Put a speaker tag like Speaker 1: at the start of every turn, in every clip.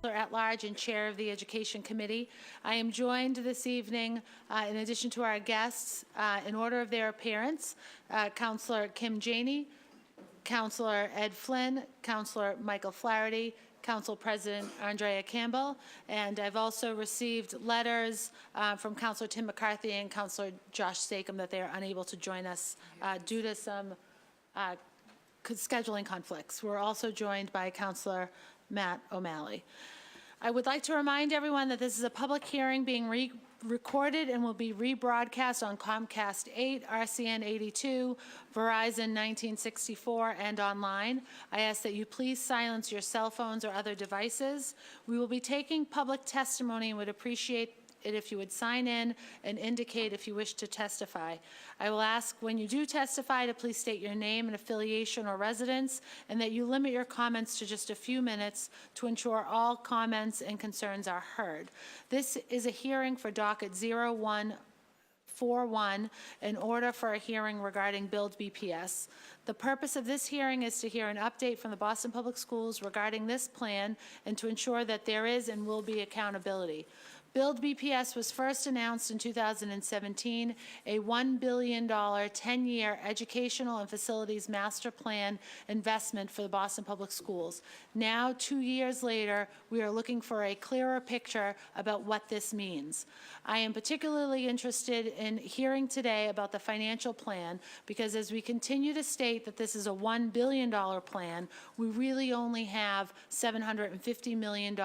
Speaker 1: At Large and Chair of the Education Committee. I am joined this evening, in addition to our guests, in order of their appearance, Councillor Kim Janey, Councillor Ed Flynn, Councillor Michael Flaherty, Council President Andrea Campbell, and I've also received letters from Councillor Tim McCarthy and Councillor Josh Stakem that they are unable to join us due to some scheduling conflicts. We're also joined by Councillor Matt O'Malley. I would like to remind everyone that this is a public hearing being recorded and will be rebroadcast on Comcast 8, RCN 82, Verizon 1964, and online. I ask that you please silence your cell phones or other devices. We will be taking public testimony and would appreciate it if you would sign in and indicate if you wish to testify. I will ask when you do testify to please state your name and affiliation or residence, and that you limit your comments to just a few minutes to ensure all comments and concerns are heard. This is a hearing for Docket 0141, in order for a hearing regarding BuildBPS. The purpose of this hearing is to hear an update from the Boston Public Schools regarding this plan and to ensure that there is and will be accountability. BuildBPS was first announced in 2017, a $1 billion 10-year educational and facilities master plan investment for the Boston Public Schools. Now, 2 years later, we are looking for a clearer picture about what this means. I am particularly interested in hearing today about the financial plan because as we continue to state that this is a $1 billion plan, we really only have $750 million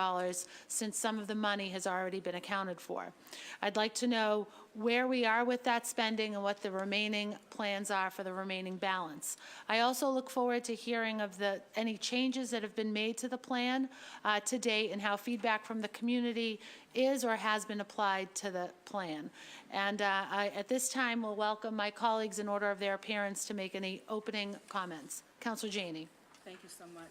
Speaker 1: since some of the money has already been accounted for. I'd like to know where we are with that spending and what the remaining plans are for the remaining balance. I also look forward to hearing of any changes that have been made to the plan to date and how feedback from the community is or has been applied to the plan. And at this time, will welcome my colleagues in order of their appearance to make any opening comments. Councillor Janey.
Speaker 2: Thank you so much.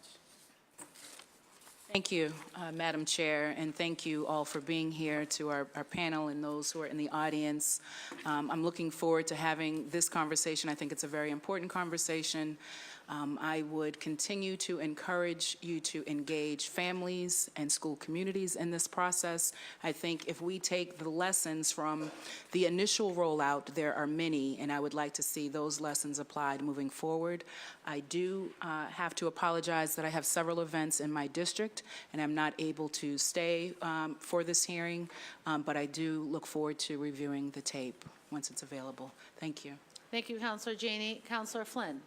Speaker 2: Thank you, Madam Chair, and thank you all for being here, to our panel and those who are in the audience. I'm looking forward to having this conversation. I think it's a very important conversation. I would continue to encourage you to engage families and school communities in this process. I think if we take the lessons from the initial rollout, there are many, and I would like to see those lessons applied moving forward. I do have to apologize that I have several events in my district, and I'm not able to stay for this hearing, but I do look forward to reviewing the tape once it's available. Thank you.
Speaker 1: Thank you, Councillor Janey. Councillor Flynn.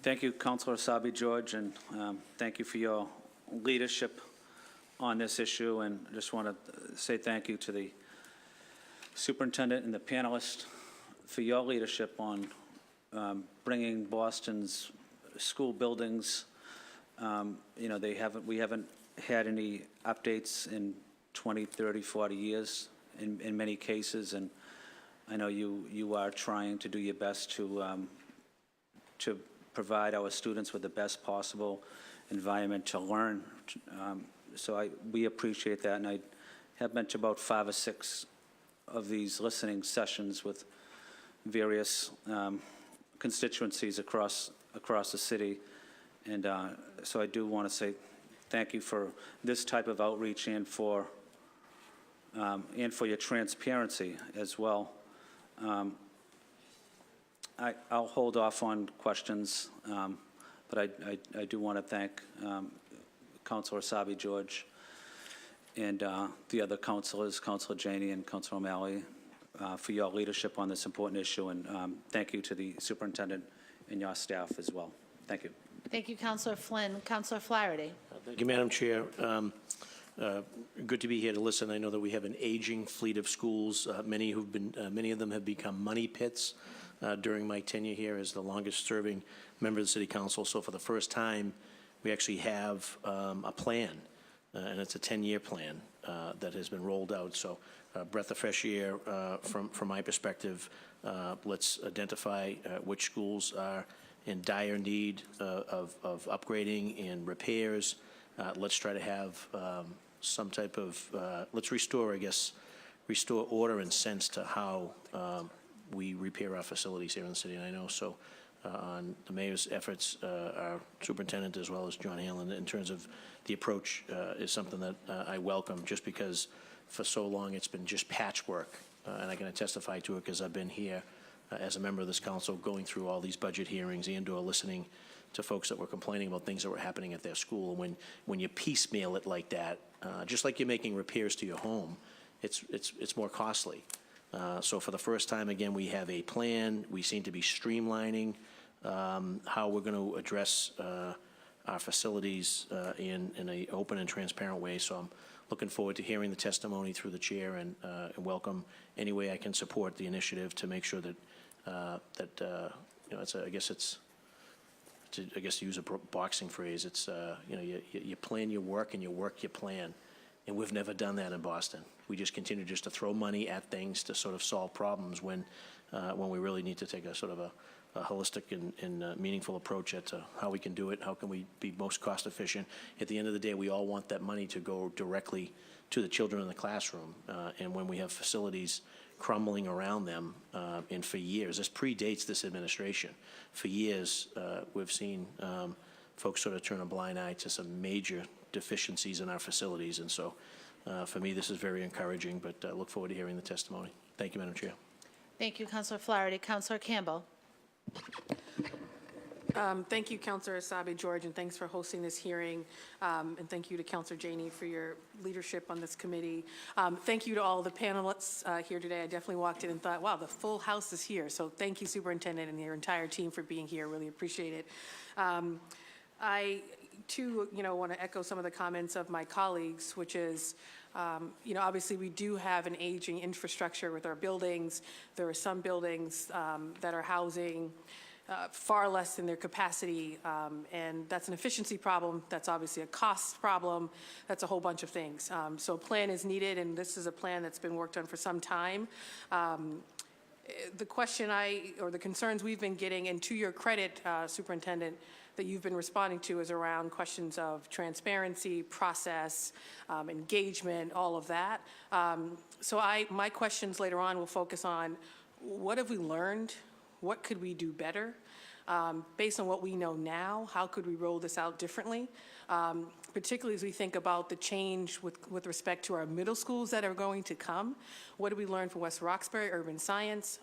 Speaker 3: Thank you, Councillor Essaibi-George, and thank you for your leadership on this issue. And I just want to say thank you to the superintendent and the panelists for your leadership on bringing Boston's school buildings. You know, we haven't had any updates in 20, 30, 40 years in many cases, and I know you are trying to do your best to provide our students with the best possible environment to learn. So we appreciate that, and I have been to about 5 or 6 of these listening sessions with various constituencies across the city, and so I do want to say thank you for this type of outreach and for your transparency as well. I'll hold off on questions, but I do want to thank Councillor Essaibi-George and the other councillors, Councillor Janey and Councillor O'Malley, for your leadership on this important issue, and thank you to the superintendent and your staff as well. Thank you.
Speaker 1: Thank you, Councillor Flynn. Councillor Flaherty.
Speaker 4: Thank you, Madam Chair. Good to be here to listen. I know that we have an aging fleet of schools. Many of them have become money pits during my tenure here as the longest-serving member of the City Council. So for the first time, we actually have a plan, and it's a 10-year plan that has been rolled out. So breath of fresh air from my perspective. Let's identify which schools are in dire need of upgrading and repairs. Let's try to have some type of, let's restore, I guess, restore order and sense to how we repair our facilities here in the city. And I know, so on the mayor's efforts, our superintendent as well as John Hanlon, in terms of the approach is something that I welcome, just because for so long it's been just patchwork. And I can testify to it because I've been here as a member of this council going through all these budget hearings and/or listening to folks that were complaining about things that were happening at their school. When you piecemeal it like that, just like you're making repairs to your home, it's more costly. So for the first time, again, we have a plan. We seem to be streamlining how we're going to address our facilities in an open and transparent way. So I'm looking forward to hearing the testimony through the chair, and welcome any way I can support the initiative to make sure that I guess to use a boxing phrase, it's you plan your work and you work your plan, and we've never done that in Boston. We just continue just to throw money at things to sort of solve problems when we really need to take a sort of a holistic and meaningful approach at how we can do it, how can we be most cost efficient. At the end of the day, we all want that money to go directly to the children in the classroom, and when we have facilities crumbling around them, and for years, this predates this administration. For years, we've seen folks sort of turn a blind eye to some major deficiencies in our facilities, and so for me, this is very encouraging, but I look forward to hearing the testimony. Thank you, Madam Chair.
Speaker 1: Thank you, Councilor Flaherty. Councilor Campbell.
Speaker 5: Thank you, Councilor Essaibi-George, and thanks for hosting this hearing. And thank you to Councilor Janey for your leadership on this committee. Thank you to all the panelists here today. I definitely walked in and thought, wow, the full house is here. So thank you, Superintendent, and your entire team for being here. Really appreciate it. I, too, want to echo some of the comments of my colleagues, which is, obviously we do have an aging infrastructure with our buildings. There are some buildings that are housing far less than their capacity, and that's an efficiency problem. That's obviously a cost problem. That's a whole bunch of things. So a plan is needed, and this is a plan that's been worked on for some time. The question or the concerns we've been getting, and to your credit, Superintendent, that you've been responding to is around questions of transparency, process, engagement, all of that. So my questions later on will focus on what have we learned? What could we do better? Based on what we know now, how could we roll this out differently? Particularly as we think about the change with respect to our middle schools that are going to come. What did we learn from West Roxbury, urban science?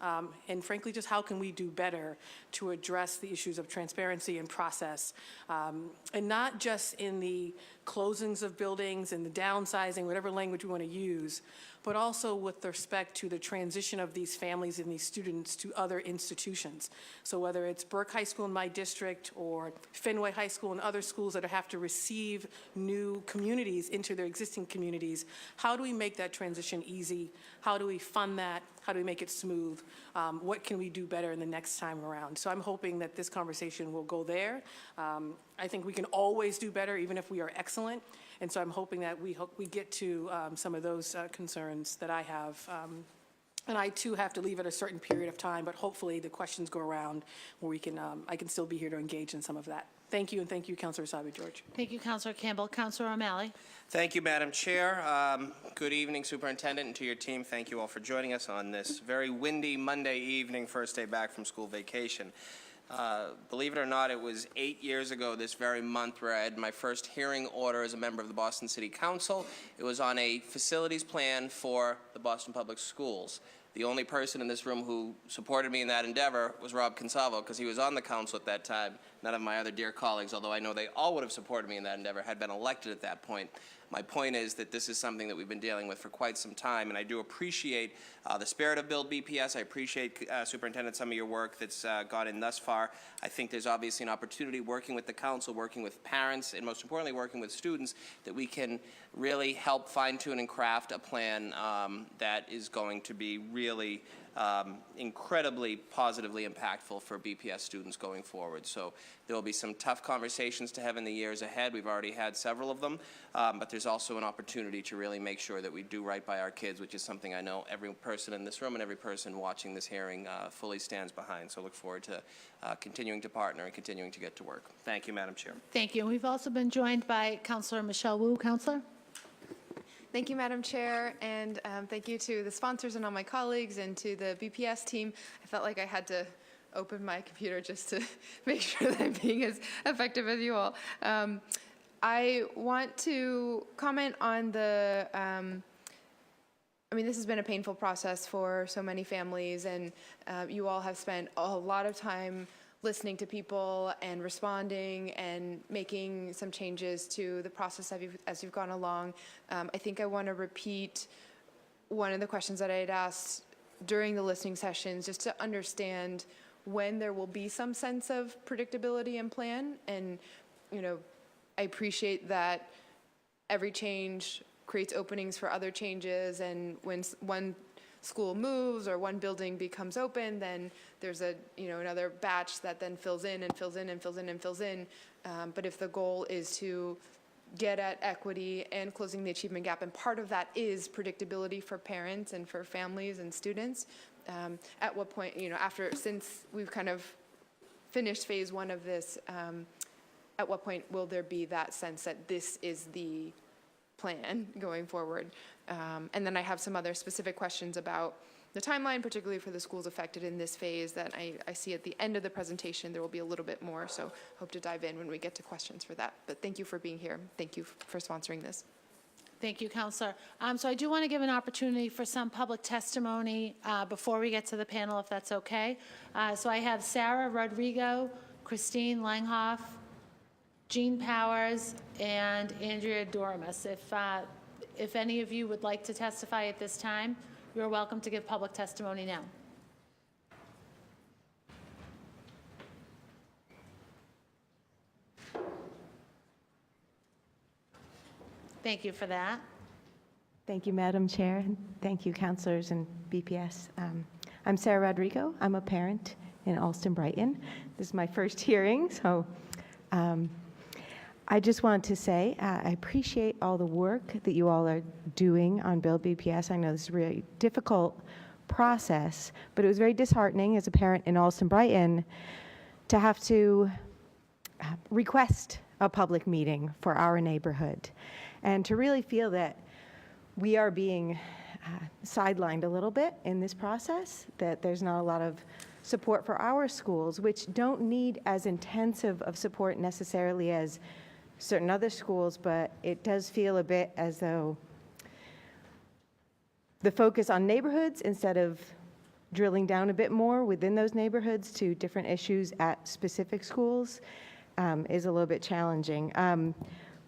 Speaker 5: And frankly, just how can we do better to address the issues of transparency and process? And not just in the closings of buildings and the downsizing, whatever language we want to use, but also with respect to the transition of these families and these students to other institutions. So whether it's Burke High School in my district or Fenway High School and other schools that have to receive new communities into their existing communities, how do we make that transition easy? How do we fund that? How do we make it smooth? What can we do better in the next time around? So I'm hoping that this conversation will go there. I think we can always do better, even if we are excellent. And so I'm hoping that we get to some of those concerns that I have. And I, too, have to leave at a certain period of time, but hopefully the questions go around where we can, I can still be here to engage in some of that. Thank you, and thank you, Councilor Essaibi-George.
Speaker 1: Thank you, Councilor Campbell. Councilor O'Malley.
Speaker 6: Thank you, Madam Chair. Good evening, Superintendent, and to your team. Thank you all for joining us on this very windy Monday evening, first day back from school vacation. Believe it or not, it was 8 years ago this very month where I had my first hearing order as a member of the Boston City Council. It was on a facilities plan for the Boston Public Schools. The only person in this room who supported me in that endeavor was Rob Consalvo, because he was on the council at that time. None of my other dear colleagues, although I know they all would have supported me in that endeavor, had been elected at that point. My point is that this is something that we've been dealing with for quite some time, and I do appreciate the spirit of BuildBPS. I appreciate, Superintendent, some of your work that's gone in thus far. I think there's obviously an opportunity working with the council, working with parents, and most importantly, working with students, that we can really help fine-tune and craft a plan that is going to be really incredibly positively impactful for BPS students going forward. So there will be some tough conversations to have in the years ahead. We've already had several of them, but there's also an opportunity to really make sure that we do right by our kids, which is something I know every person in this room and every person watching this hearing fully stands behind. So look forward to continuing to partner and continuing to get to work. Thank you, Madam Chair.
Speaker 1: Thank you. And we've also been joined by Councilor Michelle Wu. Councilor?
Speaker 7: Thank you, Madam Chair, and thank you to the sponsors and all my colleagues and to the BPS team. I felt like I had to open my computer just to make sure that I'm being as effective as you all. I want to comment on the, I mean, this has been a painful process for so many families, and you all have spent a lot of time listening to people and responding and making some changes to the process as you've gone along. I think I want to repeat one of the questions that I had asked during the listening sessions, just to understand when there will be some sense of predictability and plan. And, you know, I appreciate that every change creates openings for other changes, and when one school moves or one building becomes open, then there's another batch that then fills in and fills in and fills in and fills in. But if the goal is to get at equity and closing the achievement gap, and part of that is predictability for parents and for families and students, at what point, since we've kind of finished phase one of this, at what point will there be that sense that this is the plan going forward? And then I have some other specific questions about the timeline, particularly for the schools affected in this phase, that I see at the end of the presentation. There will be a little bit more, so hope to dive in when we get to questions for that. But thank you for being here. Thank you for sponsoring this.
Speaker 1: Thank you, Counselor. So I do want to give an opportunity for some public testimony before we get to the panel, if that's okay. So I have Sarah Rodrigo, Christine Langhoff, Jean Powers, and Andrea Dormus. If any of you would like to testify at this time, you're welcome to give public testimony now. Thank you for that.
Speaker 8: Thank you, Madam Chair. Thank you, counselors and BPS. I'm Sarah Rodrigo. I'm a parent in Alston Brighton. This is my first hearing, so I just want to say I appreciate all the work that you all are doing on BuildBPS. I know this is a really difficult process, but it was very disheartening as a parent in Alston Brighton to have to request a public meeting for our neighborhood, and to really feel that we are being sidelined a little bit in this process, that there's not a lot of support for our schools, which don't need as intensive of support necessarily as certain other schools, but it does feel a bit as though the focus on neighborhoods, instead of drilling down a bit more within those neighborhoods to different issues at specific schools, is a little bit challenging.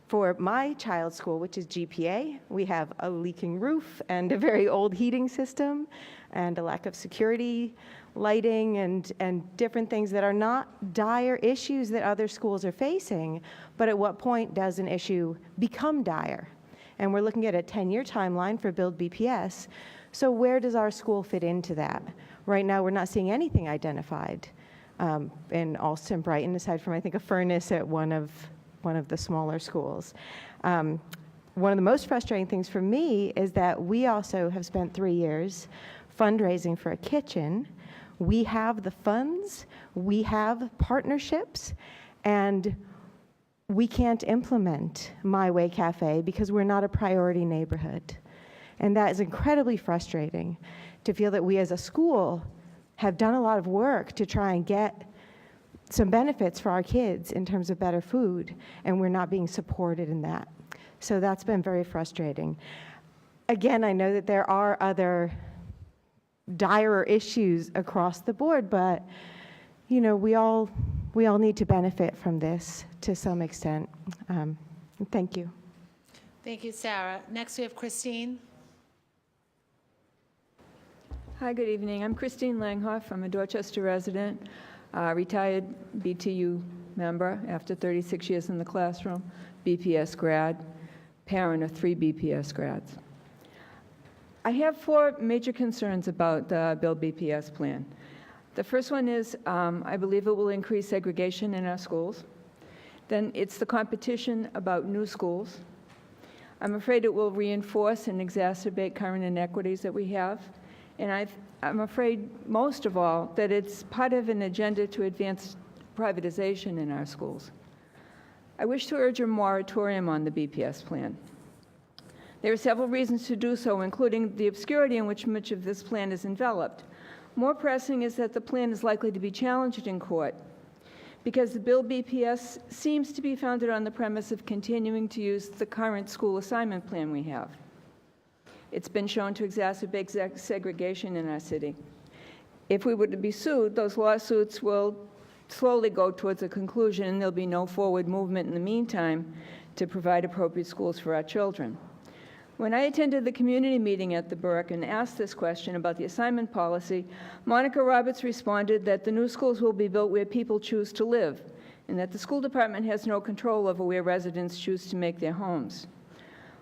Speaker 8: For my child's school, which is GPA, we have a leaking roof and a very old heating system and a lack of security lighting and different things that are not dire issues that other schools are facing, but at what point does an issue become dire? And we're looking at a 10-year timeline for BuildBPS, so where does our school fit into that? Right now, we're not seeing anything identified in Alston Brighton, aside from, I think, a furnace at one of the smaller schools. One of the most frustrating things for me is that we also have spent 3 years fundraising for a kitchen. We have the funds, we have partnerships, and we can't implement My Way Cafe because we're not a priority neighborhood. And that is incredibly frustrating, to feel that we as a school have done a lot of work to try and get some benefits for our kids in terms of better food, and we're not being supported in that. So that's been very frustrating. Again, I know that there are other dire issues across the board, but we all need to benefit from this to some extent. Thank you.
Speaker 1: Thank you, Sarah. Next, we have Christine.
Speaker 9: Hi, good evening. I'm Christine Langhoff. I'm a Dorchester resident, retired BTU member after 36 years in the classroom, BPS grad, parent of 3 BPS grads. I have 4 major concerns about the BuildBPS plan. The first one is I believe it will increase segregation in our schools. Then it's the competition about new schools. I'm afraid it will reinforce and exacerbate current inequities that we have. And I'm afraid, most of all, that it's part of an agenda to advance privatization in our schools. I wish to urge a moratorium on the BPS plan. There are several reasons to do so, including the obscurity in which much of this plan is enveloped. More pressing is that the plan is likely to be challenged in court because the BuildBPS seems to be founded on the premise of continuing to use the current school assignment plan we have. It's been shown to exacerbate segregation in our city. If we were to be sued, those lawsuits will slowly go towards a conclusion, and there'll be no forward movement in the meantime to provide appropriate schools for our children. When I attended the community meeting at the Burke and asked this question about the assignment policy, Monica Roberts responded that the new schools will be built where people choose to live, and that the school department has no control over where residents choose to make their homes.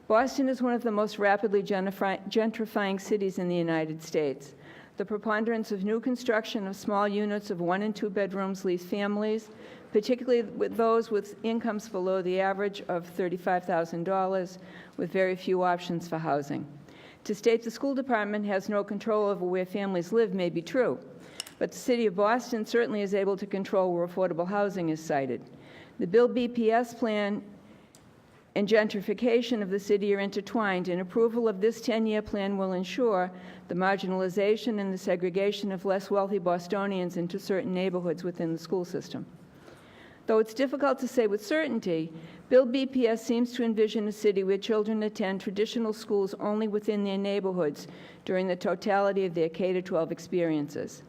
Speaker 9: Boston is one of the most rapidly gentrifying cities in the United States. The preponderance of new construction of small units of 1 and 2 bedrooms leaves families, particularly with those with incomes below the average of $35,000, with very few options for housing. To state the school department has no control over where families live may be true, but the city of Boston certainly is able to control where affordable housing is sited. The BuildBPS plan and gentrification of the city are intertwined, and approval of this 10-year plan will ensure the marginalization and the segregation of less wealthy Bostonians into certain neighborhoods within the school system. Though it's difficult to say with certainty, BuildBPS seems to envision a city where children attend traditional schools only within their neighborhoods during the totality of their K-12 experiences.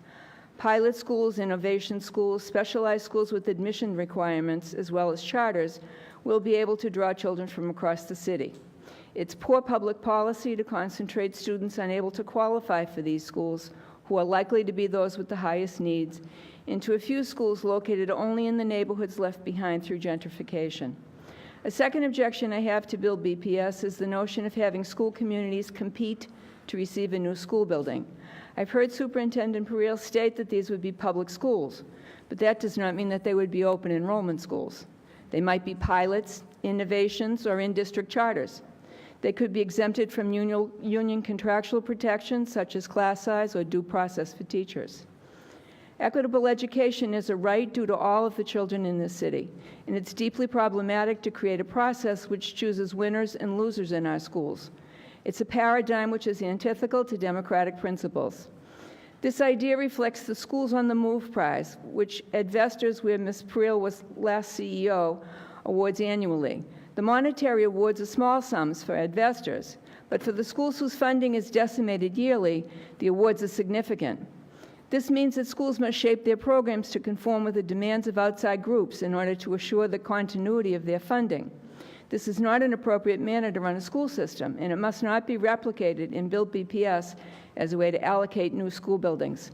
Speaker 9: Pilot schools, innovation schools, specialized schools with admission requirements, as well as charters, will be able to draw children from across the city. It's poor public policy to concentrate students unable to qualify for these schools, who are likely to be those with the highest needs, into a few schools located only in the neighborhoods left behind through gentrification. A second objection I have to BuildBPS is the notion of having school communities compete to receive a new school building. I've heard Superintendent Purell state that these would be public schools, but that does not mean that they would be open enrollment schools. They might be pilots, innovations, or in-district charters. They could be exempted from union contractual protections, such as class size or due process for teachers. Equitable education is a right due to all of the children in this city, and it's deeply problematic to create a process which chooses winners and losers in our schools. It's a paradigm which is antithetical to democratic principles. This idea reflects the Schools on the Move Prize, which Advestors, where Ms. Purell was last CEO, awards annually. The monetary awards are small sums for Advestors, but for the schools whose funding is decimated yearly, the awards are significant. This means that schools must shape their programs to conform with the demands of outside groups in order to assure the continuity of their funding. This is not an appropriate manner to run a school system, and it must not be replicated in BuildBPS as a way to allocate new school buildings.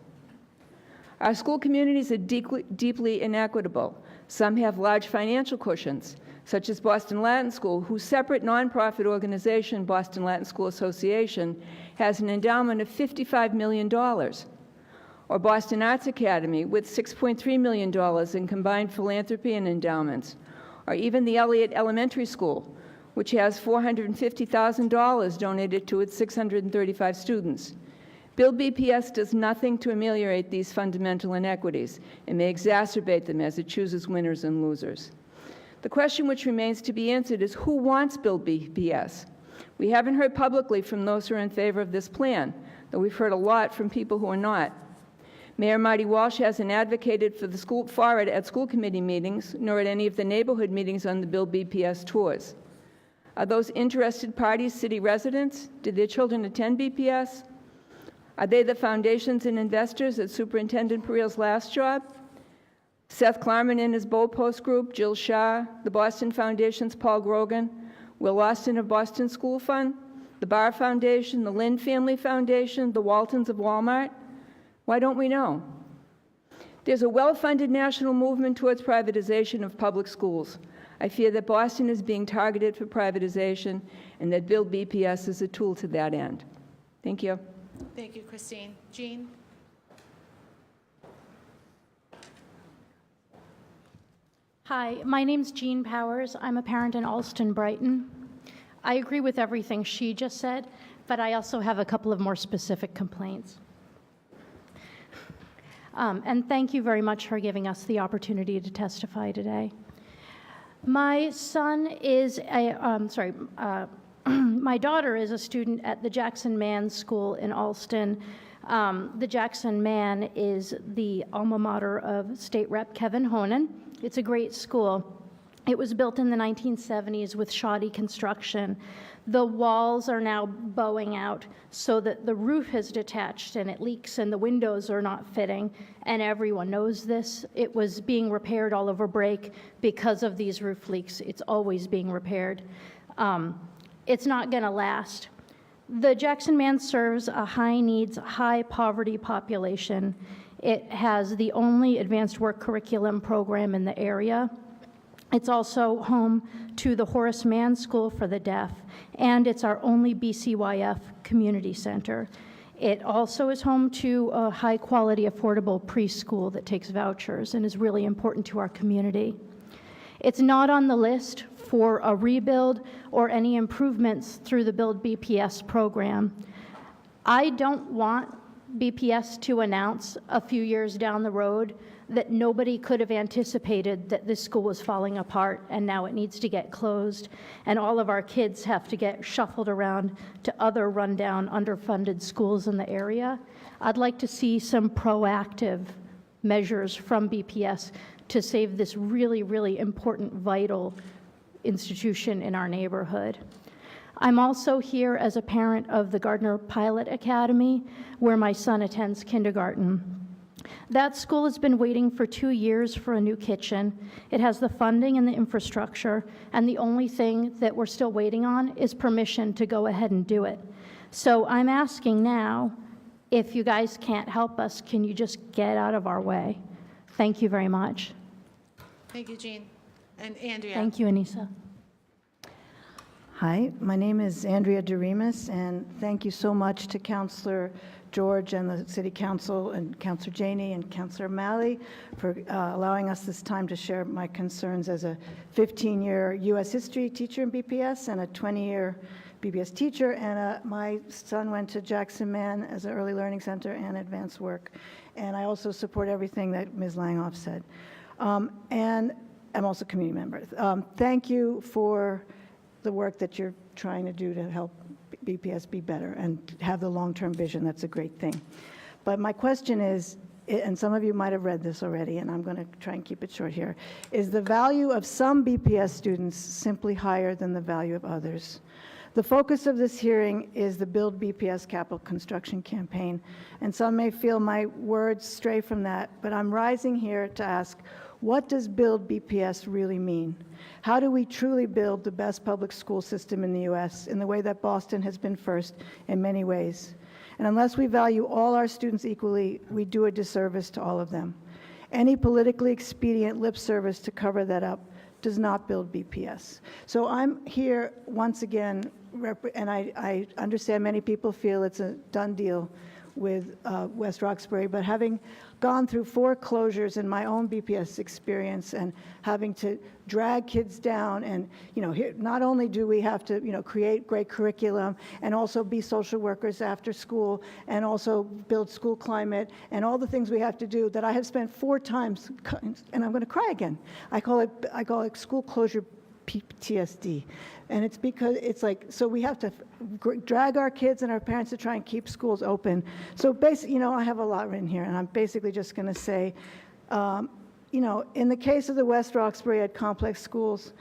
Speaker 9: Our school communities are deeply inequitable. Some have large financial cushions, such as Boston Latin School, whose separate nonprofit organization, Boston Latin School Association, has an endowment of $55 million. Or Boston Arts Academy, with $6.3 million in combined philanthropy and endowments. Or even the Elliott Elementary School, which has $450,000 donated to its 635 students. BuildBPS does nothing to ameliorate these fundamental inequities and may exacerbate them as it chooses winners and losers. The question which remains to be answered is who wants BuildBPS? We haven't heard publicly from those who are in favor of this plan, though we've heard a lot from people who are not. Mayor Marty Walsh hasn't advocated for it at school committee meetings, nor at any of the neighborhood meetings on the BuildBPS tours. Are those interested parties city residents? Did their children attend BPS? Are they the foundations and investors at Superintendent Purell's last job? Seth Klarman and his Bold Post Group, Jill Shah, the Boston Foundation's Paul Grogan, Will Austin of Boston School Fund, the Barr Foundation, the Lynn Family Foundation, the Waltons of Walmart? Why don't we know? There's a well-funded national movement towards privatization of public schools. I fear that Boston is being targeted for privatization and that BuildBPS is a tool to that end. Thank you.
Speaker 1: Thank you, Christine. Jean?
Speaker 10: Hi, my name's Jean Powers. I'm a parent in Alston, Brighton. I agree with everything she just said, but I also have a couple of more specific complaints. And thank you very much for giving us the opportunity to testify today. My son is my daughter is a student at the Jackson Mann School in Alston. The Jackson Man is the alma mater of State Rep Kevin Honan. It's a great school. It was built in the 1970s with shoddy construction. The walls are now bowing out so that the roof has detached and it leaks and the windows are not fitting, and everyone knows this. It was being repaired all over break because of these roof leaks. It's always being repaired. It's not going to last. The Jackson Man serves a high-needs, high-poverty population. It has the only advanced work curriculum program in the area. It's also home to the Horace Mann School for the Deaf, and it's our only BCYF community center. It also is home to a high-quality, affordable preschool that takes vouchers and is really important to our community. It's not on the list for a rebuild or any improvements through the BuildBPS program. I don't want BPS to announce a few years down the road that nobody could have anticipated that this school was falling apart and now it needs to get closed and all of our kids have to get shuffled around to other rundown, underfunded schools in the area. I'd like to see some proactive measures from BPS to save this really, really important, vital institution in our neighborhood. I'm also here as a parent of the Gardner Pilot Academy, where my son attends kindergarten. That school has been waiting for 2 years for a new kitchen. It has the funding and the infrastructure, and the only thing that we're still waiting on is permission to go ahead and do it. So I'm asking now, if you guys can't help us, can you just get out of our way? Thank you very much.
Speaker 1: Thank you, Jean. And Andrea.
Speaker 10: Thank you, Anissa.
Speaker 11: Hi, my name is Andrea DeRemus, and thank you so much to Councilor George and the City Council and Councilor Janey and Councilor Malley for allowing us this time to share my concerns as a 15-year U.S. history teacher in BPS and a 20-year BPS teacher, and my son went to Jackson Man as an early learning center and advanced work. And I also support everything that Ms. Langhoff said. And I'm also a community member. Thank you for the work that you're trying to do to help BPS be better and have the long-term vision. That's a great thing. But my question is, and some of you might have read this already, and I'm going to try and keep it short here, is the value of some BPS students simply higher than the value of others? The focus of this hearing is the Build BPS Capital Construction Campaign, and some may feel my words stray from that, but I'm rising here to ask, what does Build BPS really mean? How do we truly build the best public school system in the U.S. in the way that Boston has been first in many ways? And unless we value all our students equally, we do a disservice to all of them. Any politically expedient lip service to cover that up does not build BPS. So I'm here once again, and I understand many people feel it's a done deal with West Roxbury, but having gone through 4 closures in my own BPS experience and having to drag kids down, and here, not only do we have to create great curriculum and also be social workers after school and also build school climate and all the things we have to do that I have spent 4 times, and I'm going to cry again. I call it school closure PTSD. And it's because it's like, so we have to drag our kids and our parents to try and keep schools open. So basically, I have a lot written here, and I'm basically just going to say, in the case of the West Roxbury Ed Complex schools,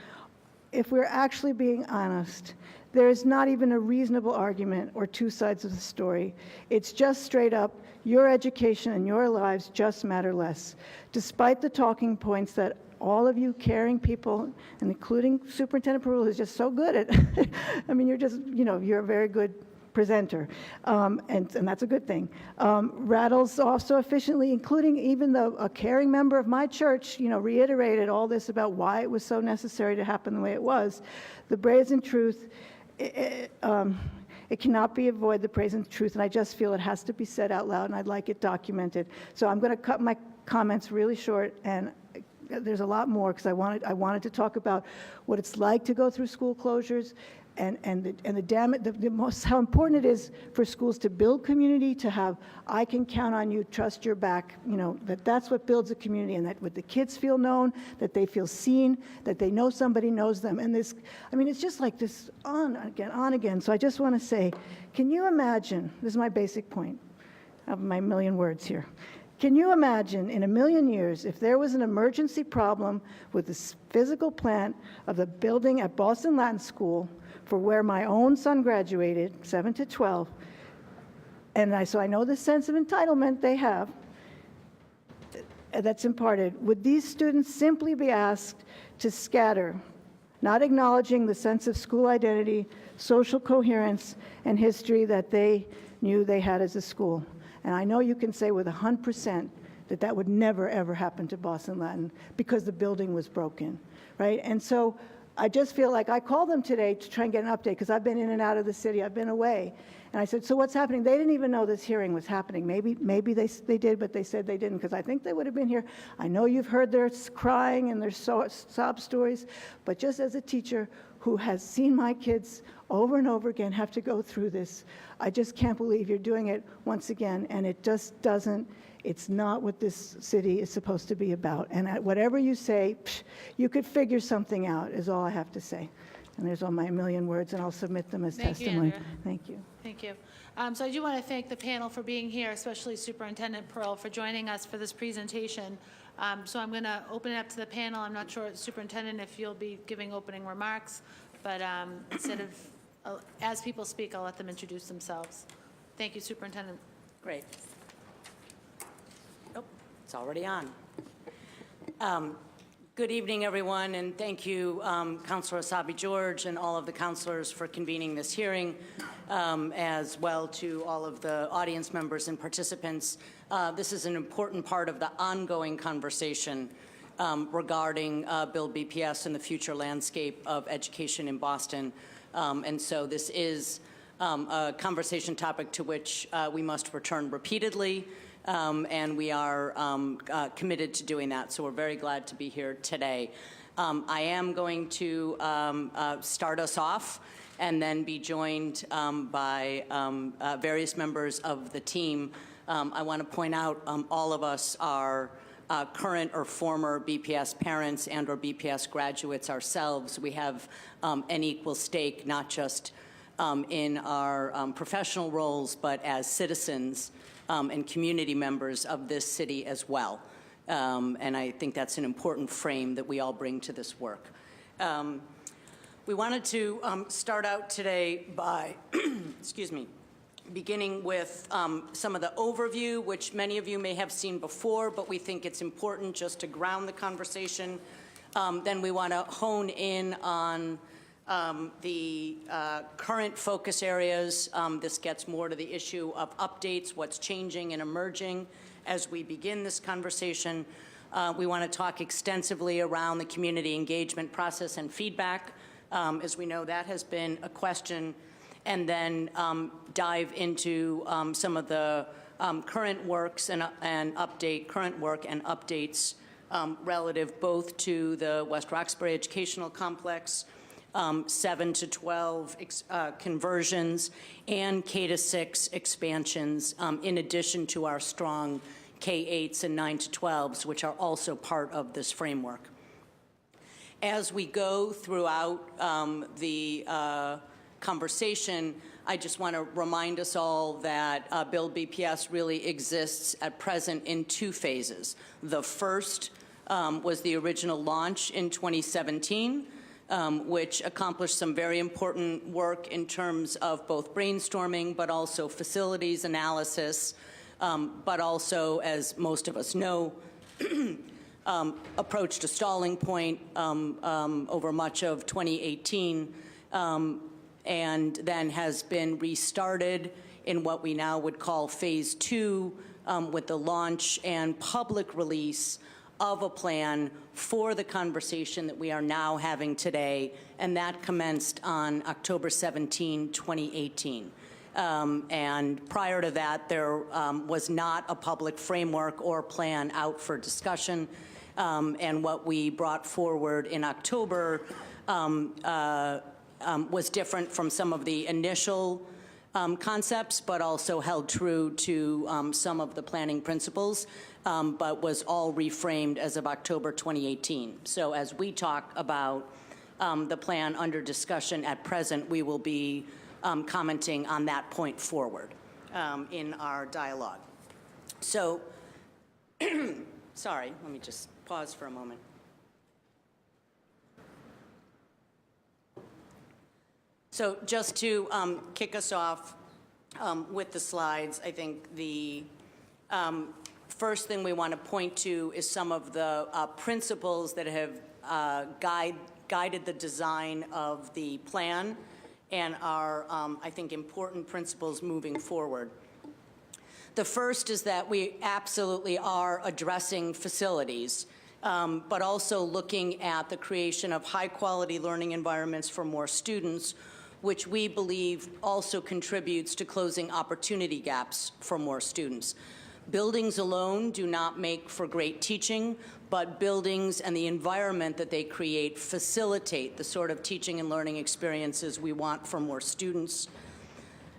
Speaker 11: if we're actually being honest, there is not even a reasonable argument or 2 sides of the story. It's just straight up, your education and your lives just matter less. Despite the talking points that all of you caring people, and including Superintendent Perul, who's just so good at, I mean, you're just, you're a very good presenter, and that's a good thing. Rattles off so efficiently, including even a caring member of my church, reiterated all this about why it was so necessary to happen the way it was. The brazen truth, it cannot be avoided, the brazen truth, and I just feel it has to be said out loud, and I'd like it documented. So I'm going to cut my comments really short, and there's a lot more because I wanted to talk about what it's like to go through school closures and the most how important it is for schools to build community, to have I can count on you, trust your back, that's what builds a community, and that with the kids feel known, that they feel seen, that they know somebody knows them. And this, it's just like this on again. So I just want to say, can you imagine, this is my basic point, have my million words here. Can you imagine in a million years if there was an emergency problem with the physical plant of the building at Boston Latin School for where my own son graduated, 7 to 12, and so I know the sense of entitlement they have that's imparted. Would these students simply be asked to scatter, not acknowledging the sense of school identity, social coherence, and history that they knew they had as a school? And I know you can say with 100% that that would never, ever happen to Boston Latin because the building was broken, right? And so I just feel like I called them today to try and get an update because I've been in and out of the city. I've been away. And I said, so what's happening? They didn't even know this hearing was happening. Maybe they did, but they said they didn't because I think they would have been here. I know you've heard their crying and their sob stories, but just as a teacher who has seen my kids over and over again have to go through this, I just can't believe you're doing it once again, and it just doesn't, it's not what this city is supposed to be about. And whatever you say, you could figure something out, is all I have to say. And there's all my million words, and I'll submit them as testimony.
Speaker 1: Andrea.
Speaker 11: Thank you.
Speaker 1: Thank you. So I do want to thank the panel for being here, especially Superintendent Pearl for joining us for this presentation. So I'm going to open it up to the panel. I'm not sure, Superintendent, if you'll be giving opening remarks, but instead of, as people speak, I'll let them introduce themselves. Thank you, Superintendent.
Speaker 12: Great. Oh, it's already on. Good evening, everyone, and thank you, Councilor Essaibi-George and all of the councilors for convening this hearing, as well to all of the audience members and participants. This is an important part of the ongoing conversation regarding BuildBPS and the future landscape of education in Boston. And so this is a conversation topic to which we must return repeatedly. And we are committed to doing that, so we're very glad to be here today. I am going to start us off and then be joined by various members of the team. I want to point out all of us are current or former BPS parents and or BPS graduates ourselves. We have an equal stake, not just in our professional roles, but as citizens and community members of this city as well. And I think that's an important frame that we all bring to this work. We wanted to start out today by, excuse me, beginning with some of the overview, which many of you may have seen before, but we think it's important just to ground the conversation. Then we want to hone in on the current focus areas. This gets more to the issue of updates, what's changing and emerging as we begin this conversation. We want to talk extensively around the community engagement process and feedback. As we know, that has been a question. And then dive into some of the current works and current work and updates relative both to the West Roxbury Educational Complex, 7 to 12 conversions, and K to 6 expansions, in addition to our strong K-8s and 9 to 12s, which are also part of this framework. As we go throughout the conversation, I just want to remind us all that BuildBPS really exists at present in two phases. The first was the original launch in 2017, which accomplished some very important work in terms of both brainstorming, but also facilities analysis, but also, as most of us know, approached a stalling point over much of 2018, and then has been restarted in what we now would call phase 2 with the launch and public release of a plan for the conversation that we are now having today, and that commenced on October 17, 2018. And prior to that, there was not a public framework or plan out for discussion, and what we brought forward in October was different from some of the initial concepts, but also held true to some of the planning principles, but was all reframed as of October 2018. So as we talk about the plan under discussion at present, we will be commenting on that point forward in our dialogue. So, sorry, let me just pause for a moment. So just to kick us off with the slides, I think the first thing we want to point to is some of the principles that have guided the design of the plan and are, I think, important principles moving forward. The first is that we absolutely are addressing facilities, but also looking at the creation of high-quality learning environments for more students, which we believe also contributes to closing opportunity gaps for more students. Buildings alone do not make for great teaching, but buildings and the environment that they create facilitate the sort of teaching and learning experiences we want for more students.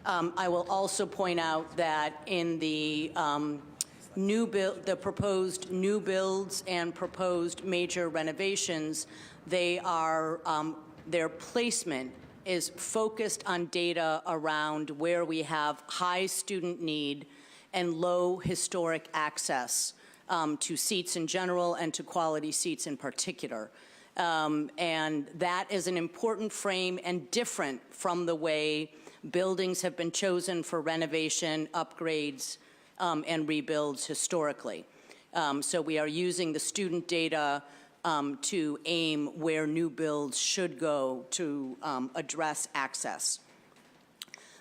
Speaker 12: I will also point out that in the proposed new builds and proposed major renovations, they are, their placement is focused on data around where we have high student need and low historic access to seats in general and to quality seats in particular. And that is an important frame and different from the way buildings have been chosen for renovation, upgrades, and rebuilds historically. So we are using the student data to aim where new builds should go to address access.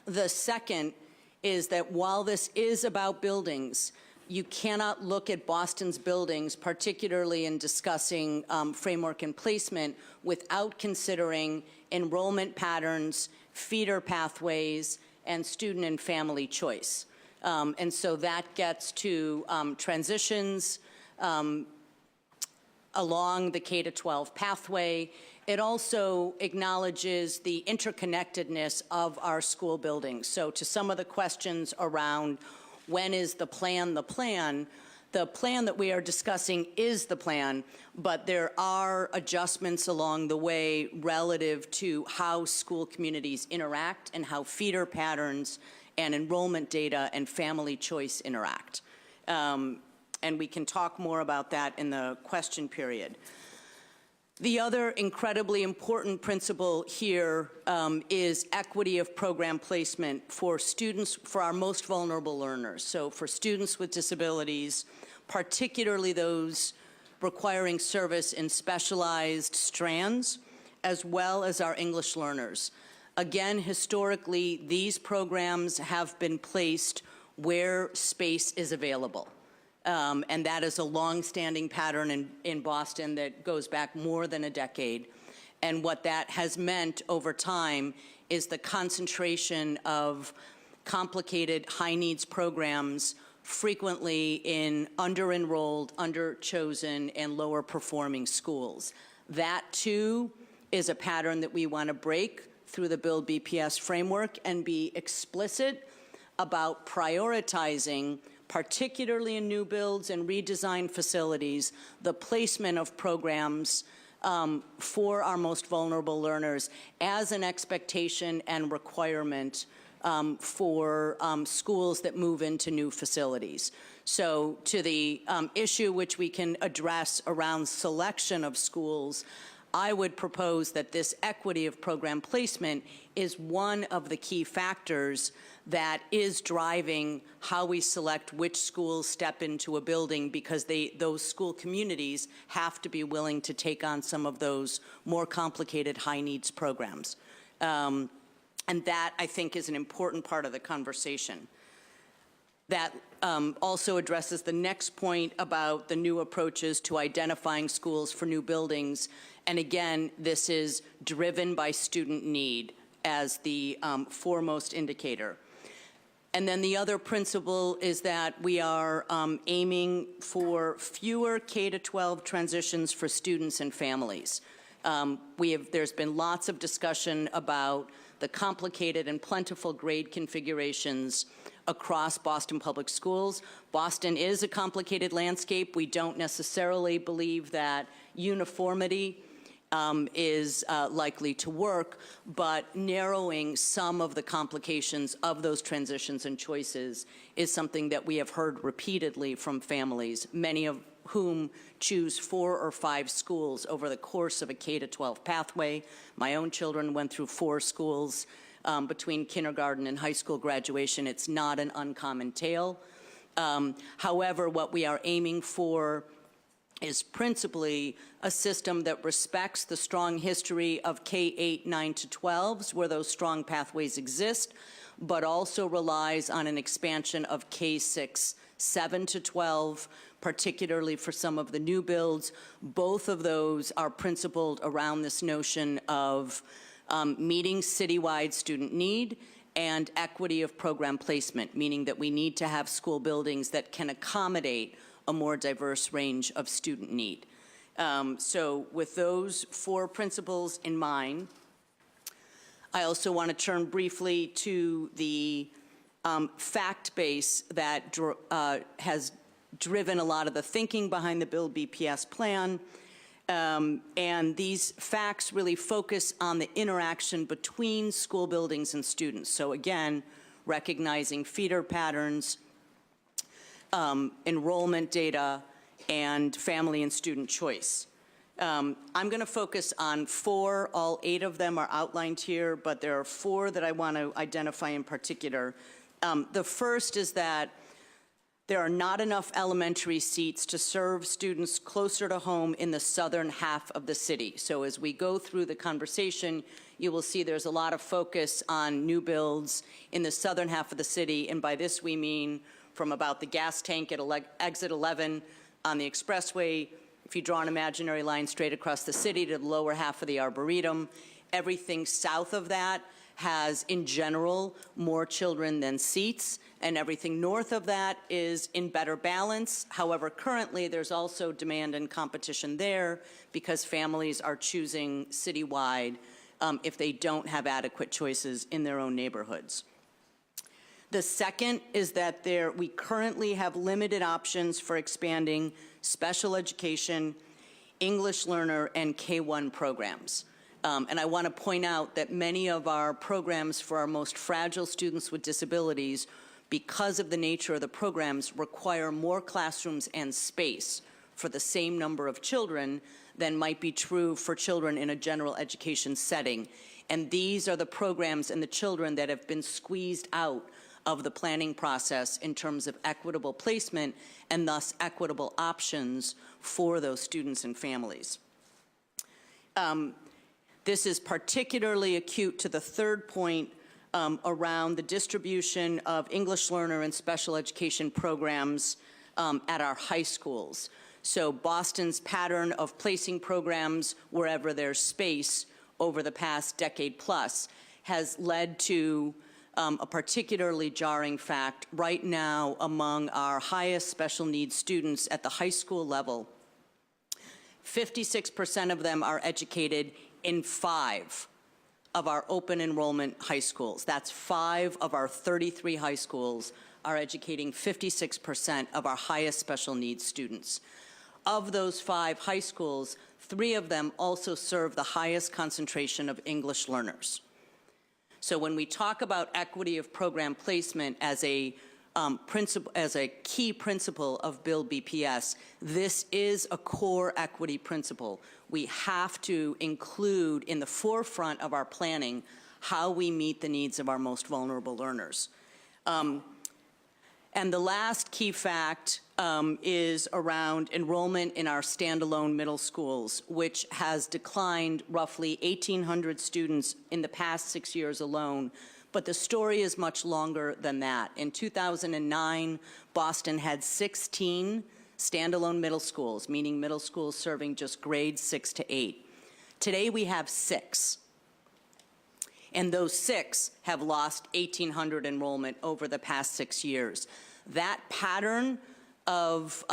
Speaker 12: The second is that while this is about buildings, you cannot look at Boston's buildings, particularly in discussing framework and placement, without considering enrollment patterns, feeder pathways, and student and family choice. And so that gets to transitions along the K-12 pathway. It also acknowledges the interconnectedness of our school buildings. So to some of the questions around when is the plan the plan that we are discussing is the plan, but there are adjustments along the way relative to how school communities interact and how feeder patterns and enrollment data and family choice interact. And we can talk more about that in the question period. The other incredibly important principle here is equity of program placement for students, for our most vulnerable learners. So for students with disabilities, particularly those requiring service in specialized strands, as well as our English learners. Again, historically, these programs have been placed where space is available. And that is a long-standing pattern in Boston that goes back more than a decade. And what that has meant over time is the concentration of complicated high-needs programs frequently in under-enrolled, under-chosen, and lower-performing schools. That, too, is a pattern that we want to break through the BuildBPS framework and be explicit about prioritizing, particularly in new builds and redesigned facilities, the placement of programs for our most vulnerable learners as an expectation and requirement for schools that move into new facilities. So to the issue which we can address around selection of schools, I would propose that this equity of program placement is one of the key factors that is driving how we select which schools step into a building, because those school communities have to be willing to take on some of those more complicated high needs programs. And that, I think, is an important part of the conversation. That also addresses the next point about the new approaches to identifying schools for new buildings. And again, this is driven by student need as the foremost indicator. And then the other principle is that we are aiming for fewer K-12 transitions for students and families. There's been lots of discussion about the complicated and plentiful grade configurations across Boston Public Schools. Boston is a complicated landscape. We don't necessarily believe that uniformity is likely to work, but narrowing some of the complications of those transitions and choices is something that we have heard repeatedly from families, many of whom choose 4 or 5 schools over the course of a K-12 pathway. My own children went through 4 schools between kindergarten and high school graduation. It's not an uncommon tale. However, what we are aiming for is principally a system that respects the strong history of K-8, 9 to 12s, where those strong pathways exist, but also relies on an expansion of K-6, 7 to 12, particularly for some of the new builds. Both of those are principled around this notion of meeting citywide student need and equity of program placement, meaning that we need to have school buildings that can accommodate a more diverse range of student need. So with those 4 principles in mind, I also want to turn briefly to the fact base that has driven a lot of the thinking behind the BuildBPS plan. And these facts really focus on the interaction between school buildings and students. So again, recognizing feeder patterns, enrollment data, and family and student choice. I'm going to focus on 4. All 8 of them are outlined here, but there are 4 that I want to identify in particular. The first is that there are not enough elementary seats to serve students closer to home in the southern half of the city. So as we go through the conversation, you will see there's a lot of focus on new builds in the southern half of the city, and by this we mean from about the gas tank at exit 11 on the expressway, if you draw an imaginary line straight across the city to the lower half of the Arboretum, everything south of that has, in general, more children than seats, and everything north of that is in better balance. However, currently, there's also demand and competition there because families are choosing citywide if they don't have adequate choices in their own neighborhoods. The second is that we currently have limited options for expanding special education, English learner, and K-1 programs. And I want to point out that many of our programs for our most fragile students with disabilities, because of the nature of the programs, require more classrooms and space for the same number of children than might be true for children in a general education setting. And these are the programs and the children that have been squeezed out of the planning process in terms of equitable placement and thus equitable options for those students and families. This is particularly acute to the third point around the distribution of English learner and special education programs at our high schools. So Boston's pattern of placing programs wherever there's space over the past decade plus has led to a particularly jarring fact right now among our highest special needs students at the high school level. 56% of them are educated in 5 of our open enrollment high schools. That's 5 of our 33 high schools are educating 56% of our highest special needs students. Of those 5 high schools, 3 of them also serve the highest concentration of English learners. So when we talk about equity of program placement as a key principle of BuildBPS, this is a core equity principle. We have to include in the forefront of our planning how we meet the needs of our most vulnerable learners. And the last key fact is around enrollment in our standalone middle schools, which has declined roughly 1,800 students in the past 6 years alone. But the story is much longer than that. In 2009, Boston had 16 standalone middle schools, meaning middle schools serving just grades 6 to 8. Today we have 6. And those 6 have lost 1,800 enrollment over the past 6 years. That pattern of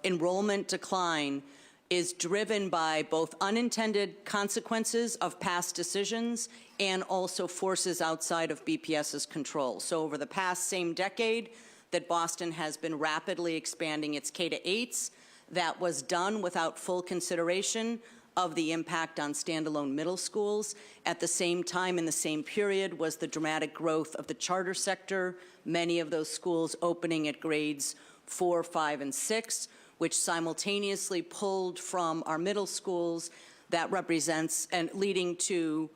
Speaker 12: enrollment decline is driven by both unintended consequences of past decisions and also forces outside of BPS's control. So over the past same decade that Boston has been rapidly expanding its K-8s, that was done without full consideration of the impact on standalone middle schools. At the same time, in the same period, was the dramatic growth of the charter sector, many of those schools opening at grades 4, 5, and 6, which simultaneously pulled from our middle schools. That represents, and leading to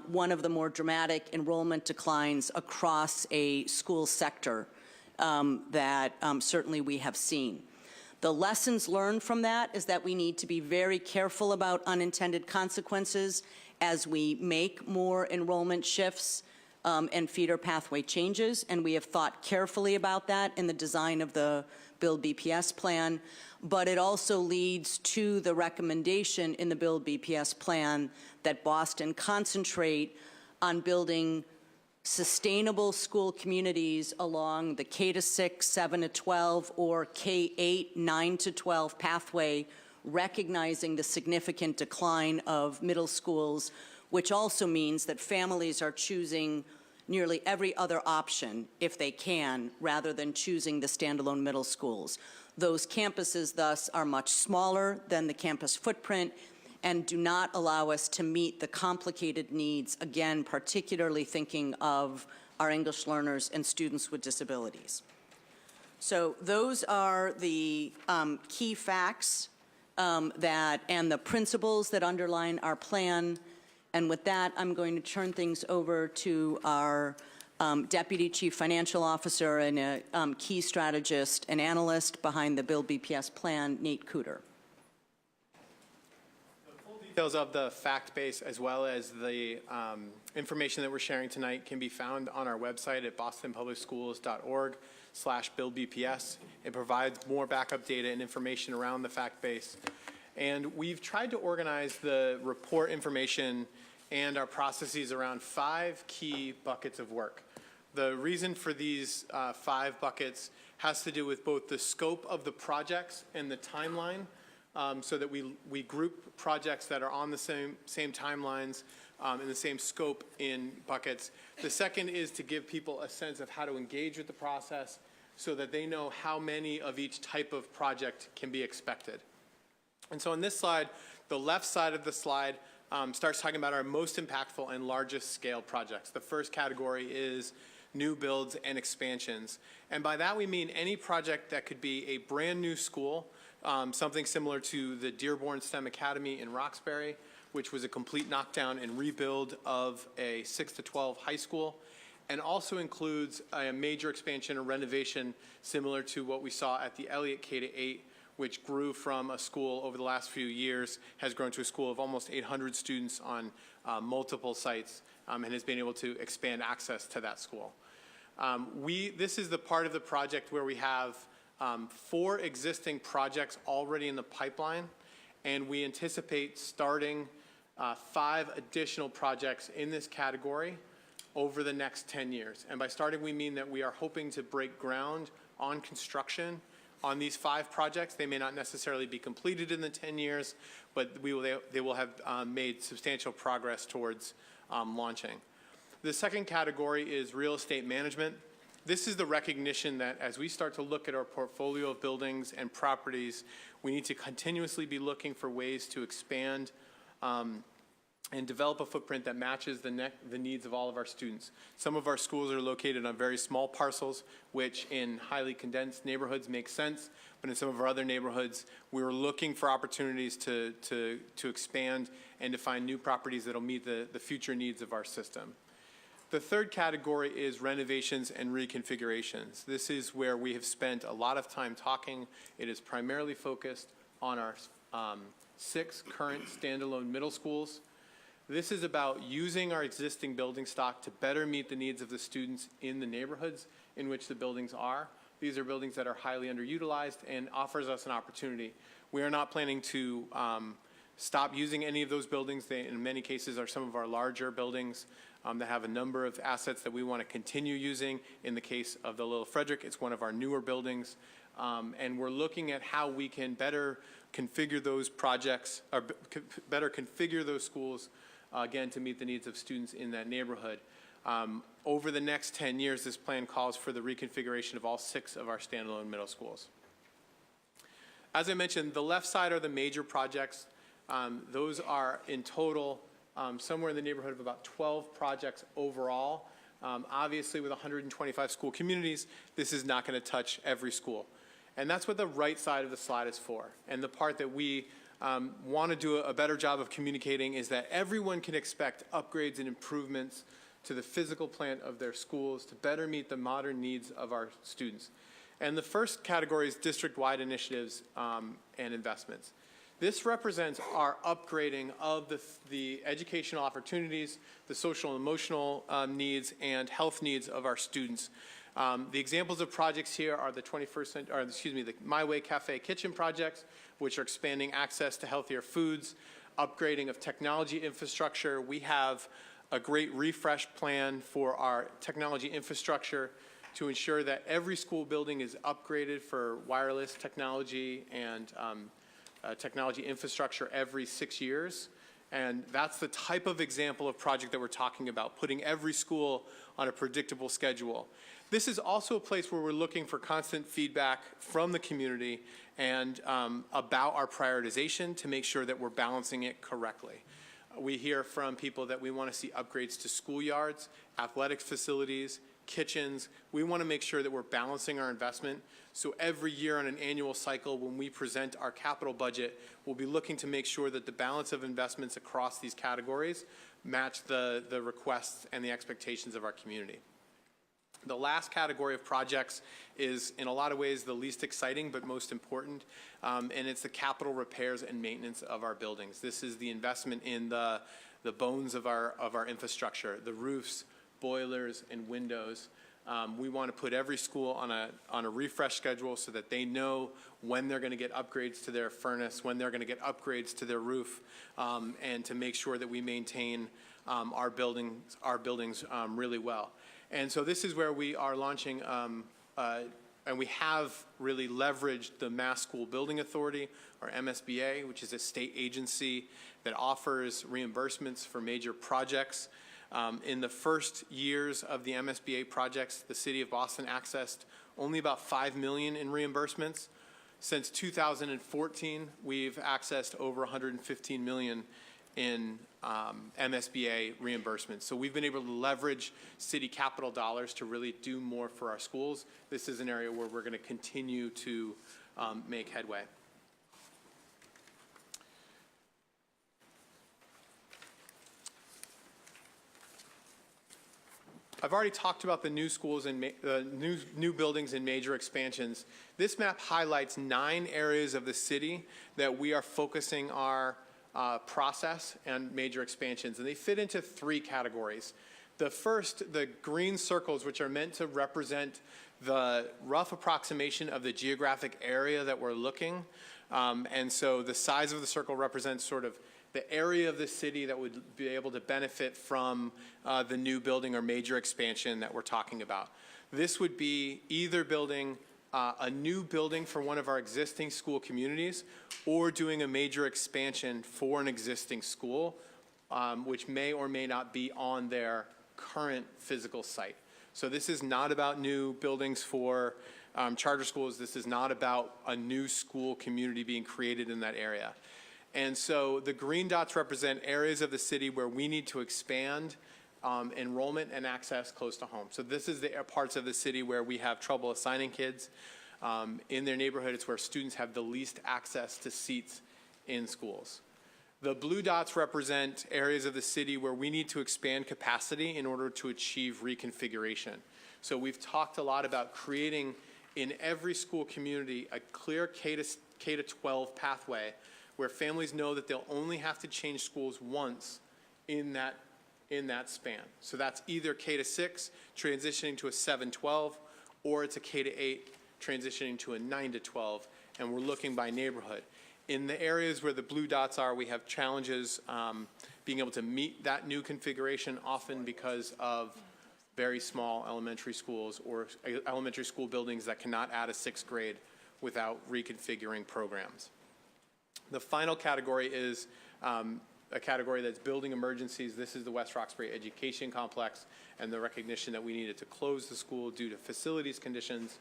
Speaker 12: one of the more dramatic enrollment declines across a school sector that certainly we have seen. The lessons learned from that is that we need to be very careful about unintended consequences as we make more enrollment shifts and feeder pathway changes, and we have thought carefully about that in the design of the BuildBPS plan, but it also leads to the recommendation in the BuildBPS plan that Boston concentrate on building sustainable school communities along the K-6, 7-12, or K-8, 9-12 pathway, recognizing the significant decline of middle schools, which also means that families are choosing nearly every other option, if they can, rather than choosing the standalone middle schools. Those campuses, thus, are much smaller than the campus footprint and do not allow us to meet the complicated needs, again, particularly thinking of our English learners and students with disabilities. So those are the key facts and the principles that underline our plan. And with that, I'm going to turn things over to our Deputy Chief Financial Officer and a key strategist and analyst behind the BuildBPS plan, Nate Cooter.
Speaker 13: The full details of the fact base as well as the information that we're sharing tonight can be found on our website at bostonpublicschools.org/BuildBPS. It provides more backup data and information around the fact base. And we've tried to organize the report information and our processes around 5 key buckets of work. The reason for these 5 buckets has to do with both the scope of the projects and the timeline, so that we group projects that are on the same timelines and the same scope in buckets. The second is to give people a sense of how to engage with the process so that they know how many of each type of project can be expected. And so on this slide, the left side of the slide starts talking about our most impactful and largest scale projects. The first category is new builds and expansions. And by that we mean any project that could be a brand new school, something similar to the Dearborn STEM Academy in Roxbury, which was a complete knockdown and rebuild of a 6-12 high school, and also includes a major expansion or renovation similar to what we saw at the Elliott K-8, which grew from a school over the last few years, has grown to a school of almost 800 students on multiple sites, and has been able to expand access to that school. This is the part of the project where we have 4 existing projects already in the pipeline, and we anticipate starting 5 additional projects in this category over the next 10 years. And by starting, we mean that we are hoping to break ground on construction on these 5 projects. They may not necessarily be completed in the 10 years, but they will have made substantial progress towards launching. The second category is real estate management. This is the recognition that as we start to look at our portfolio of buildings and properties, we need to continuously be looking for ways to expand and develop a footprint that matches the needs of all of our students. Some of our schools are located on very small parcels, which in highly condensed neighborhoods makes sense, but in some of our other neighborhoods, we're looking for opportunities to expand and to find new properties that will meet the future needs of our system. The third category is renovations and reconfigurations. This is where we have spent a lot of time talking. It is primarily focused on our 6 current standalone middle schools. This is about using our existing building stock to better meet the needs of the students in the neighborhoods in which the buildings are. These are buildings that are highly underutilized and offers us an opportunity. We are not planning to stop using any of those buildings. They, in many cases, are some of our larger buildings that have a number of assets that we want to continue using. In the case of the Little Frederick, it's one of our newer buildings. And we're looking at how we can better configure those projects, or better configure those schools, again, to meet the needs of students in that neighborhood. Over the next 10 years, this plan calls for the reconfiguration of all 6 of our standalone middle schools. As I mentioned, the left side are the major projects. Those are in total somewhere in the neighborhood of about 12 projects overall. Obviously, with 125 school communities, this is not going to touch every school. And that's what the right side of the slide is for. And the part that we want to do a better job of communicating is that everyone can expect upgrades and improvements to the physical plant of their schools to better meet the modern needs of our students. And the first category is district-wide initiatives and investments. This represents our upgrading of the educational opportunities, the social and emotional needs, and health needs of our students. The examples of projects here are the My Way Cafe Kitchen projects, which are expanding access to healthier foods, upgrading of technology infrastructure. We have a great refresh plan for our technology infrastructure to ensure that every school building is upgraded for wireless technology and technology infrastructure every 6 years. And that's the type of example of project that we're talking about, putting every school on a predictable schedule. This is also a place where we're looking for constant feedback from the community and about our prioritization to make sure that we're balancing it correctly. We hear from people that we want to see upgrades to schoolyards, athletic facilities, kitchens. We want to make sure that we're balancing our investment. So every year on an annual cycle, when we present our capital budget, we'll be looking to make sure that the balance of investments across these categories match the requests and the expectations of our community. The last category of projects is, in a lot of ways, the least exciting but most important, and it's the capital repairs and maintenance of our buildings. This is the investment in the bones of our infrastructure, the roofs, boilers, and windows. We want to put every school on a refresh schedule so that they know when they're going to get upgrades to their furnace, when they're going to get upgrades to their roof, and to make sure that we maintain our buildings really well. And so this is where we are launching, and we have really leveraged the Mass School Building Authority, or MSBA, which is a state agency that offers reimbursements for major projects. In the first years of the MSBA projects, the City of Boston accessed only about $5 million in reimbursements. Since 2014, we've accessed over $115 million in MSBA reimbursements. So we've been able to leverage city capital dollars to really do more for our schools. This is an area where we're going to continue to make headway. I've already talked about the new schools and new buildings and major expansions. This map highlights 9 areas of the city that we are focusing our process and major expansions, and they fit into 3 categories. The first, the green circles, which are meant to represent the rough approximation of the geographic area that we're looking. And so the size of the circle represents sort of the area of the city that would be able to benefit from the new building or major expansion that we're talking about. This would be either building a new building for one of our existing school communities or doing a major expansion for an existing school, which may or may not be on their current physical site. So this is not about new buildings for charter schools. This is not about a new school community being created in that area. And so the green dots represent areas of the city where we need to expand enrollment and access close to home. So this is the parts of the city where we have trouble assigning kids. In their neighborhood, it's where students have the least access to seats in schools. The blue dots represent areas of the city where we need to expand capacity in order to achieve reconfiguration. So we've talked a lot about creating in every school community a clear K-12 pathway where families know that they'll only have to change schools once in that span. So that's either K-6 transitioning to a 7-12, or it's a K-8 transitioning to a 9-12, and we're looking by neighborhood. In the areas where the blue dots are, we have challenges being able to meet that new configuration, often because of very small elementary schools or elementary school buildings that cannot add a 6th grade without reconfiguring programs. The final category is a category that's building emergencies. This is the West Roxbury Education Complex and the recognition that we needed to close the school due to facilities conditions.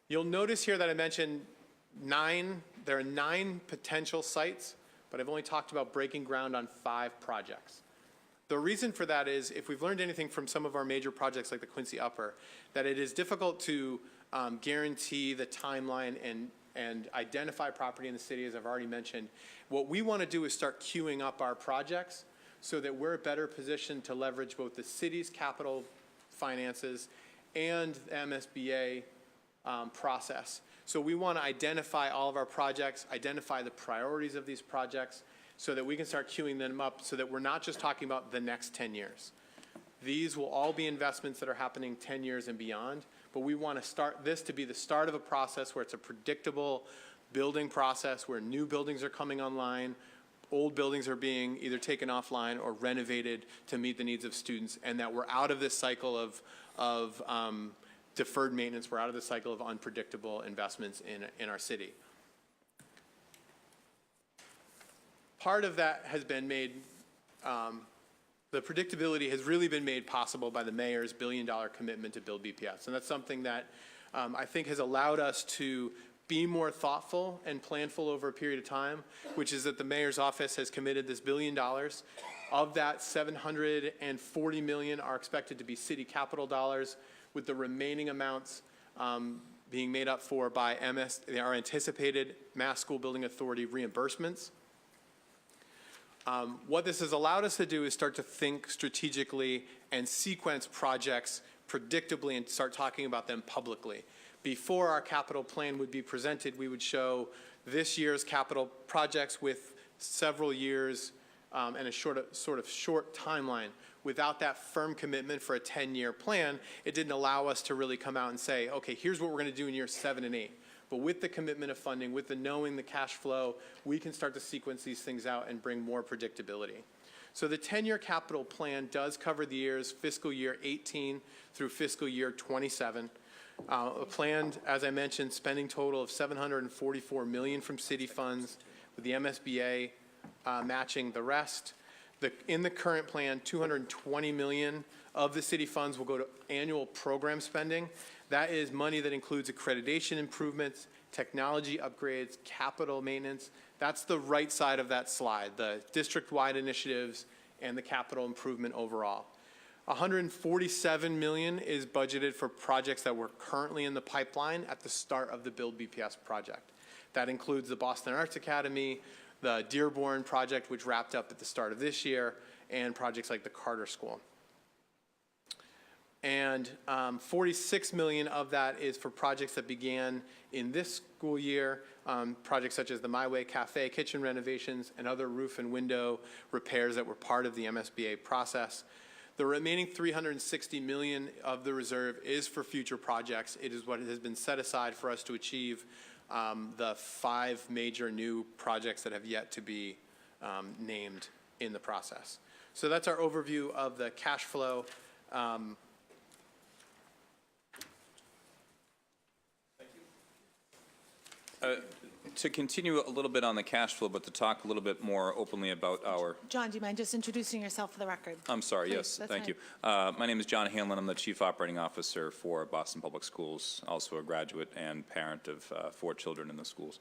Speaker 13: You'll notice here that I mentioned there are 9 potential sites, but I've only talked about breaking ground on 5 projects. The reason for that is, if we've learned anything from some of our major projects like the Quincy Upper, that it is difficult to guarantee the timeline and identify property in the city, as I've already mentioned. What we want to do is start queuing up our projects so that we're better positioned to leverage both the city's capital finances and the MSBA process. So we want to identify all of our projects, identify the priorities of these projects, so that we can start queuing them up, so that we're not just talking about the next 10 years. These will all be investments that are happening 10 years and beyond, but we want to start this to be the start of a process where it's a predictable building process, where new buildings are coming online, old buildings are being either taken offline or renovated to meet the needs of students, and that we're out of this cycle of deferred maintenance, we're out of the cycle of unpredictable investments in our city. Part of that has been made, the predictability has really been made possible by the mayor's $1 billion commitment to BuildBPS. And that's something that I think has allowed us to be more thoughtful and planful over a period of time, which is that the mayor's office has committed this $1 billion. Of that, $740 million are expected to be city capital dollars, with the remaining amounts being made up for by our anticipated Mass School Building Authority reimbursements. What this has allowed us to do is start to think strategically and sequence projects predictably and start talking about them publicly. Before our capital plan would be presented, we would show this year's capital projects with several years and a sort of short timeline. Without that firm commitment for a 10-year plan, it didn't allow us to really come out and say, okay, here's what we're going to do in years 7 and 8. But with the commitment of funding, with the knowing the cash flow, we can start to sequence these things out and bring more predictability. So the 10-year capital plan does cover the years fiscal year 18 through fiscal year 27. A planned, as I mentioned, spending total of $744 million from city funds, with the MSBA matching the rest. In the current plan, $220 million of the city funds will go to annual program spending. That is money that includes accreditation improvements, technology upgrades, capital maintenance. That's the right side of that slide, the district-wide initiatives and the capital improvement overall. $147 million is budgeted for projects that were currently in the pipeline at the start of the BuildBPS project. That includes the Boston Arts Academy, the Dearborn project, which wrapped up at the start of this year, and projects like the Carter School. And $46 million of that is for projects that began in this school year, projects such as the My Way Cafe, kitchen renovations, and other roof and window repairs that were part of the MSBA process. The remaining $360 million of the reserve is for future projects. It is what has been set aside for us to achieve the 5 major new projects that have yet to be named in the process. So that's our overview of the cash flow.
Speaker 14: To continue a little bit on the cash flow, but to talk a little bit more openly about our...
Speaker 1: John, do you mind just introducing yourself for the record?
Speaker 14: I'm sorry,
Speaker 1: Please,
Speaker 14: yes,
Speaker 1: that's
Speaker 14: thank
Speaker 1: fine.
Speaker 14: you. My name is John Hanlon. I'm the Chief Operating Officer for Boston Public Schools, also a graduate and parent of 4 children in the schools.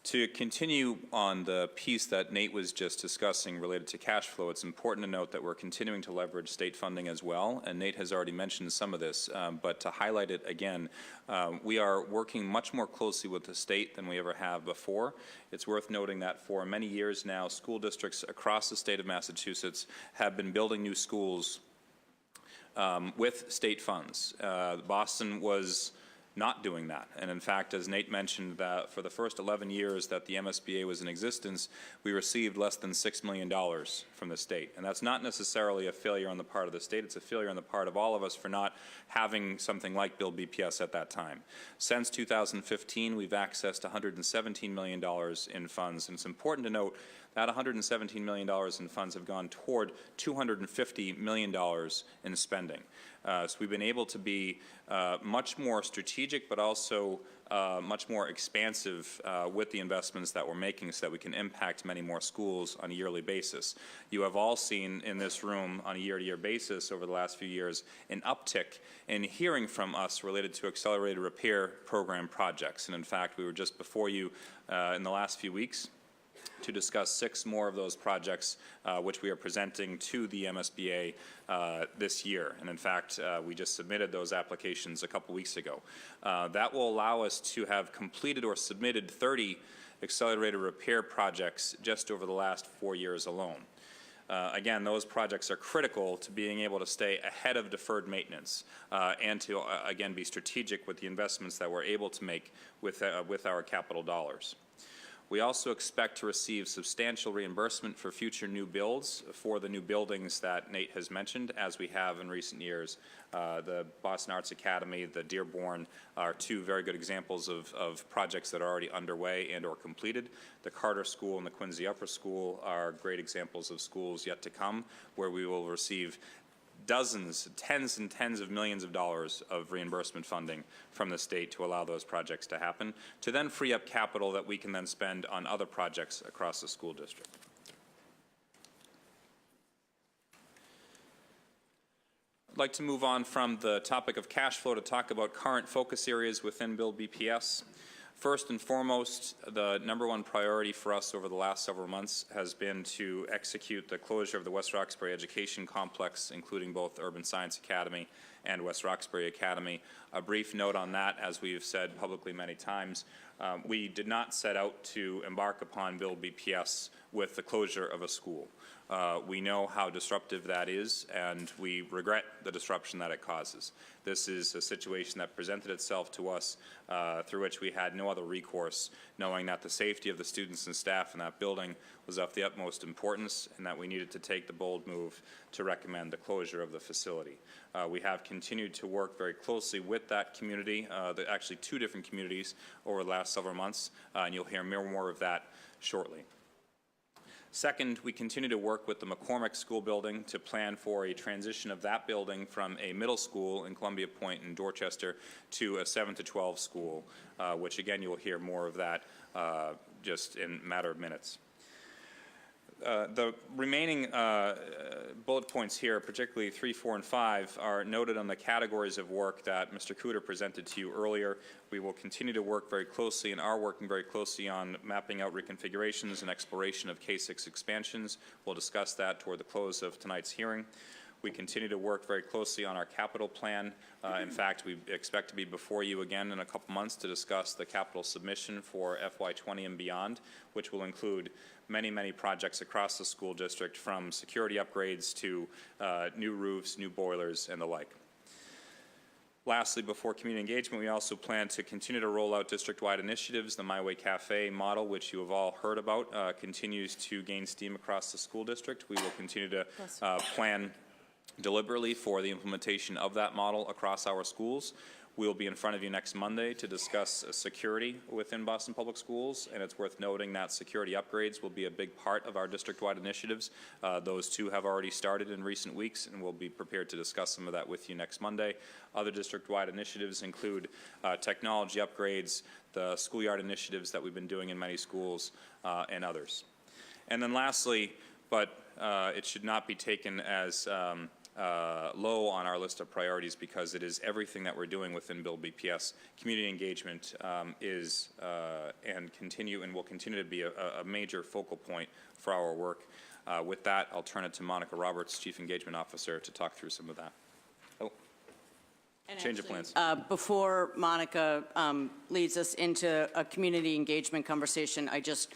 Speaker 14: To continue on the piece that Nate was just discussing related to cash flow, it's important to note that we're continuing to leverage state funding as well, and Nate has already mentioned some of this, but to highlight it again, we are working much more closely with the state than we ever have before. It's worth noting that for many years now, school districts across the state of Massachusetts have been building new schools with state funds. Boston was not doing that. And in fact, as Nate mentioned, that for the first 11 years that the MSBA was in existence, we received less than $6 million from the state. And that's not necessarily a failure on the part of the state, it's a failure on the part of all of us for not having something like BuildBPS at that time. Since 2015, we've accessed $117 million in funds, and it's important to note that $117 million in funds have gone toward $250 million in spending. So we've been able to be much more strategic, but also much more expansive with the investments that we're making so that we can impact many more schools on a yearly basis. You have all seen in this room on a year-to-year basis over the last few years an uptick in hearing from us related to accelerated repair program projects. And in fact, we were just before you in the last few weeks to discuss 6 more of those projects, which we are presenting to the MSBA this year. And in fact, we just submitted those applications a couple weeks ago. That will allow us to have completed or submitted 30 accelerated repair projects just over the last 4 years alone. Again, those projects are critical to being able to stay ahead of deferred maintenance and to, again, be strategic with the investments that we're able to make with our capital dollars. We also expect to receive substantial reimbursement for future new builds for the new buildings that Nate has mentioned, as we have in recent years. The Boston Arts Academy, the Dearborn are 2 very good examples of projects that are already underway and or completed. The Carter School and the Quincy Upper School are great examples of schools yet to come, where we will receive dozens, tens and tens of millions of dollars of reimbursement funding from the state to allow those projects to happen, to then free up capital that we can then spend on other projects across the school district. I'd like to move on from the topic of cash flow to talk about current focus areas within BuildBPS. First and foremost, the #1 priority for us over the last several months has been to execute the closure of the West Roxbury Education Complex, including both Urban Science Academy and West Roxbury Academy. A brief note on that, as we've said publicly many times, we did not set out to embark upon BuildBPS with the closure of a school. We know how disruptive that is, and we regret the disruption that it causes. This is a situation that presented itself to us through which we had no other recourse, knowing that the safety of the students and staff in that building was of the utmost importance and that we needed to take the bold move to recommend the closure of the facility. We have continued to work very closely with that community, actually 2 different communities over the last several months, and you'll hear more of that shortly. Second, we continue to work with the Mccormick School building to plan for a transition of that building from a middle school in Columbia Point in Dorchester to a 7 to 12 school, which again, you'll hear more of that just in a matter of minutes. The remaining bullet points here, particularly 3, 4, and 5, are noted on the categories of work that Mr. Cooter presented to you earlier. We will continue to work very closely and are working very closely on mapping out reconfigurations and exploration of K-6 expansions. We'll discuss that toward the close of tonight's hearing. We continue to work very closely on our capital plan. In fact, we expect to be before you again in a couple months to discuss the capital submission for FY20 and beyond, which will include many, many projects across the school district, from security upgrades to new roofs, new boilers, and the like. Lastly, before community engagement, we also plan to continue to roll out district-wide initiatives. The My Way Cafe model, which you have all heard about, continues to gain steam across the school district. We will continue to plan deliberately for the implementation of that model across our schools. We'll be in front of you next Monday to discuss security within Boston Public Schools, and it's worth noting that security upgrades will be a big part of our district-wide initiatives. Those 2 have already started in recent weeks, and we'll be prepared to discuss some of that with you next Monday. Other district-wide initiatives include technology upgrades, the schoolyard initiatives that we've been doing in many schools, and others. And then lastly, but it should not be taken as low on our list of priorities, because it is everything that we're doing within BuildBPS. Community engagement is and will continue to be a major focal point for our work. With that, I'll turn it to Monica Roberts, Chief Engagement Officer, to talk through some of that. Oh, change of plans.
Speaker 12: Before Monica leads us into a community engagement conversation, I just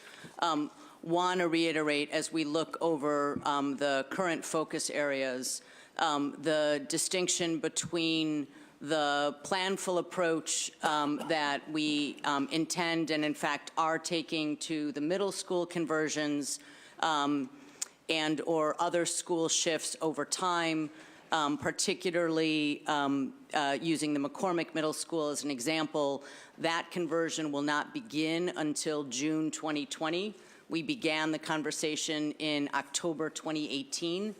Speaker 12: want to reiterate, as we look over the current focus areas, the distinction between the planful approach that we intend and in fact are taking to the middle school conversions and or other school shifts over time, particularly using the McCormick Middle School as an example. That conversion will not begin until June 2020. We began the conversation in October 2018.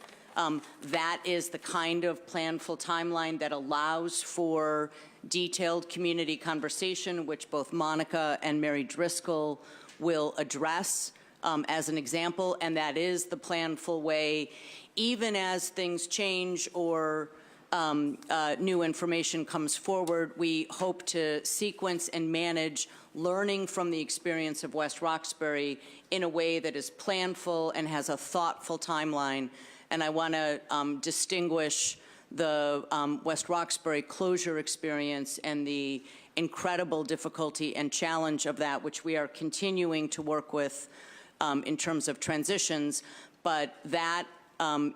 Speaker 12: That is the kind of planful timeline that allows for detailed community conversation, which both Monica and Mary Driscoll will address as an example, and that is the planful way, even as things change or new information comes forward, we hope to sequence and manage learning from the experience of West Roxbury in a way that is planful and has a thoughtful timeline. And I want to distinguish the West Roxbury closure experience and the incredible difficulty and challenge of that, which we are continuing to work with in terms of transitions, but that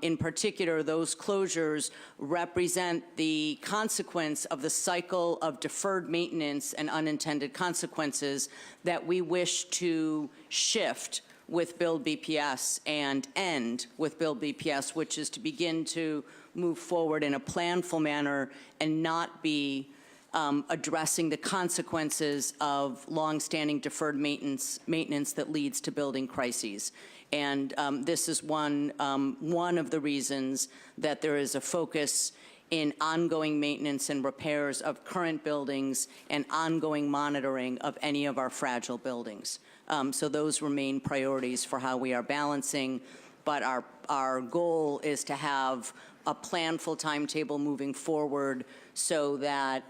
Speaker 12: in particular, those closures represent the consequence of the cycle of deferred maintenance and unintended consequences that we wish to shift with BuildBPS and end with BuildBPS, which is to begin to move forward in a planful manner and not be addressing the consequences of longstanding deferred maintenance that leads to building crises. And this is one of the reasons that there is a focus in ongoing maintenance and repairs of current buildings and ongoing monitoring of any of our fragile buildings. So those remain priorities for how we are balancing, but our goal is to have a planful timetable moving forward so that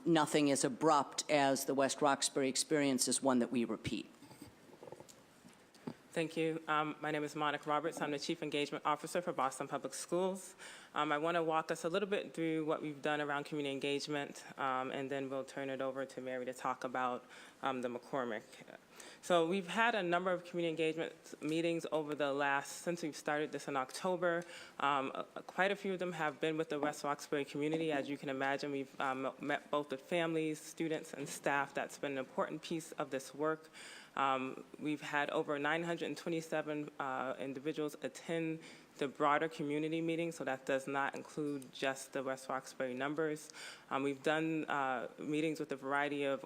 Speaker 12: nothing is abrupt, as the West Roxbury experience is one that we repeat.
Speaker 15: Thank you. My name is Monica Roberts. I'm the Chief Engagement Officer for Boston Public Schools. I want to walk us a little bit through what we've done around community engagement, and then we'll turn it over to Mary to talk about the Mccormick. So we've had a number of community engagement meetings over the since we've started this in October. Quite a few of them have been with the West Roxbury community. As you can imagine, we've met both with families, students, and staff. That's been an important piece of this work. We've had over 927 individuals attend the broader community meeting, so that does not include just the West Roxbury numbers. We've done meetings with a variety of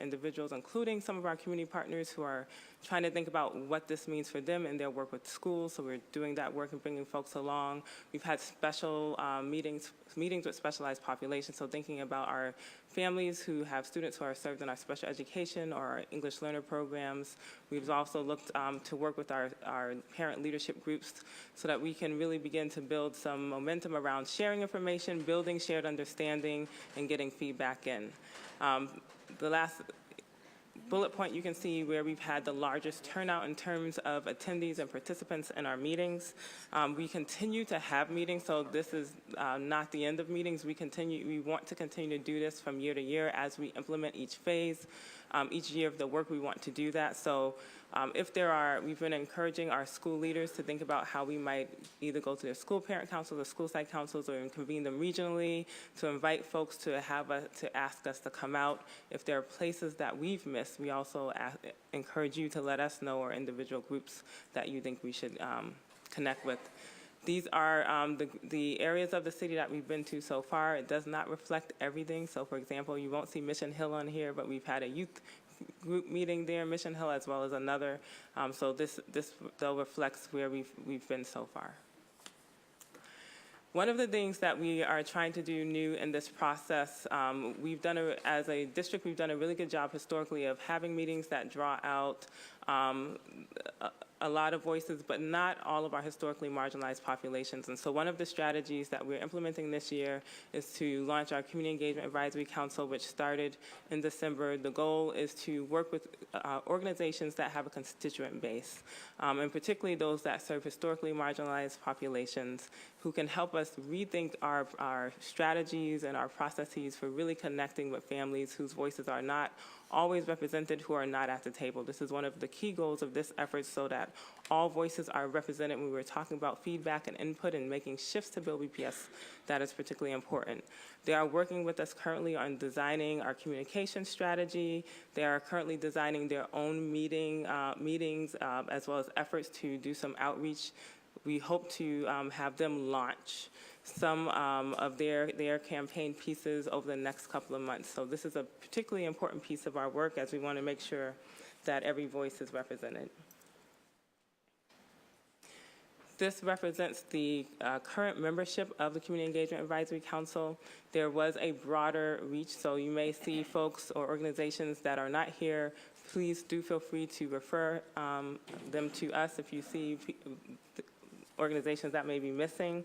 Speaker 15: individuals, including some of our community partners who are trying to think about what this means for them in their work with schools, so we're doing that work and bringing folks along. We've had special meetings with specialized populations, so thinking about our families who have students who are served in our special education or our English learner programs. We've also looked to work with our parent leadership groups so that we can really begin to build some momentum around sharing information, building shared understanding, and getting feedback in. The last bullet point, you can see where we've had the largest turnout in terms of attendees and participants in our meetings. We continue to have meetings, so this is not the end of meetings. We want to continue to do this from year to year as we implement each phase. Each year of the work, we want to do that. So we've been encouraging our school leaders to think about how we might either go to their school parent councils or school site councils or convene them regionally, to invite folks to ask us to come out. If there are places that we've missed, we also encourage you to let us know, or individual groups that you think we should connect with. These are the areas of the city that we've been to so far. It does not reflect everything. So, for example, you won't see Mission Hill on here, but we've had a youth group meeting there, Mission Hill, as well as another. So this though reflects where we've been so far. One of the things that we are trying to do new in this process, as a district, we've done a really good job historically of having meetings that draw out a lot of voices, but not all of our historically marginalized populations. And so one of the strategies that we're implementing this year is to launch our Community Engagement Advisory Council, which started in December. The goal is to work with organizations that have a constituent base, and particularly those that serve historically marginalized populations, who can help us rethink our strategies and our processes for really connecting with families whose voices are not always represented, who are not at the table. This is one of the key goals of this effort, so that all voices are represented. When we were talking about feedback and input and making shifts to BuildBPS, that is particularly important. They are working with us currently on designing our communication strategy. They are currently designing their own meetings, as well as efforts to do some outreach. We hope to have them launch some of their campaign pieces over the next couple of months. So this is a particularly important piece of our work, as we want to make sure that every voice is represented. This represents the current membership of the Community Engagement Advisory Council. There was a broader reach, so you may see folks or organizations that are not here. Please do feel free to refer them to us if you see organizations that may be missing.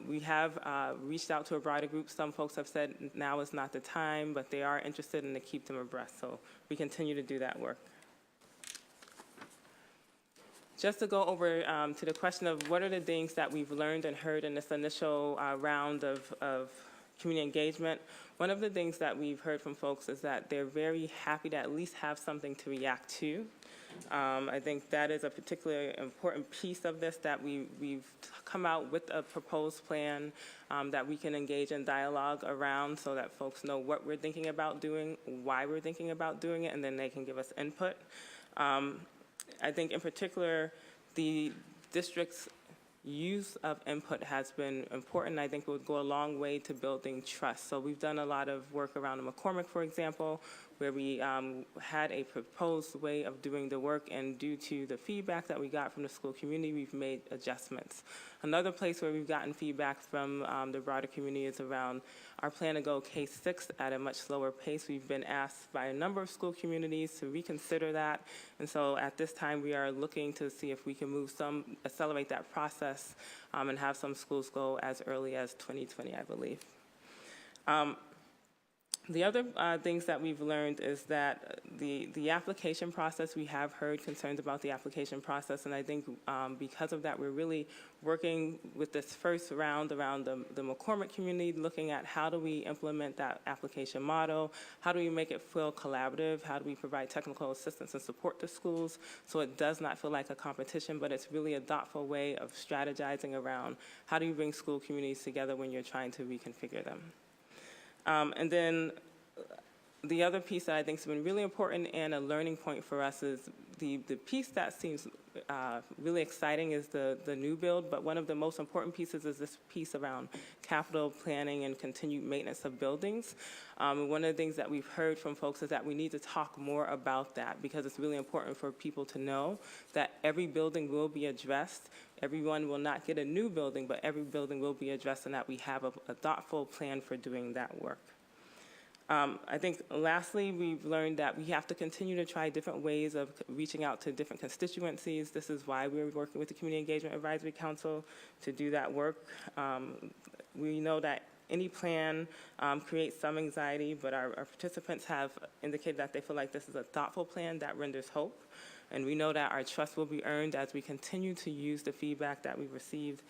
Speaker 15: We have reached out to a broader group. Some folks have said now is not the time, but they are interested and to keep them abreast. So we continue to do that work. Just to go over to the question of what are the things that we've learned and heard in this initial round of community engagement, one of the things that we've heard from folks is that they're very happy to at least have something to react to. I think that is a particularly important piece of this, that we've come out with a proposed plan that we can engage in dialogue around so that folks know what we're thinking about doing, why we're thinking about doing it, and then they can give us input. I think in particular, the district's use of input has been important. I think it would go a long way to building trust. So we've done a lot of work around Mccormick, for example, where we had a proposed way of doing the work, and due to the feedback that we got from the school community, we've made adjustments. Another place where we've gotten feedback from the broader community is around our plan to go K-6 at a much slower pace. We've been asked by a number of school communities to reconsider that, and so at this time we are looking to see if we can accelerate that process and have some schools go as early as 2020, I believe. The other things that we've learned is that the application process, we have heard concerns about the application process, and I think because of that, we're really working with this first round around the McCormick community, looking at how do we implement that application model, how do we make it feel collaborative, how do we provide technical assistance and support to schools so it does not feel like a competition, but it's really a thoughtful way of strategizing around how do you bring school communities together when you're trying to reconfigure them. And then the other piece that I think has been really important and a learning point for us is the piece that seems really exciting is the new build, but one of the most important pieces is this piece around capital planning and continued maintenance of buildings. One of the things that we've heard from folks is that we need to talk more about that, because it's really important for people to know that every building will be addressed. Everyone will not get a new building, but every building will be addressed, and that we have a thoughtful plan for doing that work. I think lastly, we've learned that we have to continue to try different ways of reaching out to different constituencies. This is why we're working with the Community Engagement Advisory Council to do that work. We know that any plan creates some anxiety, but our participants have indicated that they feel like this is a thoughtful plan that renders hope. And we know that our trust will be earned as we continue to use the feedback that we've received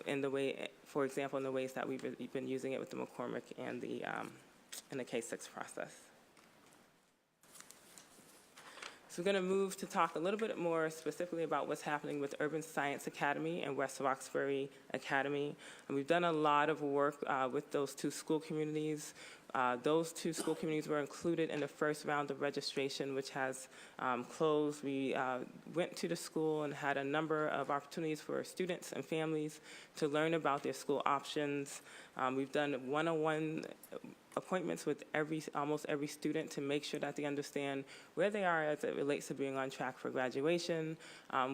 Speaker 15: in the way, for example, in the ways that we've been using it with the McCormick and the K-6 process. So we're going to move to talk a little bit more specifically about what's happening with Urban Science Academy and West Roxbury Academy. And we've done a lot of work with those two school communities. Those two school communities were included in the first round of registration, which has closed. We went to the school and had a number of opportunities for students and families to learn about their school options. We've done one-on-one appointments with almost every student to make sure that they understand where they are as it relates to being on track for graduation,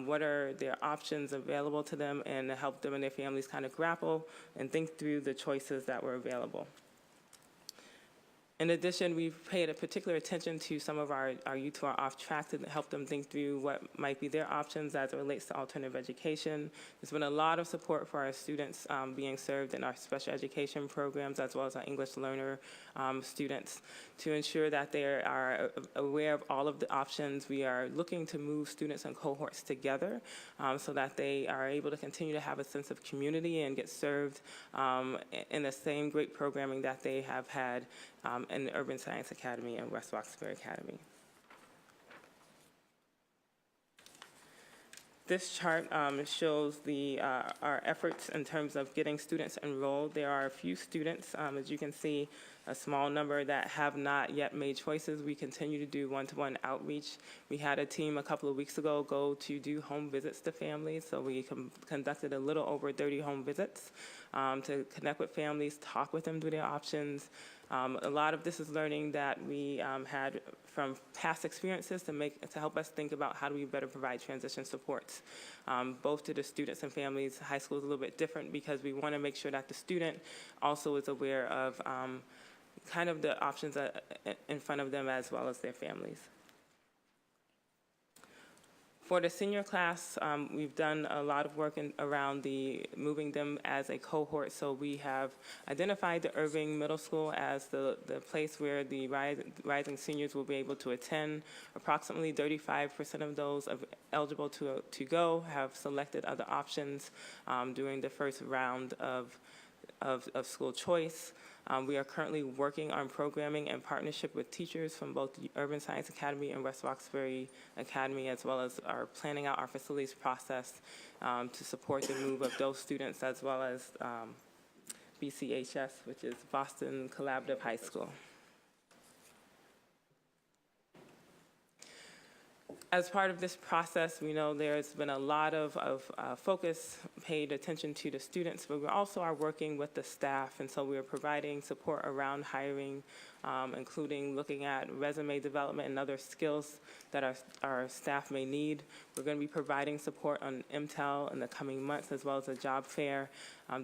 Speaker 15: what are their options available to them, and to help them and their families kind of grapple and think through the choices that were available. In addition, we've paid a particular attention to some of our youth who are off track to help them think through what might be their options as it relates to alternative education. There's been a lot of support for our students being served in our special education programs, as well as our English learner students, to ensure that they are aware of all of the options. We are looking to move students and cohorts together so that they are able to continue to have a sense of community and get served in the same great programming that they have had in the Urban Science Academy and West Roxbury Academy. This chart shows our efforts in terms of getting students enrolled. There are a few students, as you can see, a small number that have not yet made choices. We continue to do one-to-one outreach. We had a team a couple of weeks ago go to do home visits to families, so we conducted a little over 30 home visits to connect with families, talk with them through their options. A lot of this is learning that we had from past experiences to help us think about how do we better provide transition supports, both to the students and families. High school is a little bit different because we want to make sure that the student also is aware of kind of the options in front of them as well as their families. For the senior class, we've done a lot of work around moving them as a cohort. So we have identified the Irving Middle School as the place where the rising seniors will be able to attend. Approximately 35% of those eligible to go have selected other options during the first round of school choice. We are currently working on programming in partnership with teachers from both the Urban Science Academy and West Roxbury Academy, as well as are planning out our facilities process to support the move of those students, as well as BCHS, which is Boston Collaborative High School. As part of this process, we know there's been a lot of focus paid attention to the students, but we also are working with the staff, and so we are providing support around hiring, including looking at resume development and other skills that our staff may need. We're going to be providing support on MTEL in the coming months, as well as a job fair.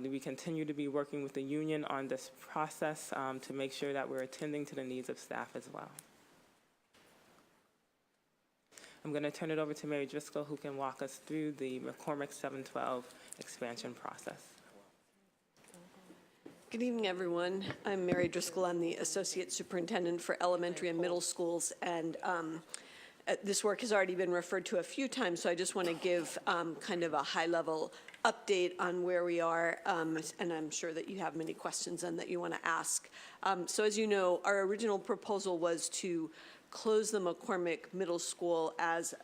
Speaker 15: We continue to be working with the union on this process to make sure that we're attending to the needs of staff as well. I'm going to turn it over to Mary Driscoll, who can walk us through the McCormick 712 expansion process.
Speaker 16: Good evening, everyone. I'm Mary Driscoll. I'm the Associate Superintendent for Elementary and Middle Schools, and this work has already been referred to a few times, so I just want to give kind of a high-level update on where we are, and I'm sure that you have many questions and that you want to ask. So as you know, our original proposal was to close the McCormick Middle School as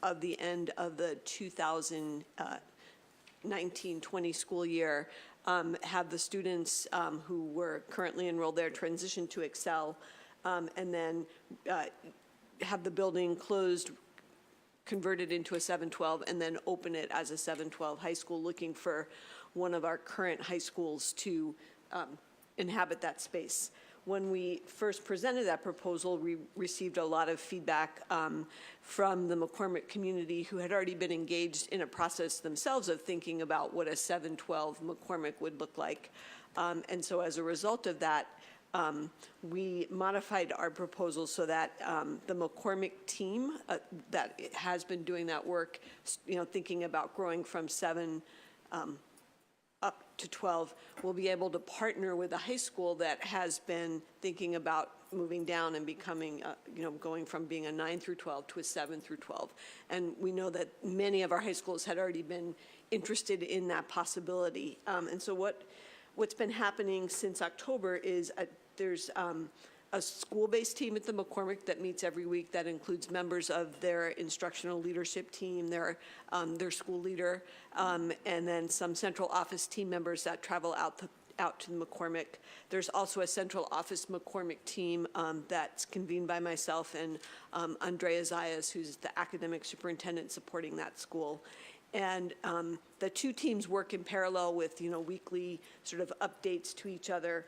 Speaker 16: of the end of the 2019-20 school year, have the students who were currently enrolled there transition to Excel, and then have the building closed, converted into a 712, and then open it as a 712 high school, looking for one of our current high schools to inhabit that space. When we first presented that proposal, we received a lot of feedback from the McCormick community, who had already been engaged in a process themselves of thinking about what a 712 McCormick would look like. And so as a result of that, we modified our proposal so that the McCormick team that has been doing that work, thinking about growing from 7 up to 12, will be able to partner with a high school that has been thinking about moving down and becoming, going from being a 9 through 12 to a 7 through 12. And we know that many of our high schools had already been interested in that possibility. And so what's been happening since October is there's a school-based team at the McCormick that meets every week that includes members of their instructional leadership team, their school leader, and then some central office team members that travel out to the McCormick. There's also a central office McCormick team that's convened by myself and Andrea Zayas, who's the academic superintendent supporting that school. And the two teams work in parallel with, weekly sort of updates to each other.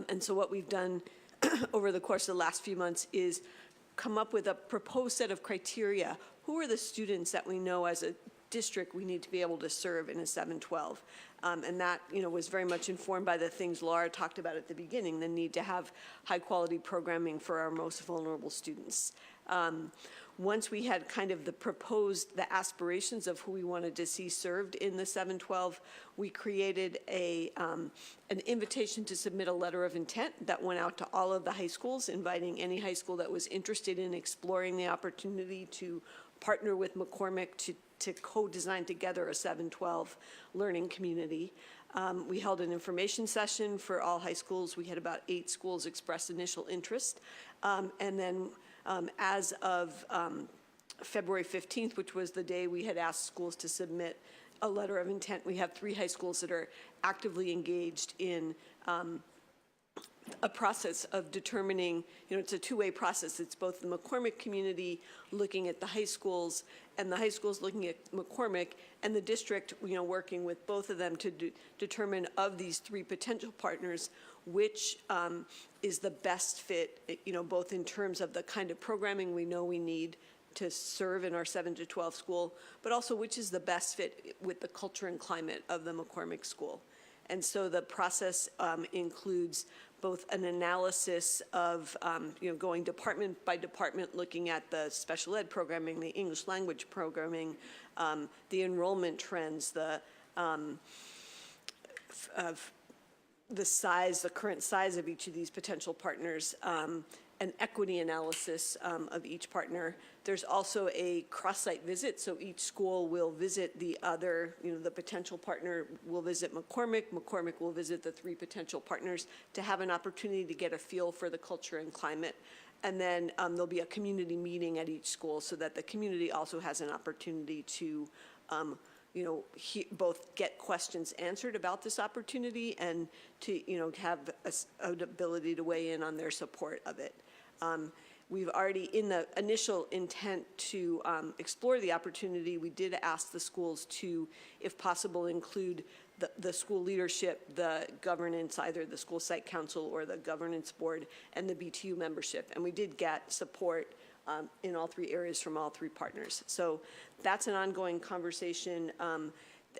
Speaker 16: And so what we've done over the course of the last few months is come up with a proposed set of criteria. Who are the students that we know as a district we need to be able to serve in a 712? And that, was very much informed by the things Laura talked about at the beginning, the need to have high-quality programming for our most vulnerable students. Once we had kind of the aspirations of who we wanted to see served in the 712, we created an invitation to submit a letter of intent that went out to all of the high schools, inviting any high school that was interested in exploring the opportunity to partner with McCormick to co-design together a 712 learning community. We held an information session for all high schools. We had about 8 schools express initial interest. And then as of February 15th, which was the day we had asked schools to submit a letter of intent, we have 3 high schools that are actively engaged in a process of determining, it's a two-way process. It's both the McCormick community looking at the high schools and the high schools looking at McCormick, and the district, working with both of them to determine of these 3 potential partners which is the best fit, both in terms of the kind of programming we know we need to serve in our 7 to 12 school, but also which is the best fit with the culture and climate of the McCormick school. And so the process includes both an analysis of, going department by department, looking at the special ed programming, the English language programming, the enrollment trends, the size, the current size of each of these potential partners, an equity analysis of each partner. There's also a cross-site visit, so each school will visit the other, the potential partner will visit McCormick, McCormick will visit the 3 potential partners to have an opportunity to get a feel for the culture and climate. And then there'll be a community meeting at each school so that the community also has an opportunity to both get questions answered about this opportunity and to, have an ability to weigh in on their support of it. We've already, in the initial intent to explore the opportunity, we did ask the schools to, if possible, include the school leadership, the governance, either the school site council or the governance board, and the BTU membership. And we did get support in all 3 areas from all 3 partners. So that's an ongoing conversation,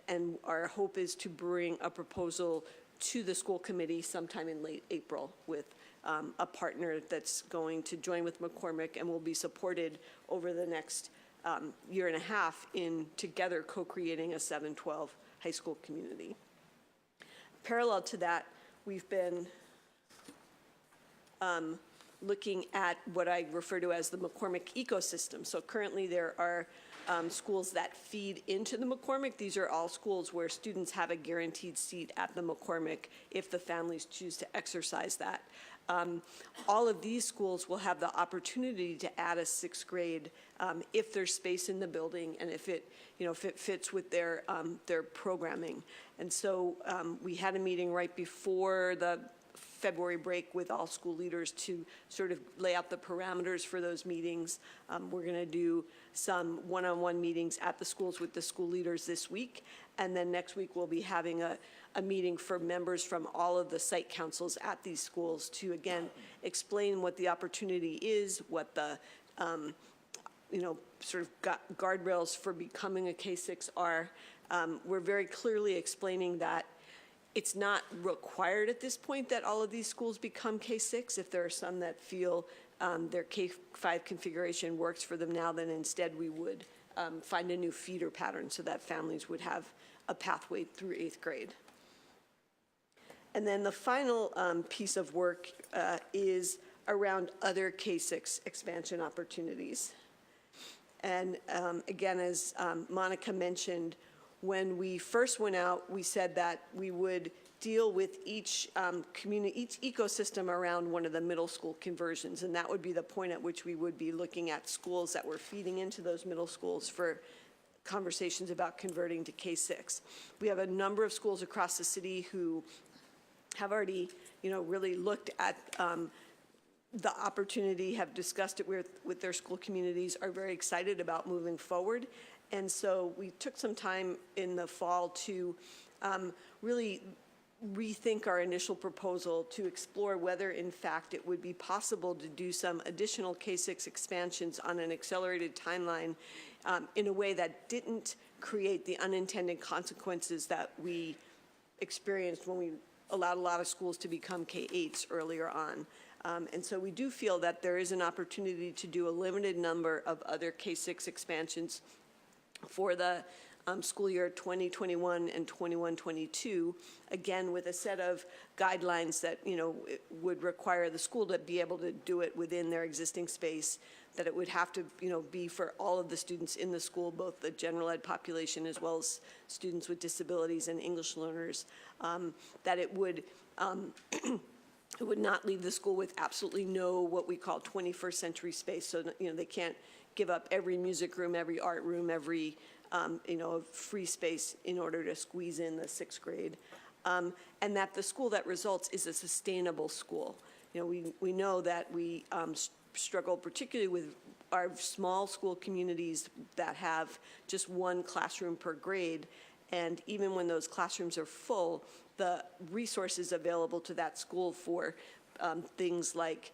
Speaker 16: and our hope is to bring a proposal to the school committee sometime in late April with a partner that's going to join with McCormick and will be supported over the next year and a half in together co-creating a 7-12 high school community. Parallel to that, we've been looking at what I refer to as the McCormick ecosystem. So currently there are schools that feed into the McCormick. These are all schools where students have a guaranteed seat at the McCormick if the families choose to exercise that. All of these schools will have the opportunity to add a 6th grade if there's space in the building and if it fits with their programming. And so we had a meeting right before the February break with all school leaders to sort of lay out the parameters for those meetings. We're going to do some one-on-one meetings at the schools with the school leaders this week, and then next week we'll be having a meeting for members from all of the site councils at these schools to, again, explain what the opportunity is, what the sort of guardrails for becoming a K-6 are. We're very clearly explaining that it's not required at this point that all of these schools become K-6. If there are some that feel their K-5 configuration works for them now, then instead we would find a new feeder pattern so that families would have a pathway through 8th grade. And then the final piece of work is around other K-6 expansion opportunities. And again, as Monica mentioned, when we first went out, we said that we would deal with each each ecosystem around one of the middle school conversions, and that would be the point at which we would be looking at schools that were feeding into those middle schools for conversations about converting to K-6. We have a number of schools across the city who have already, really looked at the opportunity, have discussed it with their school communities, are very excited about moving forward. And so we took some time in the fall to really rethink our initial proposal to explore whether, in fact, it would be possible to do some additional K-6 expansions on an accelerated timeline in a way that didn't create the unintended consequences that we experienced when we allowed a lot of schools to become K-8s earlier on. And so we do feel that there is an opportunity to do a limited number of other K-6 expansions for the school year 2021 and 21-22, again, with a set of guidelines that, would require the school to be able to do it within their existing space, that it would have to, be for all of the students in the school, both the general ed population as well as students with disabilities and English learners, that it would it would not leave the school with absolutely no what we call 21st century space. So, they can't give up every music room, every art room, every, free space in order to squeeze in the 6th grade. And that the school that results is a sustainable school. We know that we struggle particularly with our small school communities that have just one classroom per grade. And even when those classrooms are full, the resources available to that school for things like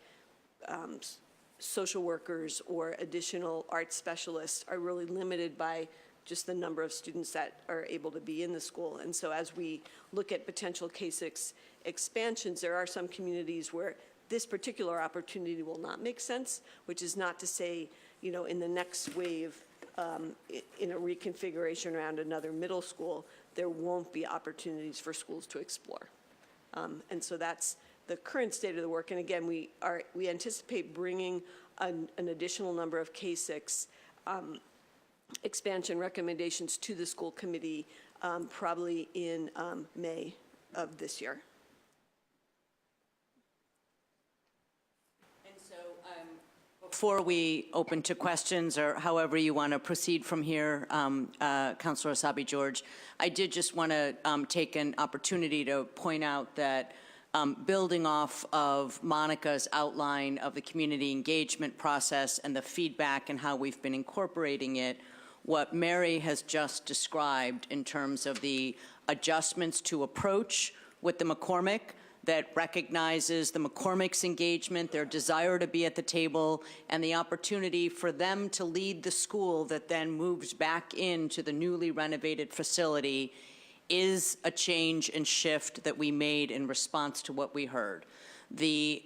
Speaker 16: social workers or additional art specialists are really limited by just the number of students that are able to be in the school. And so as we look at potential K-6 expansions, there are some communities where this particular opportunity will not make sense, which is not to say, you know, in the next wave, in a reconfiguration around another middle school, there won't be opportunities for schools to explore. And so that's the current state of the work. And again, we anticipate bringing an additional number of K-6 expansion recommendations to the school committee probably in May of this year.
Speaker 12: And so before we open to questions or however you want to proceed from here, Councilor Essaibi-George, I did just want to take an opportunity to point out that building off of Monica's outline of the community engagement process and the feedback and how we've been incorporating it, what Mary has just described in terms of the adjustments to approach with the McCormick that recognizes the McCormick's engagement, their desire to be at the table, and the opportunity for them to lead the school that then moves back into the newly renovated facility is a change and shift that we made in response to what we heard. The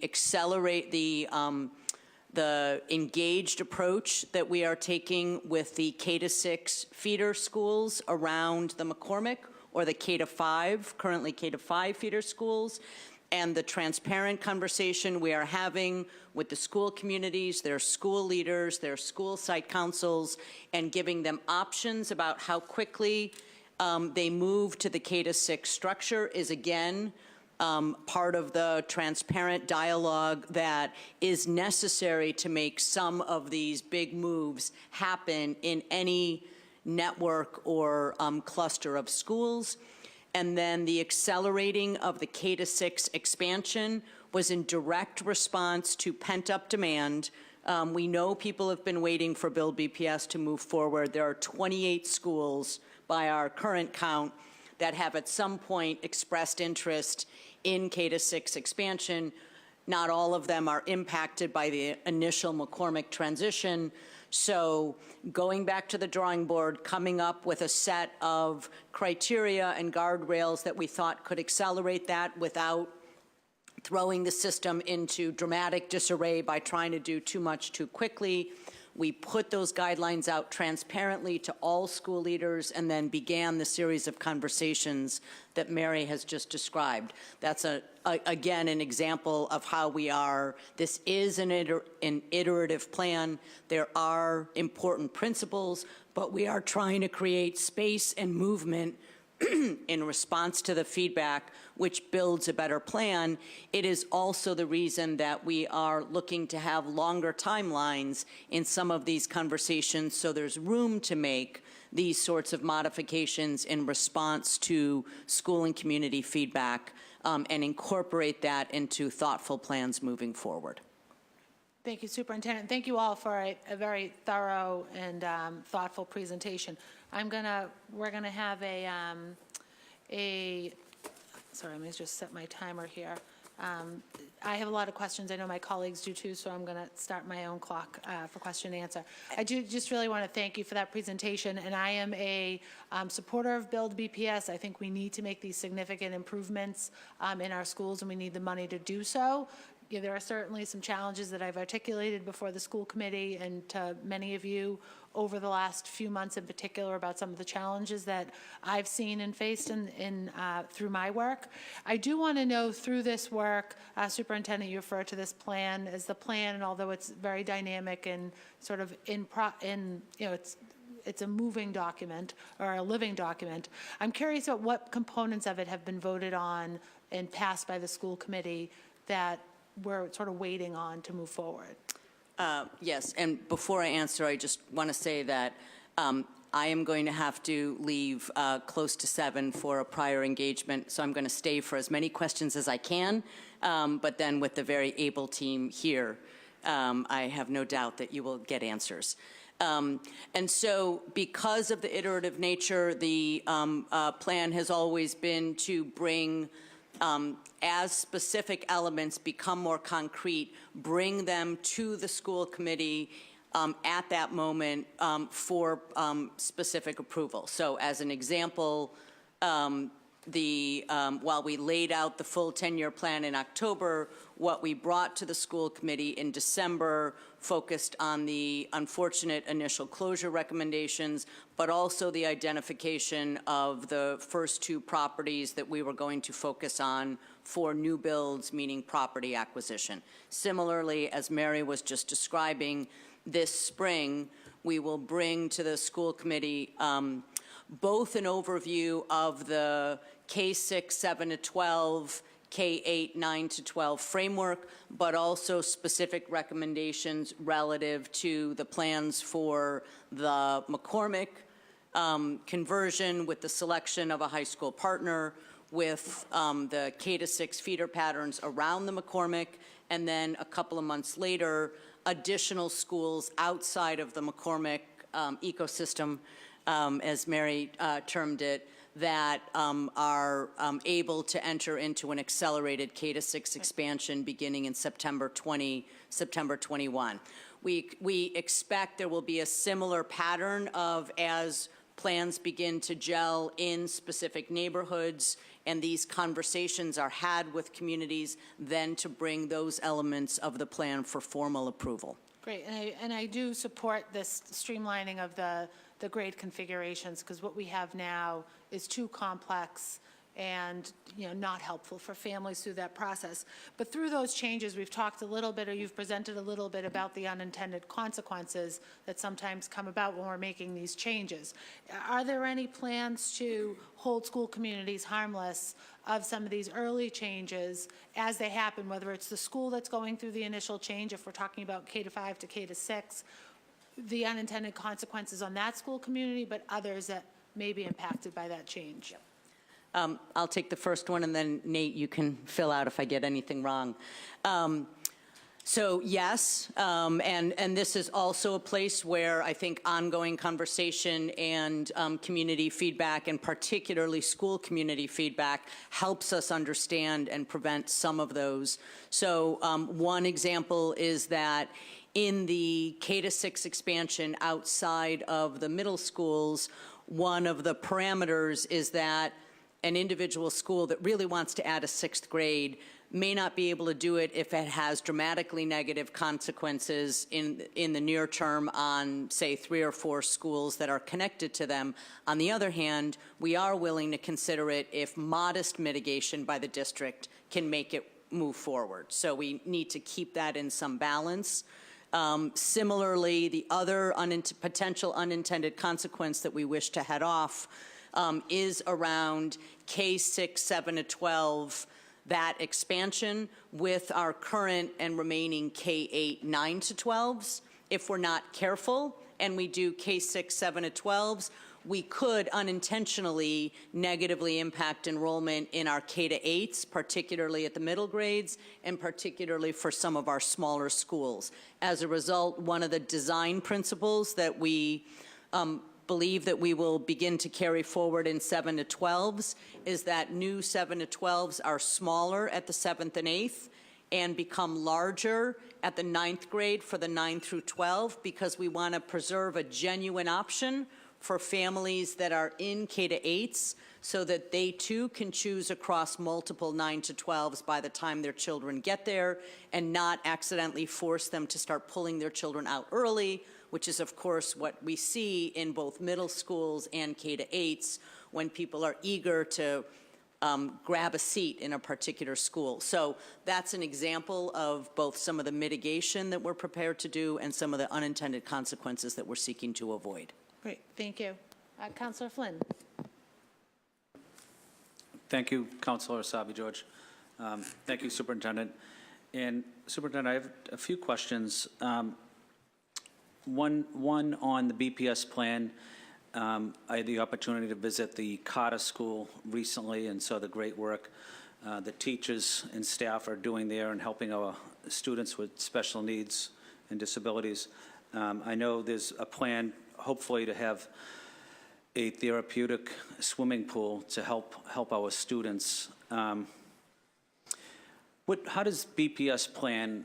Speaker 12: engaged approach that we are taking with the K-6 feeder schools around the McCormick, or the K-5, currently K-5 feeder schools, and the transparent conversation we are having with the school communities, their school leaders, their school site councils, and giving them options about how quickly they move to the K-6 structure is, again, part of the transparent dialogue that is necessary to make some of these big moves happen in any network or cluster of schools. And then the accelerating of the K-6 expansion was in direct response to pent-up demand. We know people have been waiting for BuildBPS to move forward. There are 28 schools by our current count that have at some point expressed interest in K-6 expansion. Not all of them are impacted by the initial McCormick transition. So going back to the drawing board, coming up with a set of criteria and guardrails that we thought could accelerate that without throwing the system into dramatic disarray by trying to do too much too quickly. We put those guidelines out transparently to all school leaders and then began the series of conversations that Mary has just described. That's, again, an example of how we are. This is an iterative plan. There are important principles, but we are trying to create space and movement in response to the feedback, which builds a better plan. It is also the reason that we are looking to have longer timelines in some of these conversations, so there's room to make these sorts of modifications in response to school and community feedback and incorporate that into thoughtful plans moving forward.
Speaker 1: Thank you, Superintendent. Thank you all for a very thorough and thoughtful presentation. We're gonna have sorry, let me just set my timer here. I have a lot of questions. I know my colleagues do too, so I'm gonna start my own clock for question and answer. I do just really want to thank you for that presentation, and I am a supporter of BuildBPS. I think we need to make these significant improvements in our schools, and we need the money to do so. Yeah, there are certainly some challenges that I've articulated before the school committee and to many of you over the last few months in particular about some of the challenges that I've seen and faced through my work. I do want to know through this work, Superintendent, you refer to this plan as the plan, and although it's very dynamic and sort of it's a moving document or a living document. I'm curious about what components of it have been voted on and passed by the school committee that we're sort of waiting on to move forward.
Speaker 12: Yes, and before I answer, I just want to say that I am going to have to leave close to 7 for a prior engagement, so I'm going to stay for as many questions as I can, but then with the very able team here, I have no doubt that you will get answers. And so because of the iterative nature, the plan has always been to bring as specific elements become more concrete, bring them to the school committee at that moment for specific approval. So as an example, while we laid out the full 10-year plan in October, what we brought to the school committee in December focused on the unfortunate initial closure recommendations, but also the identification of the first 2 properties that we were going to focus on for new builds, meaning property acquisition. Similarly, as Mary was just describing, this spring, we will bring to the school committee both an overview of the K-6, 7 to 12, K-8, 9 to 12 framework, but also specific recommendations relative to the plans for the McCormick conversion with the selection of a high school partner, with the K-6 feeder patterns around the McCormick, and then a couple of months later, additional schools outside of the McCormick ecosystem, as Mary termed it, that are able to enter into an accelerated K-6 expansion beginning in September 21. We expect there will be a similar pattern of, as plans begin to gel in specific neighborhoods and these conversations are had with communities, then to bring those elements of the plan for formal approval.
Speaker 1: Great, and I do support this streamlining of the grade configurations, because what we have now is too complex and, you know, not helpful for families through that process. But through those changes, we've talked a little bit, or you've presented a little bit about the unintended consequences that sometimes come about when we're making these changes. Are there any plans to hold school communities harmless of some of these early changes as they happen, whether it's the school that's going through the initial change, if we're talking about K-5 to K-6, the unintended consequences on that school community, but others that may be impacted by that change?
Speaker 12: I'll take the first one, and then Nate, you can fill out if I get anything wrong. So yes, and this is also a place where I think ongoing conversation and community feedback, and particularly school community feedback, helps us understand and prevent some of those. So one example is that in the K-6 expansion outside of the middle schools, one of the parameters is that an individual school that really wants to add a 6th grade may not be able to do it if it has dramatically negative consequences in the near term on, say, 3 or 4 schools that are connected to them. On the other hand, we are willing to consider it if modest mitigation by the district can make it move forward. So we need to keep that in some balance. Similarly, the other potential unintended consequence that we wish to head off is around K-6, 7 to 12, that expansion with our current and remaining K-8, 9 to 12s. If we're not careful and we do K-6, 7 to 12s, we could unintentionally negatively impact enrollment in our K-8s, particularly at the middle grades, and particularly for some of our smaller schools. As a result, one of the design principles that we believe that we will begin to carry forward in 7 to 12s is that new 7 to 12s are smaller at the 7th and 8th and become larger at the 9th grade for the 9 through 12, because we want to preserve a genuine option for families that are in K-8s so that they too can choose across multiple 9 to 12s by the time their children get there, and not accidentally force them to start pulling their children out early, which is, of course, what we see in both middle schools and K-8s when people are eager to grab a seat in a particular school. So that's an example of both some of the mitigation that we're prepared to do and some of the unintended consequences that we're seeking to avoid.
Speaker 1: Great, thank you. Councilor Flynn.
Speaker 3: Thank you, Councilor Essaibi-George. Thank you, Superintendent. And Superintendent, I have a few questions. One on the BPS plan. I had the opportunity to visit the Carter School recently and saw the great work the teachers and staff are doing there and helping our students with special needs and disabilities. I know there's a plan, hopefully, to have a therapeutic swimming pool to help our students. How does BPS plan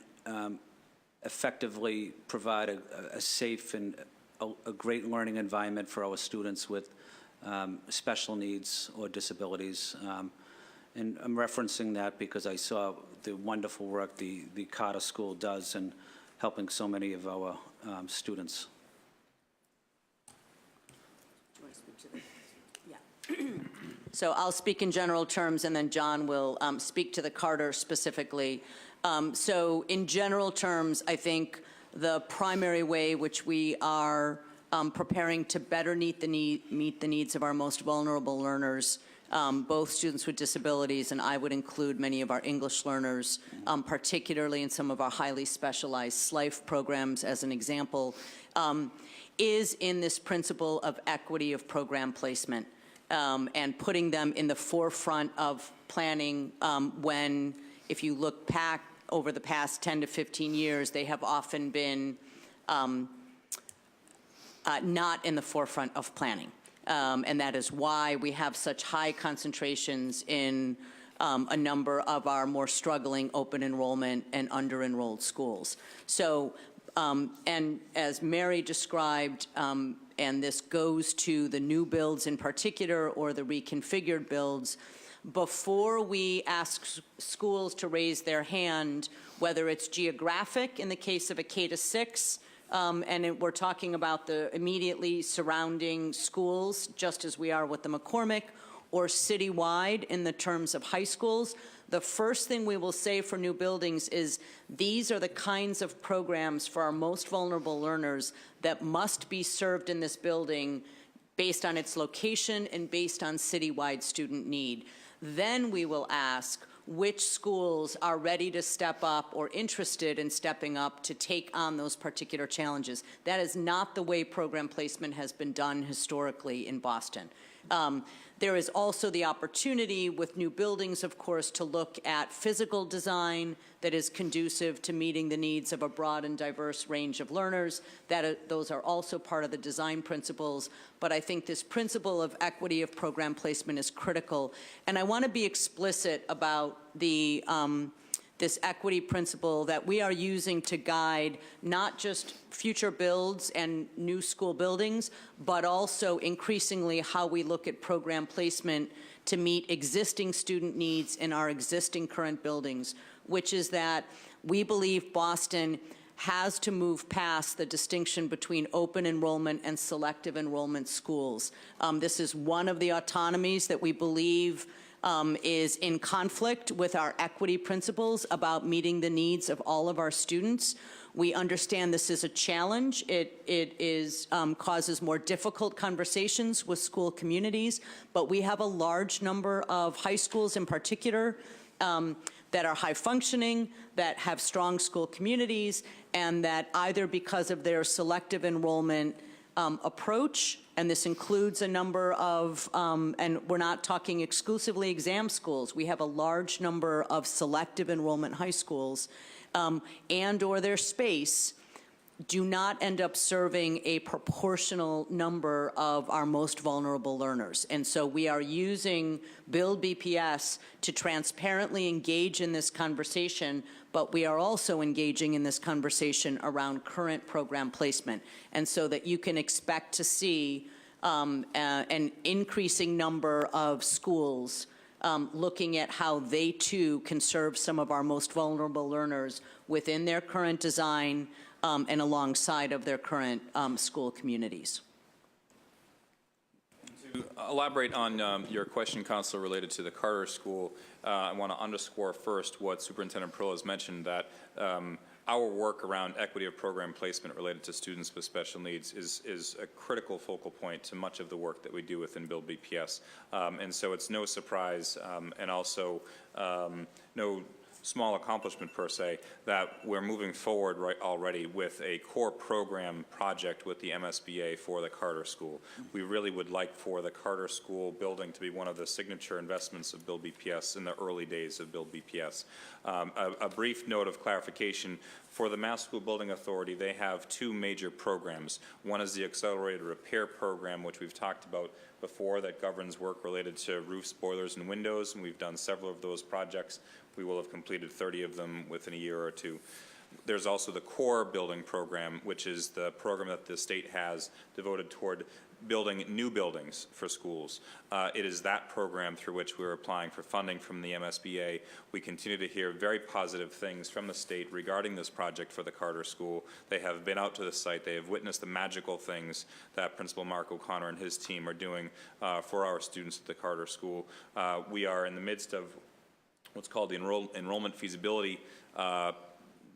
Speaker 3: effectively provide a safe and a great learning environment for our students with special needs or disabilities. And I'm referencing that because I saw the wonderful work the Carter School does in helping so many of our students.
Speaker 12: So I'll speak in general terms, and then John will speak to the Carter specifically. So in general terms, I think the primary way which we are preparing to better meet the needs of our most vulnerable learners, both students with disabilities, and I would include many of our English learners, particularly in some of our highly specialized SLIFE programs as an example, is in this principle of equity of program placement. And putting them in the forefront of planning when, if you look back over the past 10 to 15 years, they have often been not in the forefront of planning. And that is why we have such high concentrations in a number of our more struggling open enrollment and under-enrolled schools. So, and as Mary described, and this goes to the new builds in particular or the reconfigured builds, before we ask schools to raise their hand, whether it's geographic in the case of a K-6, and we're talking about the immediately surrounding schools, just as we are with the McCormick, or citywide in the terms of high schools, the first thing we will say for new buildings is these are the kinds of programs for our most vulnerable learners that must be served in this building based on its location and based on citywide student need. Then we will ask which schools are ready to step up or interested in stepping up to take on those particular challenges. That is not the way program placement has been done historically in Boston. There is also the opportunity with new buildings, of course, to look at physical design that is conducive to meeting the needs of a broad and diverse range of learners. Those are also part of the design principles. But I think this principle of equity of program placement is critical. And I want to be explicit about the this equity principle that we are using to guide not just future builds and new school buildings, but also increasingly how we look at program placement to meet existing student needs in our existing current buildings, which is that we believe Boston has to move past the distinction between open enrollment and selective enrollment schools. This is one of the autonomies that we believe is in conflict with our equity principles about meeting the needs of all of our students. We understand this is a challenge. It causes more difficult conversations with school communities, but we have a large number of high schools in particular that are high functioning, that have strong school communities, and that either because of their selective enrollment approach, and this includes a number of, and we're not talking exclusively exam schools, we have a large number of selective enrollment high schools, and or their space do not end up serving a proportional number of our most vulnerable learners. And so we are using BuildBPS to transparently engage in this conversation, but we are also engaging in this conversation around current program placement. And so that you can expect to see an increasing number of schools looking at how they too can serve some of our most vulnerable learners within their current design and alongside of their current school communities.
Speaker 14: To elaborate on your question, Counselor, related to the Carter School, I want to underscore first what Superintendent Pearl has mentioned, that our work around equity of program placement related to students with special needs is a critical focal point to much of the work that we do within BuildBPS. And so it's no surprise and also no small accomplishment per se that we're moving forward already with a core program project with the MSBA for the Carter School. We really would like for the Carter School building to be one of the signature investments of BuildBPS in the early days of BuildBPS. A brief note of clarification: for the Mass School Building Authority, they have two major programs. One is the Accelerated Repair Program, which we've talked about before, that governs work related to roofs, boilers, and windows, and we've done several of those projects. We will have completed 30 of them within a year or two. There's also the core building program, which is the program that the state has devoted toward building new buildings for schools. It is that program through which we're applying for funding from the MSBA. We continue to hear very positive things from the state regarding this project for the Carter School. They have been out to the site. They have witnessed the magical things that Principal Mark O'Connor and his team are doing for our students at the Carter School. We are in the midst of what's called the enrollment feasibility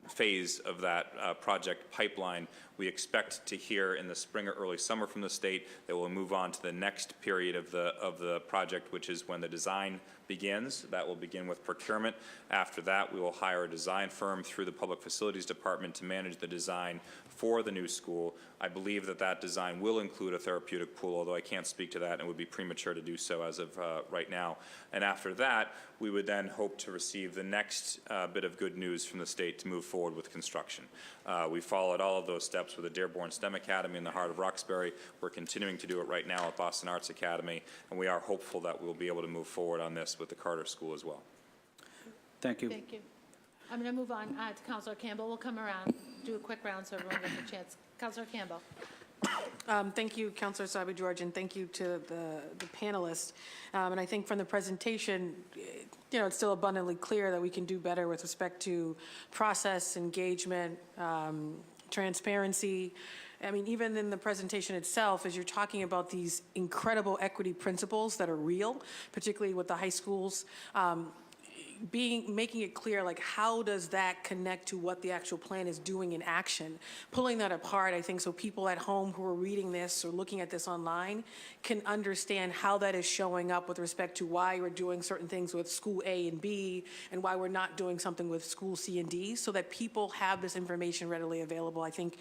Speaker 14: phase of that project pipeline. We expect to hear in the spring or early summer from the state that we'll move on to the next period of the project, which is when the design begins. That will begin with procurement. After that, we will hire a design firm through the Public Facilities Department to manage the design for the new school. I believe that that design will include a therapeutic pool, although I can't speak to that and it would be premature to do so as of right now. And after that, we would then hope to receive the next bit of good news from the state to move forward with construction. We followed all of those steps with the Dearborn STEM Academy in the heart of Roxbury. We're continuing to do it right now at Boston Arts Academy, and we are hopeful that we'll be able to move forward on this with the Carter School as well.
Speaker 3: Thank you.
Speaker 1: Thank you. I'm going to move on to Councilor Campbell. We'll come around, do a quick round so everyone gets a chance. Councilor Campbell.
Speaker 5: Thank you, Councilor Essaibi-George, and thank you to the panelists. And I think from the presentation, you know, it's still abundantly clear that we can do better with respect to process, engagement, transparency. I mean, even in the presentation itself, as you're talking about these incredible equity principles that are real, particularly with the high schools, making it clear, like, how does that connect to what the actual plan is doing in action? Pulling that apart, I think, so people at home who are reading this or looking at this online can understand how that is showing up with respect to why we're doing certain things with school A and B and why we're not doing something with school C and D, so that people have this information readily available. I think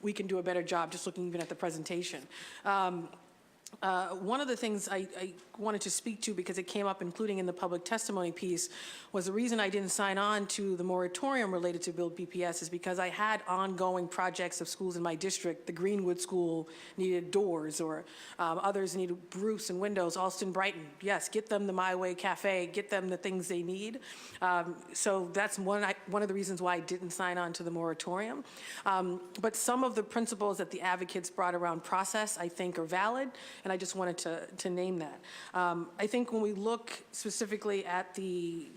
Speaker 5: we can do a better job just looking even at the presentation. One of the things I wanted to speak to, because it came up including in the public testimony piece, was the reason I didn't sign on to the moratorium related to BuildBPS is because I had ongoing projects of schools in my district. The Greenwood School needed doors, or others needed roofs and windows. Alston Brighton, yes, get them the My Way Cafe, get them the things they need. So that's one of the reasons why I didn't sign on to the moratorium. But some of the principles that the advocates brought around process, I think, are valid, and I just wanted to name that. I think when we look specifically at the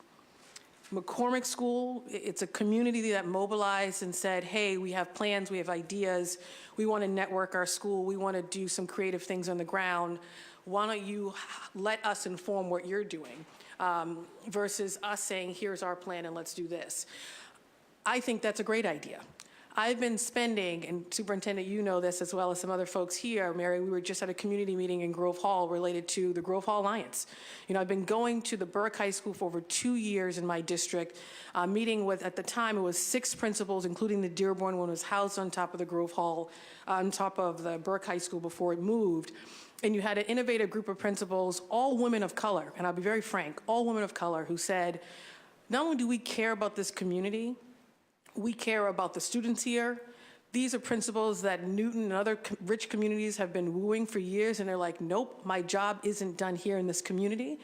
Speaker 5: McCormick School, it's a community that mobilized and said, hey, we have plans, we have ideas, we want to network our school, we want to do some creative things on the ground. Why don't you let us inform what you're doing, versus us saying, here's our plan and let's do this. I think that's a great idea. I've been spending, and Superintendent, you know this as well as some other folks here, Mary, we were just at a community meeting in Grove Hall related to the Grove Hall Alliance. You know, I've been going to the Burke High School for over 2 years in my district, meeting with, at the time, it was 6 principals, including the Dearborn one was housed on top of the Grove Hall, on top of the Burke High School before it moved. And you had an innovative group of principals, all women of color, and I'll be very frank, all women of color, who said, not only do we care about this community, we care about the students here. These are principles that Newton and other rich communities have been wooing for years, and they're like, nope, my job isn't done here in this community.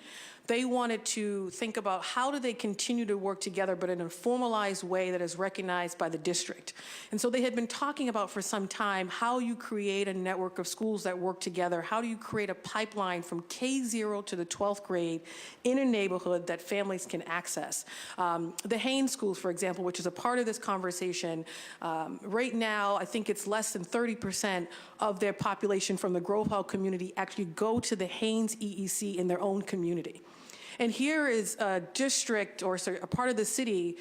Speaker 5: They wanted to think about how do they continue to work together, but in a formalized way that is recognized by the district. And so they had been talking about for some time how you create a network of schools that work together. How do you create a pipeline from K0 to the 12th grade in a neighborhood that families can access? The Haynes schools, for example, which is a part of this conversation, right now, I think it's less than 30% of their population from the Grove Hall community actually go to the Haynes EEC in their own community. And here is a district, or sorry, a part of the city,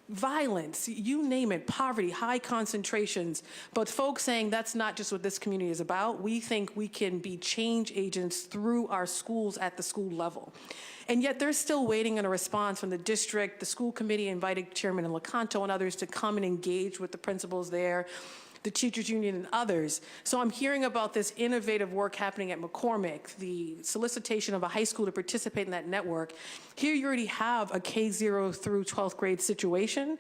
Speaker 5: violence, you name it, poverty, high concentrations, but folks saying that's not just what this community is about. We think we can be change agents through our schools at the school level. And yet they're still waiting on a response from the district. The school committee invited Chairman Lecanto and others to come and engage with the principals there. the teachers union, and others. So I'm hearing about this innovative work happening at McCormick, the solicitation of a high school to participate in that network. Here you already have a K-0 through 12th grade situation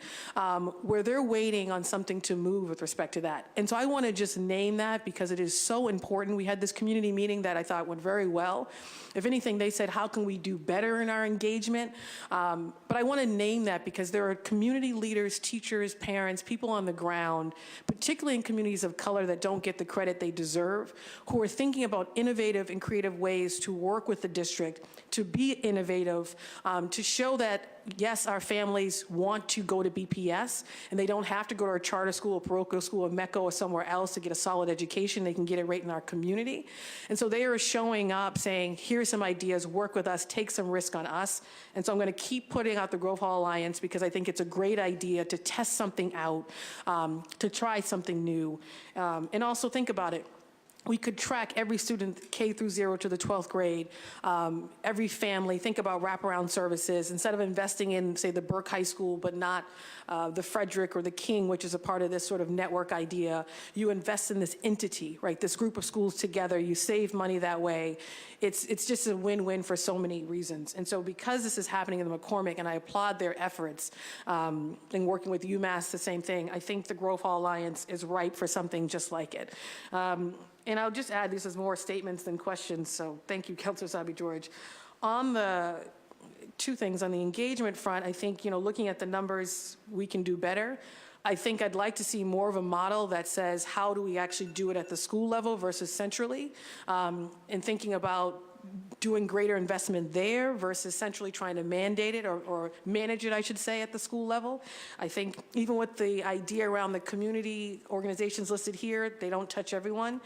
Speaker 5: where they're waiting on something to move with respect to that. And so I want to just name that because it is so important. We had this community meeting that I thought went very well. If anything, they said, how can we do better in our engagement? But I want to name that because there are community leaders, teachers, parents, people on the ground, particularly in communities of color that don't get the credit they deserve, who are thinking about innovative and creative ways to work with the district, to be innovative, to show that, yes, our families want to go to BPS, and they don't have to go to a charter school, a parochial school, a MECO, or somewhere else to get a solid education. They can get it right in our community. And so they are showing up saying, here's some ideas, work with us, take some risk on us. And so I'm going to keep putting out the Grove Hall Alliance because I think it's a great idea to test something out, to try something new. And also think about it. We could track every student K through 0 to the 12th grade, every family, think about wraparound services. Instead of investing in, say, the Burke High School, but not the Frederick or the King, which is a part of this sort of network idea, you invest in this entity, right? This group of schools together, you save money that way. It's just a win-win for so many reasons. And so because this is happening in the McCormick, and I applaud their efforts in working with UMass, the same thing, I think the Grove Hall Alliance is ripe for something just like it. And I'll just add, this is more statements than questions, so thank you, Councilor Essaibi-George. On the two things, on the engagement front, I think, looking at the numbers, we can do better. I think I'd like to see more of a model that says, how do we actually do it at the school level versus centrally, and thinking about doing greater investment there versus centrally trying to mandate it or manage it, I should say, at the school level. I think even with the idea around the community organizations listed here, they don't touch everyone.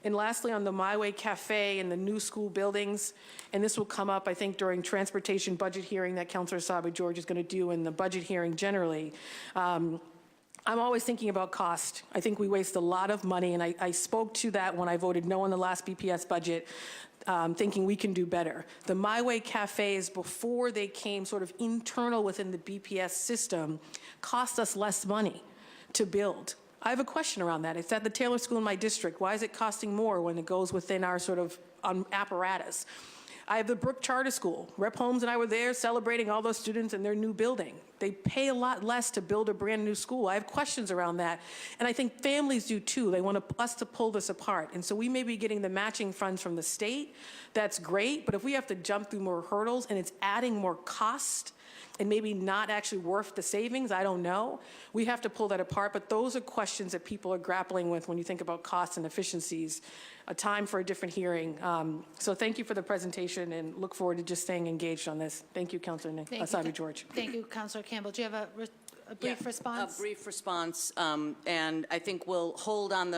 Speaker 5: And lastly, on the My Way Cafe and the new school buildings, and this will come up, I think, during transportation budget hearing that Councilor Essaibi-George is going to do in the budget hearing generally. I'm always thinking about cost. I think we waste a lot of money, and I spoke to that when I voted no on the last BPS budget, thinking we can do better. The My Way Cafes, before they came sort of internal within the BPS system, cost us less money to build. I have a question around that. It's at the Taylor School in my district. Why is it costing more when it goes within our sort of apparatus? I have the Brook Charter School. Rep. Holmes and I were there celebrating all those students in their new building. They pay a lot less to build a brand new school. I have questions around that. And I think families do too. They want us to pull this apart. And so we may be getting the matching funds from the state. That's great. But if we have to jump through more hurdles and it's adding more cost and maybe not actually worth the savings, I don't know. We have to pull that apart. But those are questions that people are grappling with when you think about costs and efficiencies. A time for a different hearing. So thank you for the presentation and look forward to just staying engaged on this. Thank you, Councilor Essaibi-George.
Speaker 1: Thank you, Councilor Campbell. Do you have a brief response?
Speaker 12: A brief response, and I think we'll hold on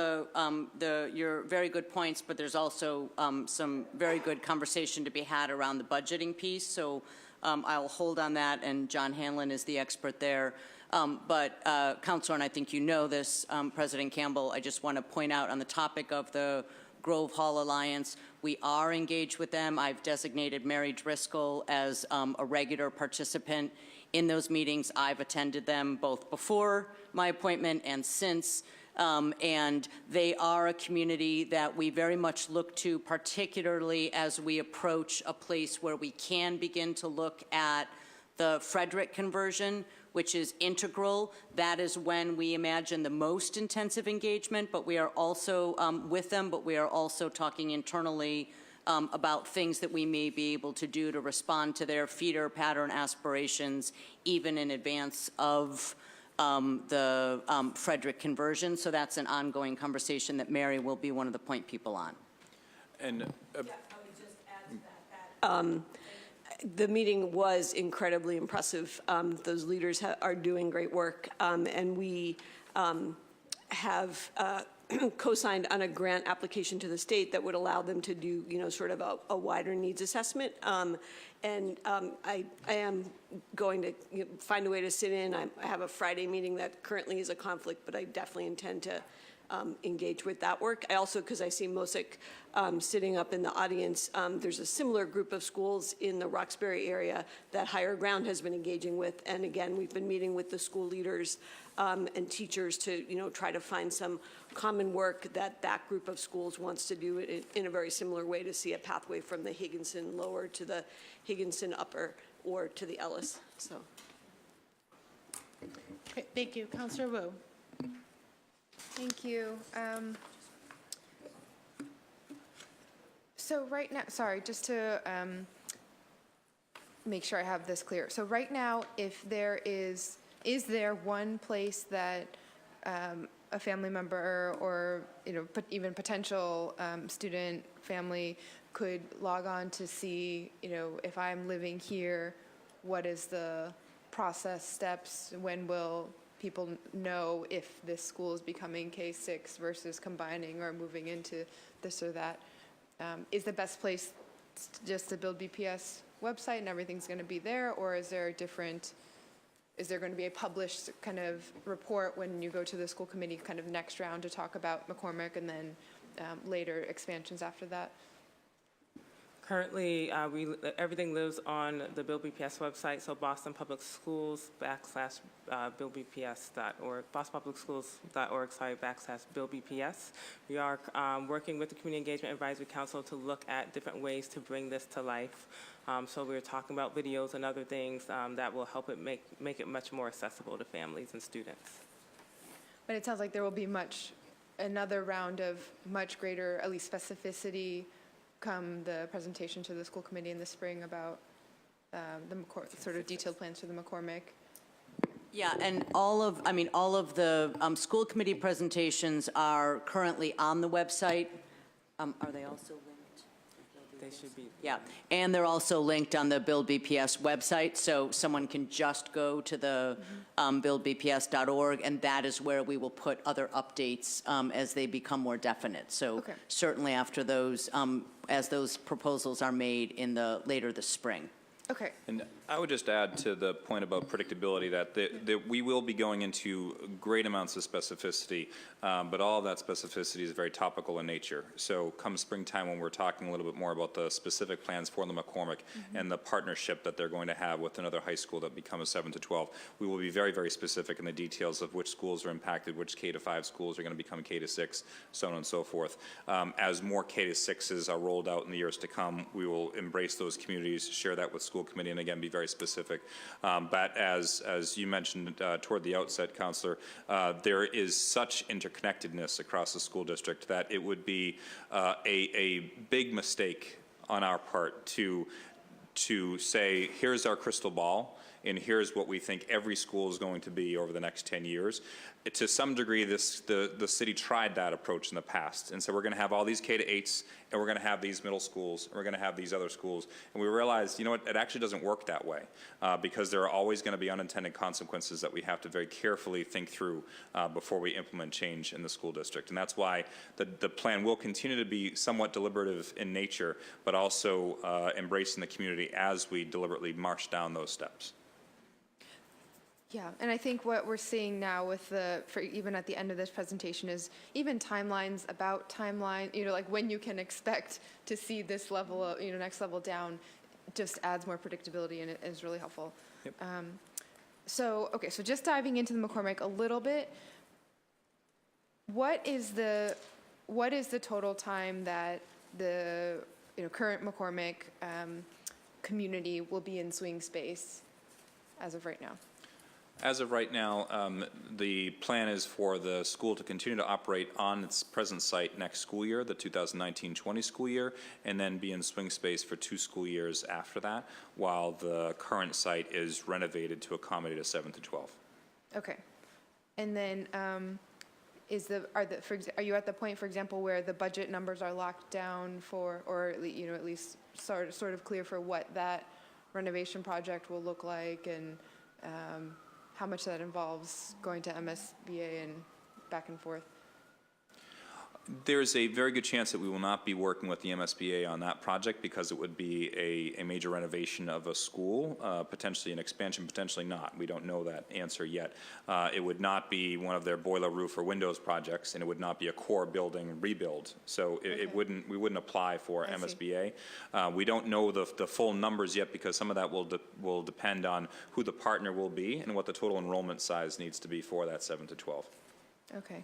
Speaker 12: your very good points, but there's also some very good conversation to be had around the budgeting piece, so I'll hold on that, and John Hanlon is the expert there. But Councilor, and I think you know this, President Campbell, I just want to point out on the topic of the Grove Hall Alliance, we are engaged with them. I've designated Mary Driscoll as a regular participant in those meetings. I've attended them both before my appointment and since. And they are a community that we very much look to, particularly as we approach a place where we can begin to look at the Frederick conversion, which is integral. That is when we imagine the most intensive engagement, but we are also with them, but we are also talking internally about things that we may be able to do to respond to their feeder pattern aspirations, even in advance of the Frederick conversion. So that's an ongoing conversation that Mary will be one of the point people on.
Speaker 16: I
Speaker 14: And
Speaker 16: would just add to that. The meeting was incredibly impressive. Those leaders are doing great work, and we have co-signed on a grant application to the state that would allow them to do, sort of a wider needs assessment. And I am going to find a way to sit in. I have a Friday meeting that currently is a conflict, but I definitely intend to engage with that work. I also, because I see Mosik sitting up in the audience, there's a similar group of schools in the Roxbury area that Higher Ground has been engaging with. And again, we've been meeting with the school leaders and teachers to, try to find some common work that that group of schools wants to do it in a very similar way to see a pathway from the Higginson lower to the Higginson upper or to the Ellis. So.
Speaker 1: Great, thank you. Counselor Wu.
Speaker 7: Thank you. So right now, sorry, just to make sure I have this clear. So right now, if there is there one place that a family member or, even potential student family could log on to see, if I'm living here, what is the process steps, when will people know if this school is becoming K-6 versus combining or moving into this or that? Is the best place just the BuildBPS website and everything's going to be there, or is there going to be a published kind of report when you go to the school committee kind of next round to talk about McCormick and then later expansions after that?
Speaker 15: Currently, everything lives on the BuildBPS website, so Boston Public Schools /BuildBPS.org, bostonpublicschools.org//BuildBPS. We are working with the Community Engagement Advisory Council to look at different ways to bring this to life. So we're talking about videos and other things that will help it make it much more accessible to families and students.
Speaker 7: But it sounds like there will be another round of much greater, at least specificity, come the presentation to the school committee in the spring about the sort of detailed plans for the McCormick.
Speaker 12: Yeah, and all of the school committee presentations are currently on the website. Are they also linked?
Speaker 15: They should be.
Speaker 12: Yeah, and they're also linked on the BuildBPS website, so someone can just go to the buildbps.org, and that is where we will put other updates as they become more definite. So certainly after those, as those proposals are made later this spring.
Speaker 7: Okay.
Speaker 14: And I would just add to the point about predictability that we will be going into great amounts of specificity, but all of that specificity is very topical in nature. So come springtime, when we're talking a little bit more about the specific plans for the McCormick and the partnership that they're going to have with another high school that becomes 7 to 12, we will be very, very specific in the details of which schools are impacted, which K to 5 schools are going to become K to 6, so on and so forth. As more K to 6s are rolled out in the years to come, we will embrace those communities, share that with school committee, and again, be very specific. But as you mentioned toward the outset, Counselor, there is such interconnectedness across the school district that it would be a big mistake on our part to say, here's our crystal ball, and here's what we think every school is going to be over the next 10 years. To some degree, the city tried that approach in the past, and so we're going to have all these K to 8s, and we're going to have these middle schools, and we're going to have these other schools, and we realized, you know what, it actually doesn't work that way, because there are always going to be unintended consequences that we have to very carefully think through before we implement change in the school district, and that's why the plan will continue to be somewhat deliberative in nature, but also embracing the community as we deliberately march down those steps.
Speaker 7: Yeah, and I think what we're seeing now with even at the end of this presentation is even timelines about timeline, like when you can expect to see this level of, next level down, just adds more predictability and it is really helpful.
Speaker 14: Yep.
Speaker 7: So just diving into the McCormick a little bit, what is the total time that the current McCormick community will be in swing space as of right now?
Speaker 14: As of right now, the plan is for the school to continue to operate on its present site next school year, the 2019-20 school year, and then be in swing space for 2 school years after that, while the current site is renovated to accommodate a 7 to 12. Okay.
Speaker 7: And then are you at the point, for example, where the budget numbers are locked down for, or at least sort of clear for what that renovation project will look like, and how much that involves going to MSBA and back and forth?
Speaker 14: There's a very good chance that we will not be working with the MSBA on that project because it would be a major renovation of a school, potentially an expansion, potentially not. We don't know that answer yet. It would not be one of their boiler, roof, or windows projects, and it would not be a core building rebuild. So we wouldn't apply for MSBA. We don't know the full numbers yet because some of that will depend on who the partner will be and what the total enrollment size needs to be for that 7 to 12.
Speaker 7: Okay.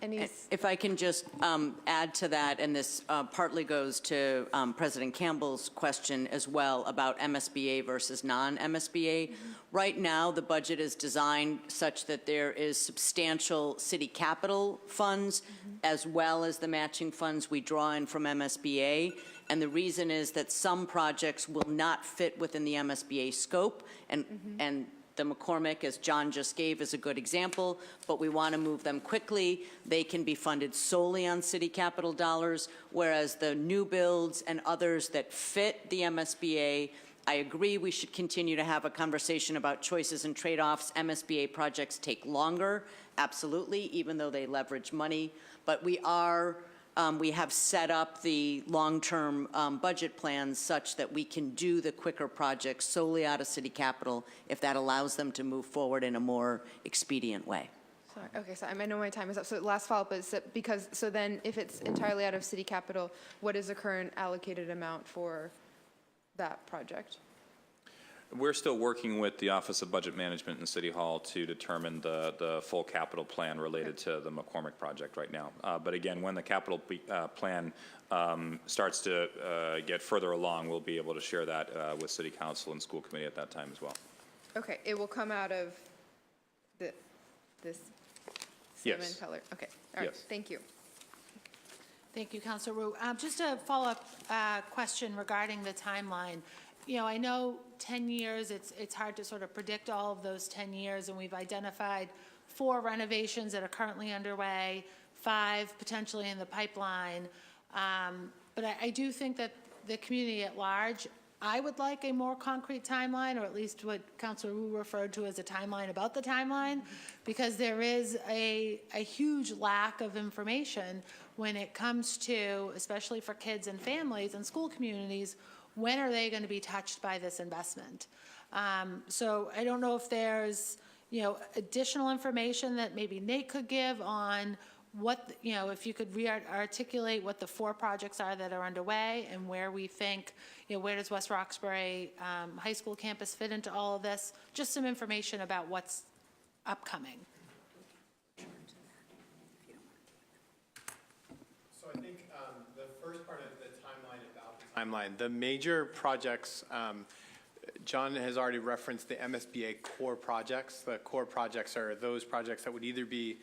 Speaker 12: If I can just add to that, and this partly goes to President Campbell's question as well about MSBA versus non-MSBA. Right now, the budget is designed such that there is substantial city capital funds as well as the matching funds we draw in from MSBA. And the reason is that some projects will not fit within the MSBA scope, and the Mccormick, as John just gave, is a good example, but we want to move them quickly. They can be funded solely on city capital dollars, whereas the new builds and others that fit the MSBA, I agree we should continue to have a conversation about choices and trade-offs. MSBA projects take longer, absolutely, even though they leverage money, but we have set up the long-term budget plans such that we can do the quicker projects solely out of city capital if that allows them to move forward in a more expedient way.
Speaker 7: Sorry. Okay, so I know my time is up. So last follow-up is because, so then if it's entirely out of city capital, what is the current allocated amount for that project?
Speaker 14: We're still working with the Office of Budget Management in City Hall to determine the full capital plan related to the McCormick project right now. But again, when the capital plan starts to get further along, we'll be able to share that with City Council and School Committee at that time as well.
Speaker 7: Okay, it will come out of this salmon color? Okay, all right,
Speaker 14: Yes.
Speaker 7: thank you.
Speaker 1: Thank you, Councilor Wu. Just a follow-up question regarding the timeline. You know, I know 10 years, it's hard to sort of predict all of those 10 years, and we've identified 4 renovations that are currently underway, 5 potentially in the pipeline. But I do think that the community at large, I would like a more concrete timeline, or at least what Councilor Wu referred to as a timeline about the timeline, because there is a huge lack of information when it comes to, especially for kids and families and school communities, when are they going to be touched by this investment? So I don't know if there's, you know, additional information that maybe Nate could give on what, you know, if you could re-articulate what the 4 projects are that are underway and where we think, you know, where does West Roxbury High School campus fit into all of this? Just some information about what's upcoming.
Speaker 13: So I think the first part of the timeline about the timeline, the major projects, John has already referenced the MSBA core projects. The core projects are those projects that would either be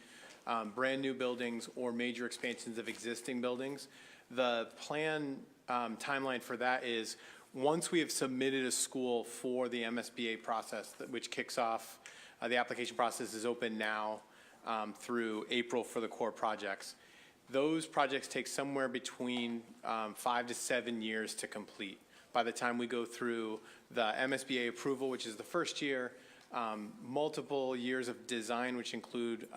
Speaker 13: brand new buildings or major expansions of existing buildings. The plan timeline for that is once we have submitted a school for the MSBA process, which kicks off, the application process is open now through April for the core projects. Those projects take somewhere between 5 to 7 years to complete. By the time we go through the MSBA approval, which is the first year, multiple years of design, which include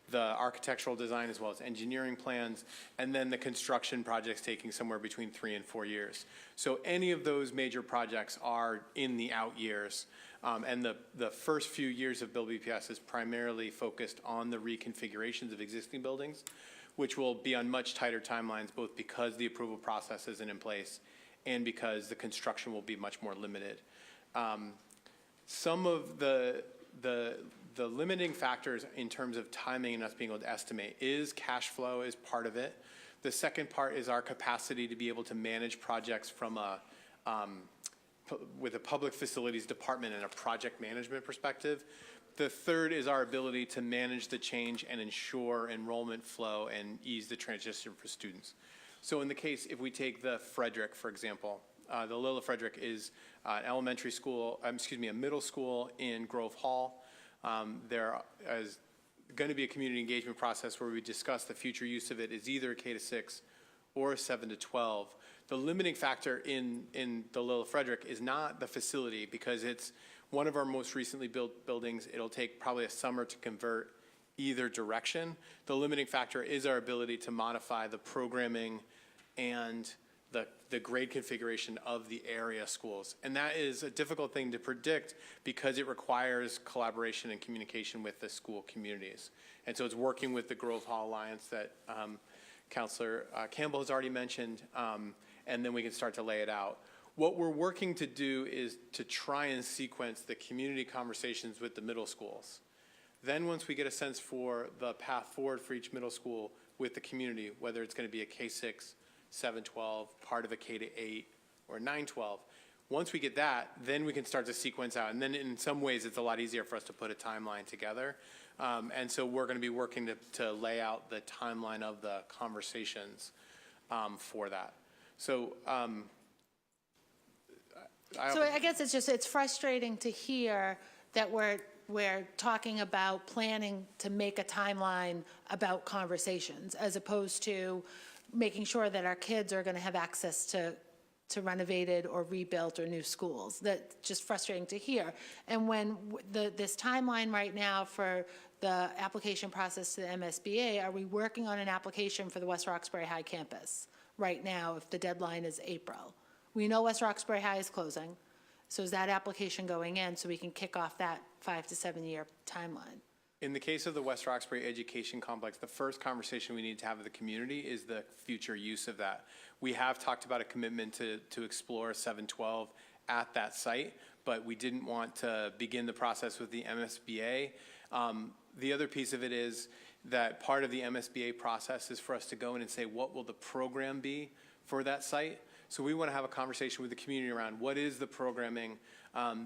Speaker 13: the architectural design as well as engineering plans, and then the construction projects taking somewhere between 3 and 4 years. So any of those major projects are in the out years. And the first few years of BuildBPS is primarily focused on the reconfigurations of existing buildings, which will be on much tighter timelines, both because the approval process isn't in place and because the construction will be much more limited. Some of the limiting factors in terms of timing and us being able to estimate is cash flow is part of it. The second part is our capacity to be able to manage projects from with a public facilities department and a project management perspective. The third is our ability to manage the change and ensure enrollment flow and ease the transition for students. So in the case, if we take the Frederick, for example, the Lilla Frederick is an elementary school, a middle school in Grove Hall. There is going to be a community engagement process where we discuss the future use of it is either a K-6 or a 7 to 12. The limiting factor in the Lilla Frederick is not the facility because it's one of our most recently built buildings. It'll take probably a summer to convert either direction. The limiting factor is our ability to modify the programming and the grade configuration of the area schools. And that is a difficult thing to predict because it requires collaboration and communication with the school communities. And so it's working with the Grove Hall Alliance that Councillor Campbell has already mentioned, and then we can start to lay it out. What we're working to do is to try and sequence the community conversations with the middle schools. Then once we get a sense for the path forward for each middle school with the community, whether it's going to be a K-6, 7-12, part of a K-8, or 9-12, once we get that, then we can start to sequence out. And then in some ways, it's a lot easier for us to put a timeline together. And so we're going to be working to lay out the timeline of the conversations for that. So
Speaker 1: I guess it's frustrating to hear that we're talking about planning to make a timeline about conversations as opposed to making sure that our kids are going to have access to renovated or rebuilt or new schools. That's just frustrating to hear. And when this timeline right now for the application process to the MSBA, are we working on an application for the West Roxbury High campus right now if the deadline is April? We know West Roxbury High is closing, so is that application going in so we can kick off that 5 to 7 year timeline?
Speaker 13: in the case of the West Roxbury Education Complex, the first conversation we need to have with the community is the future use of that. We have talked about a commitment to explore 712 at that site, but we didn't want to begin the process with the MSBA. The other piece of it is that part of the MSBA process is for us to go in and say, what will the program be for that site? So we want to have a conversation with the community around what is the programming,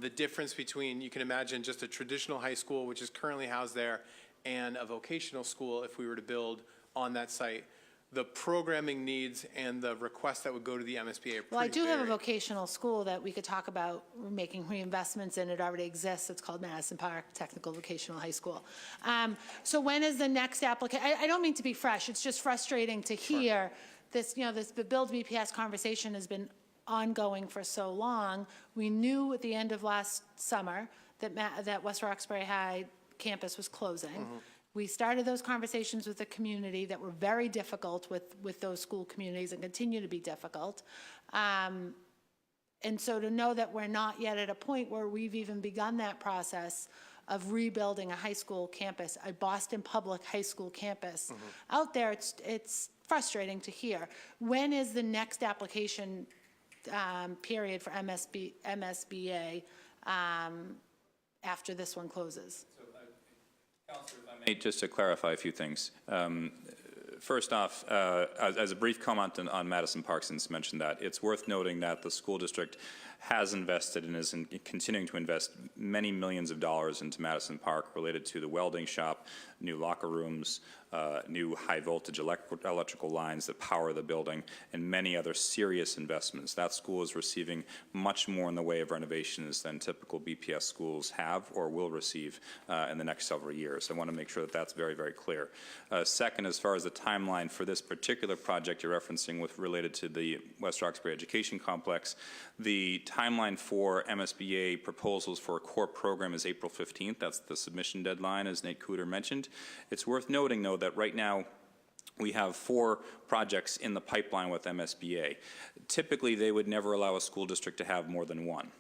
Speaker 13: the difference between, you can imagine just a traditional high school, which is currently housed there, and a vocational school if we were to build on that site. The programming needs and the requests that would go to the MSBA.
Speaker 1: Well, I do have a vocational school that we could talk about making reinvestments in. It already exists. It's called Madison Park Technical Vocational High School. So when is the next application? I don't mean to be fresh. It's just frustrating to hear this, the BuildBPS conversation has been ongoing for so long. We knew at the end of last summer that West Roxbury High campus was closing. Mm-hmm. We started those conversations with the community that were very difficult with those school communities and continue to be difficult. And so to know that we're not yet at a point where we've even begun that process of rebuilding a high school campus, a Boston public high school campus, mm-hmm. out there, it's frustrating to hear. When is the next application period for MSBA after this one closes?
Speaker 14: Councilor, if I may, just to clarify a few things. First off, as a brief comment on Madison Park, since you mentioned that, it's worth noting that the school district has invested and is continuing to invest many millions of dollars into Madison Park related to the welding shop, new locker rooms, new high-voltage electrical lines that power the building, and many other serious investments. That school is receiving much more in the way of renovations than typical BPS schools have or will receive in the next several years. I want to make sure that that's very, very clear. Second, as far as the timeline for this particular project you're referencing related to the West Roxbury Education Complex, the timeline for MSBA proposals for a core program is April 15th. That's the submission deadline, as Nate Cooter mentioned. It's worth noting, though, that right now we have 4 projects in the pipeline with MSBA. Typically, they would never allow a school district to have more than one.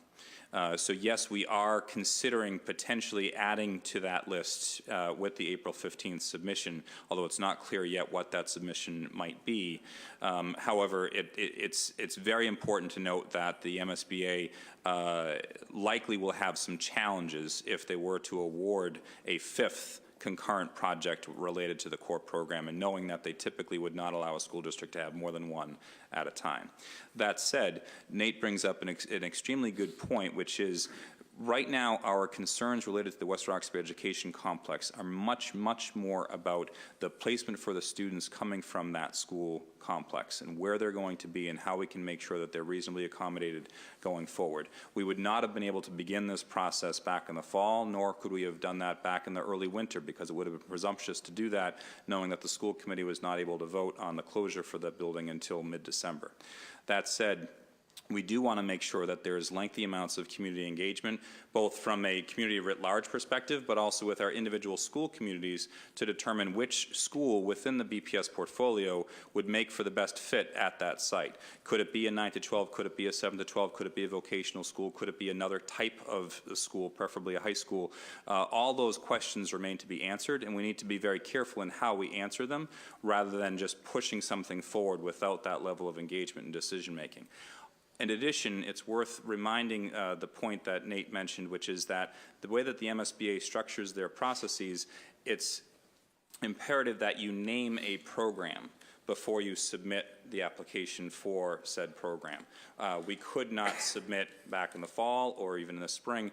Speaker 14: So yes, we are considering potentially adding to that list with the April 15th submission, although it's not clear yet what that submission might be. However, it's very important to note that the MSBA likely will have some challenges if they were to award a 5th concurrent project related to the core program, and knowing that they typically would not allow a school district to have more than one at a time. That said, Nate brings up an extremely good point, which is right now our concerns related to the West Roxbury Education Complex are much, much more about the placement for the students coming from that school complex and where they're going to be and how we can make sure that they're reasonably accommodated going forward. We would not have been able to begin this process back in the fall, nor could we have done that back in the early winter, because it would have been presumptuous to do that knowing that the school committee was not able to vote on the closure for that building until mid-December. That said, We do want to make sure that there's lengthy amounts of community engagement, both from a community writ large perspective, but also with our individual school communities to determine which school within the BPS portfolio would make for the best fit at that site. Could it be a 9 to 12? Could it be a 7 to 12? Could it be a vocational school? Could it be another type of school, preferably a high school? All those questions remain to be answered, and we need to be very careful in how we answer them rather than just pushing something forward without that level of engagement and decision making. In addition, it's worth reminding the point that Nate mentioned, which is that the way that the MSBA structures their processes, it's imperative that you name a program before you submit the application for said program. We could not submit back in the fall or even in the spring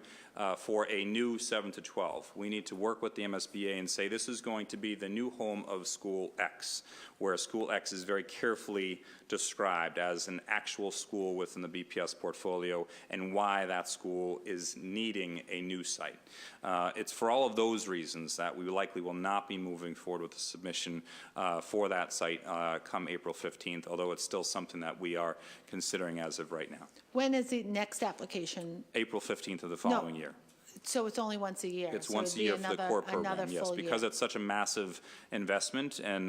Speaker 14: for a new 7 to 12. We need to work with the MSBA and say this is going to be the new home of School X, where School X is very carefully described as an actual school within the BPS portfolio and why that school is needing a new site. It's for all of those reasons that we likely will not be moving forward with the submission for that site come April 15th, although it's still something that we are considering as of right now.
Speaker 1: When is the next application?
Speaker 14: April 15th of the following year.
Speaker 1: So it's only once a year?
Speaker 14: It's
Speaker 1: so
Speaker 14: once a
Speaker 1: it'd be
Speaker 14: year for the core program,
Speaker 1: another
Speaker 14: yes,
Speaker 1: full
Speaker 14: because
Speaker 1: year.
Speaker 14: it's such a massive investment and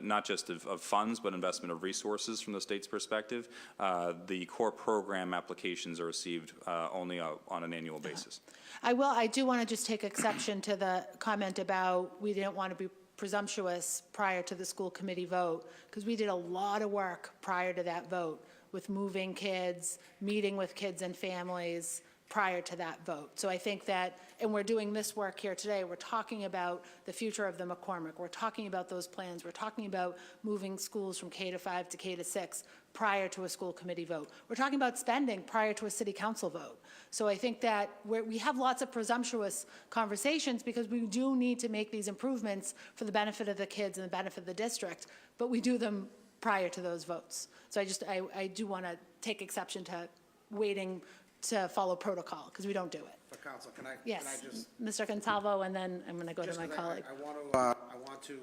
Speaker 14: not just of funds, but investment of resources from the state's perspective. The core program applications are received only on an annual basis.
Speaker 1: I do want to just take exception to the comment about we didn't want to be presumptuous prior to the school committee vote, because we did a lot of work prior to that vote with moving kids, meeting with kids and families prior to that vote. So I think that, and we're doing this work here today, we're talking about the future of the Mccormick, we're talking about those plans, we're talking about moving schools from K to 5 to K to 6 prior to a school committee vote. We're talking about spending prior to a city council vote. So I think that we have lots of presumptuous conversations because we do need to make these improvements for the benefit of the kids and the benefit of the district, but we do them prior to those votes. So I do want to take exception to waiting to follow protocol, because we don't do it.
Speaker 17: But Council, can I
Speaker 1: Yes,
Speaker 17: just?
Speaker 1: Mr. Gonsalvo, and then I'm going to go to my colleague.
Speaker 17: I want to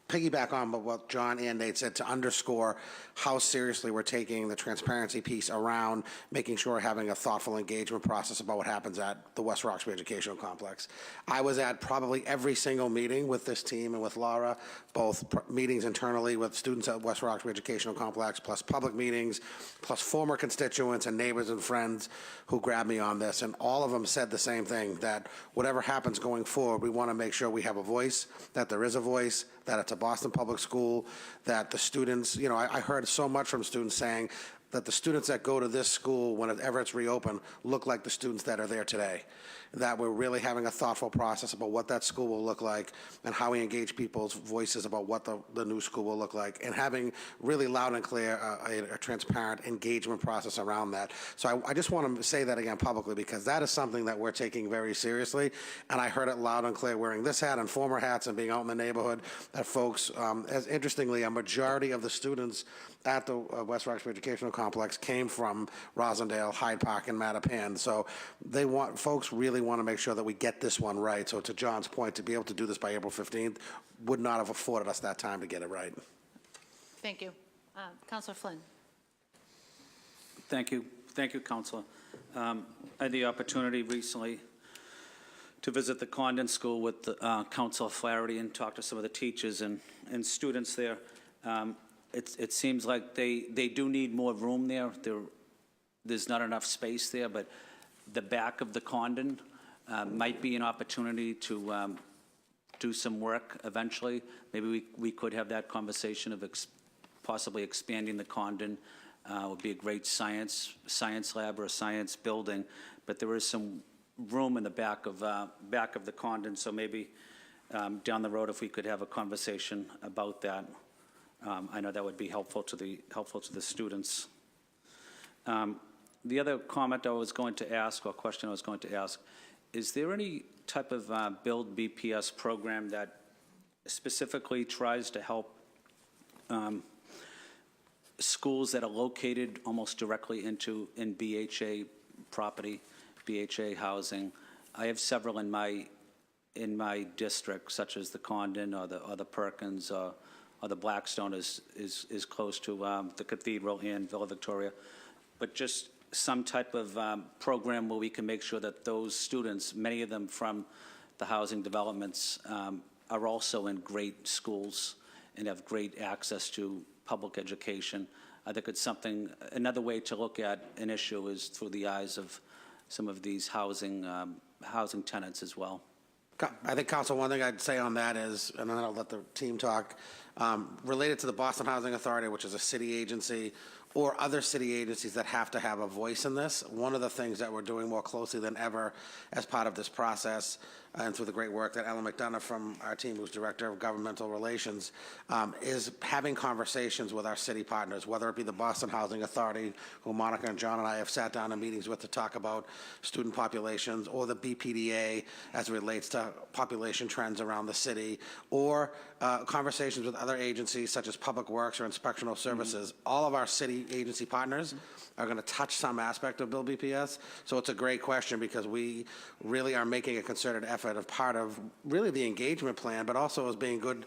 Speaker 17: piggyback on what John and Nate said to underscore how seriously we're taking the transparency piece around making sure we're having a thoughtful engagement process about what happens at the West Roxbury Educational Complex. I was at probably every single meeting with this team and with Laura, both meetings internally with students at West Roxbury Educational Complex, plus public meetings, plus former constituents and neighbors and friends who grabbed me on this, and all of them said the same thing, that whatever happens going forward, we want to make sure we have a voice, that there is a voice, that it's a Boston public school, that the students, you know, I heard so much from students saying that the students that go to this school, whenever it's reopened, look like the students that are there today. That we're really having a thoughtful process about what that school will look like and how we engage people's voices about what the new school will look like, and having really loud and clear a transparent engagement process around that. So I just want to say that again publicly, because that is something that we're taking very seriously, and I heard it loud and clear wearing this hat and former hats and being out in the neighborhood that folks, as interestingly, a majority of the students at the West Roxbury Educational Complex came from Rosendale, Hyde Park, and Mattapan. So folks really want to make sure that we get this one right. So to John's point, to be able to do this by April 15th would not have afforded us that time to get it right.
Speaker 1: Thank you. Councilor Flynn.
Speaker 3: Thank you. Thank you, Councilor. I had the opportunity recently to visit the Condon School with Councilor Flaherty and talk to some of the teachers and students there. It seems like they do need more room there. There's not enough space there, but the back of the Condon might be an opportunity to do some work eventually. Maybe we could have that conversation of possibly expanding the Condon. Would be a great science lab or a science building, but there is some room in the back of the Condon, so maybe down the road if we could have a conversation about that. I know that would be helpful to the students. The other comment I was going to ask, or question I was going to ask, is there any type of BuildBPS program that specifically tries to help schools that are located almost directly in BHA property, BHA housing? I have several in my district, such as the Condon or the Perkins or the Blackstone is close to the Cathedral and Villa Victoria. but just some type of program where we can make sure that those students, many of them from the housing developments, are also in great schools and have great access to public education. I think it's something, another way to look at an issue is through the eyes of some of these housing tenants as well.
Speaker 17: I think, Council, one thing I'd say on that is, and then I'll let the team talk, related to the Boston Housing Authority, which is a city agency, or other city agencies that have to have a voice in this. One of the things that we're doing more closely than ever as part of this process, and through the great work that Ellen McDonough from our team, who's Director of Governmental Relations, is having conversations with our city partners, whether it be the Boston Housing Authority, who Monica and John and I have sat down in meetings with to talk about student populations, or the BPDA as it relates to population trends around the city, or conversations with other agencies such as Public Works or Inspectional Services. All of our city agency partners are going to touch some aspect of BuildBPS. So it's a great question because we really are making a concerted effort of part of really the engagement plan, but also as being good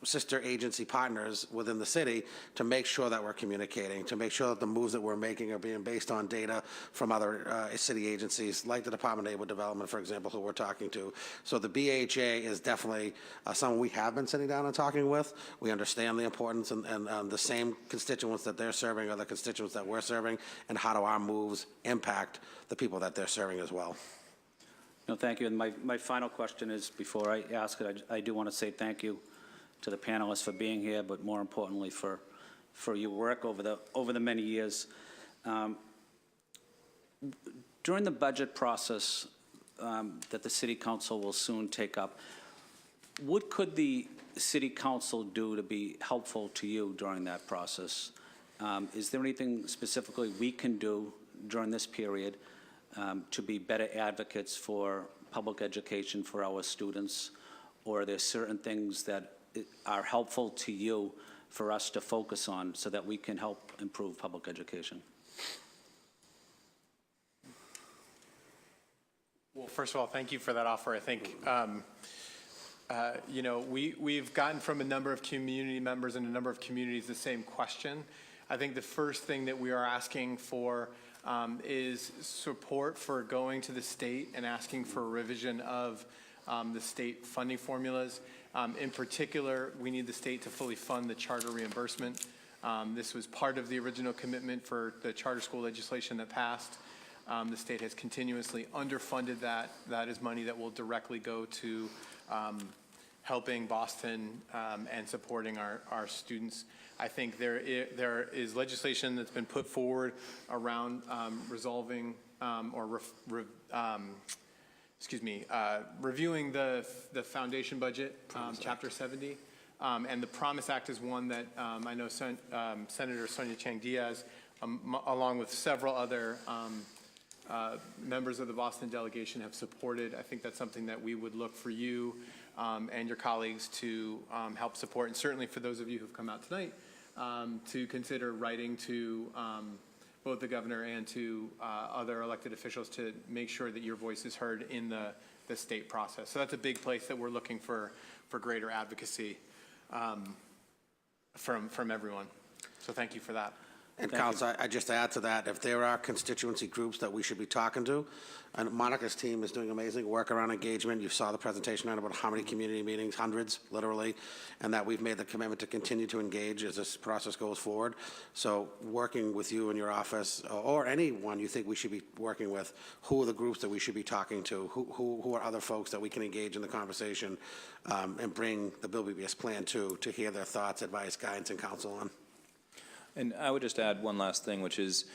Speaker 17: sister agency partners within the city to make sure that we're communicating, to make sure that the moves that we're making are being based on data from other city agencies, like the Department of Neighborhood Development, for example, who we're talking to. So the BHA is definitely someone we have been sitting down and talking with. We understand the importance and the same constituents that they're serving are the constituents that we're serving, and how do our moves impact the people that they're serving as well.
Speaker 3: No, thank you. And my final question is, before I ask it, I do want to say thank you to the panelists for being here, but more importantly for your work over the many years. During the budget process that the City Council will soon take up, what could the City Council do to be helpful to you during that process? Is there anything specifically we can do during this period to be better advocates for public education for our students? Or are there certain things that are helpful to you for us to focus on so that we can help improve public education?
Speaker 13: Well, first of all, thank you for that offer. I think, you know, we've gotten from a number of community members in a number of communities the same question. I think the first thing that we are asking for is support for going to the state and asking for a revision of the state funding formulas. In particular, we need the state to fully fund the charter reimbursement. This was part of the original commitment for the charter school legislation that passed. The state has continuously underfunded that. That is money that will directly go to helping Boston and supporting our students. I think there is legislation that's been put forward around resolving reviewing the foundation budget, Chapter 70. And the Promise Act is one that I know Senator Sonia Chang-Diaz, along with several other members of the Boston delegation, have supported. I think that's something that we would look for you and your colleagues to help support, and certainly for those of you who've come out tonight to consider writing to both the governor and to other elected officials to make sure that your voice is heard in the state process. So that's a big place that we're looking for greater advocacy from everyone. So thank you for that.
Speaker 17: And Council, I just add to that, if there are constituency groups that we should be talking to, and Monica's team is doing amazing work around engagement. You saw the presentation on about how many community meetings, hundreds, literally, and that we've made the commitment to continue to engage as this process goes forward. So working with you in your office, or anyone you think we should be working with, who are the groups that we should be talking to? Who are other folks that we can engage in the conversation and bring the BuildBPS plan to hear their thoughts, advice, guidance, and counsel on?
Speaker 14: And I would just add one last thing, which is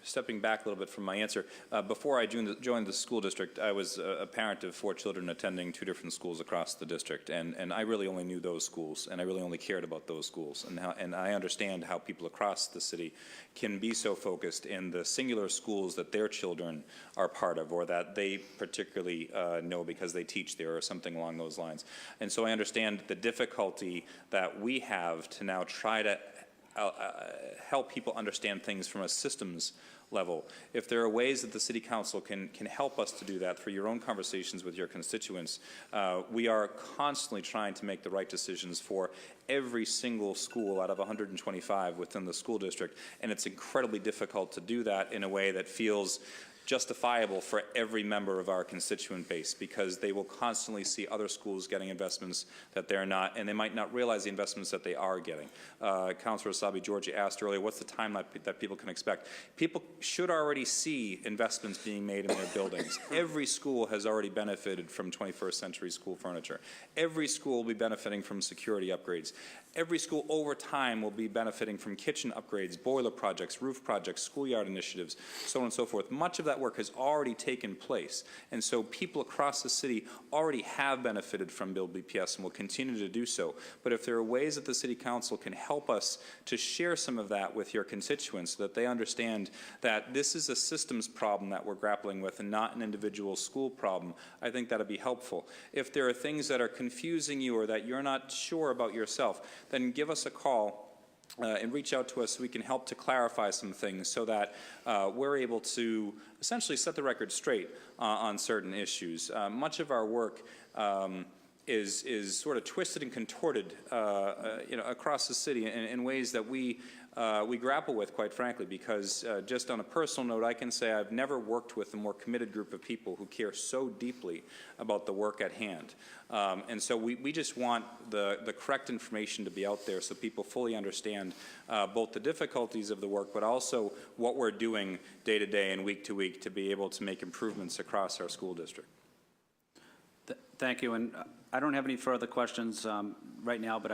Speaker 14: stepping back a little bit from my answer. Before I joined the school district, I was a parent of 4 children attending 2 different schools across the district, and I really only knew those schools, and I really only cared about those schools. And I understand how people across the city can be so focused in the singular schools that their children are part of, or that they particularly know because they teach there, or something along those lines. And so I understand the difficulty that we have to now try to help people understand things from a systems level. If there are ways that the City Council can help us to do that through your own conversations with your constituents, we are constantly trying to make the right decisions for every single school out of 125 within the school district, and it's incredibly difficult to do that in a way that feels justifiable for every member of our constituent base, because they will constantly see other schools getting investments that they're not, and they might not realize the investments that they are getting. Councilor Essaibi-George asked earlier, what's the timeline that people can expect? People should already see investments being made in their buildings. Every school has already benefited from 21st century school furniture. Every school will be benefiting from security upgrades. Every school over time will be benefiting from kitchen upgrades, boiler projects, roof projects, schoolyard initiatives, so on and so forth. Much of that work has already taken place, and so people across the city already have benefited from BuildBPS and will continue to do so. But if there are ways that the City Council can help us to share some of that with your constituents so that they understand that this is a systems problem that we're grappling with and not an individual school problem, I think that would be helpful. If there are things that are confusing you or that you're not sure about yourself, then give us a call and reach out to us so we can help to clarify some things so that we're able to essentially set the record straight on certain issues. Much of our work is sort of twisted and contorted across the city in ways that we grapple with, quite frankly, because just on a personal note, I can say I've never worked with a more committed group of people who care so deeply about the work at hand. And so we just want the correct information to be out there so people fully understand both the difficulties of the work, but also what we're doing day to day and week to week to be able to make improvements across our school district.
Speaker 3: Thank you, and I don't have any further questions right now, but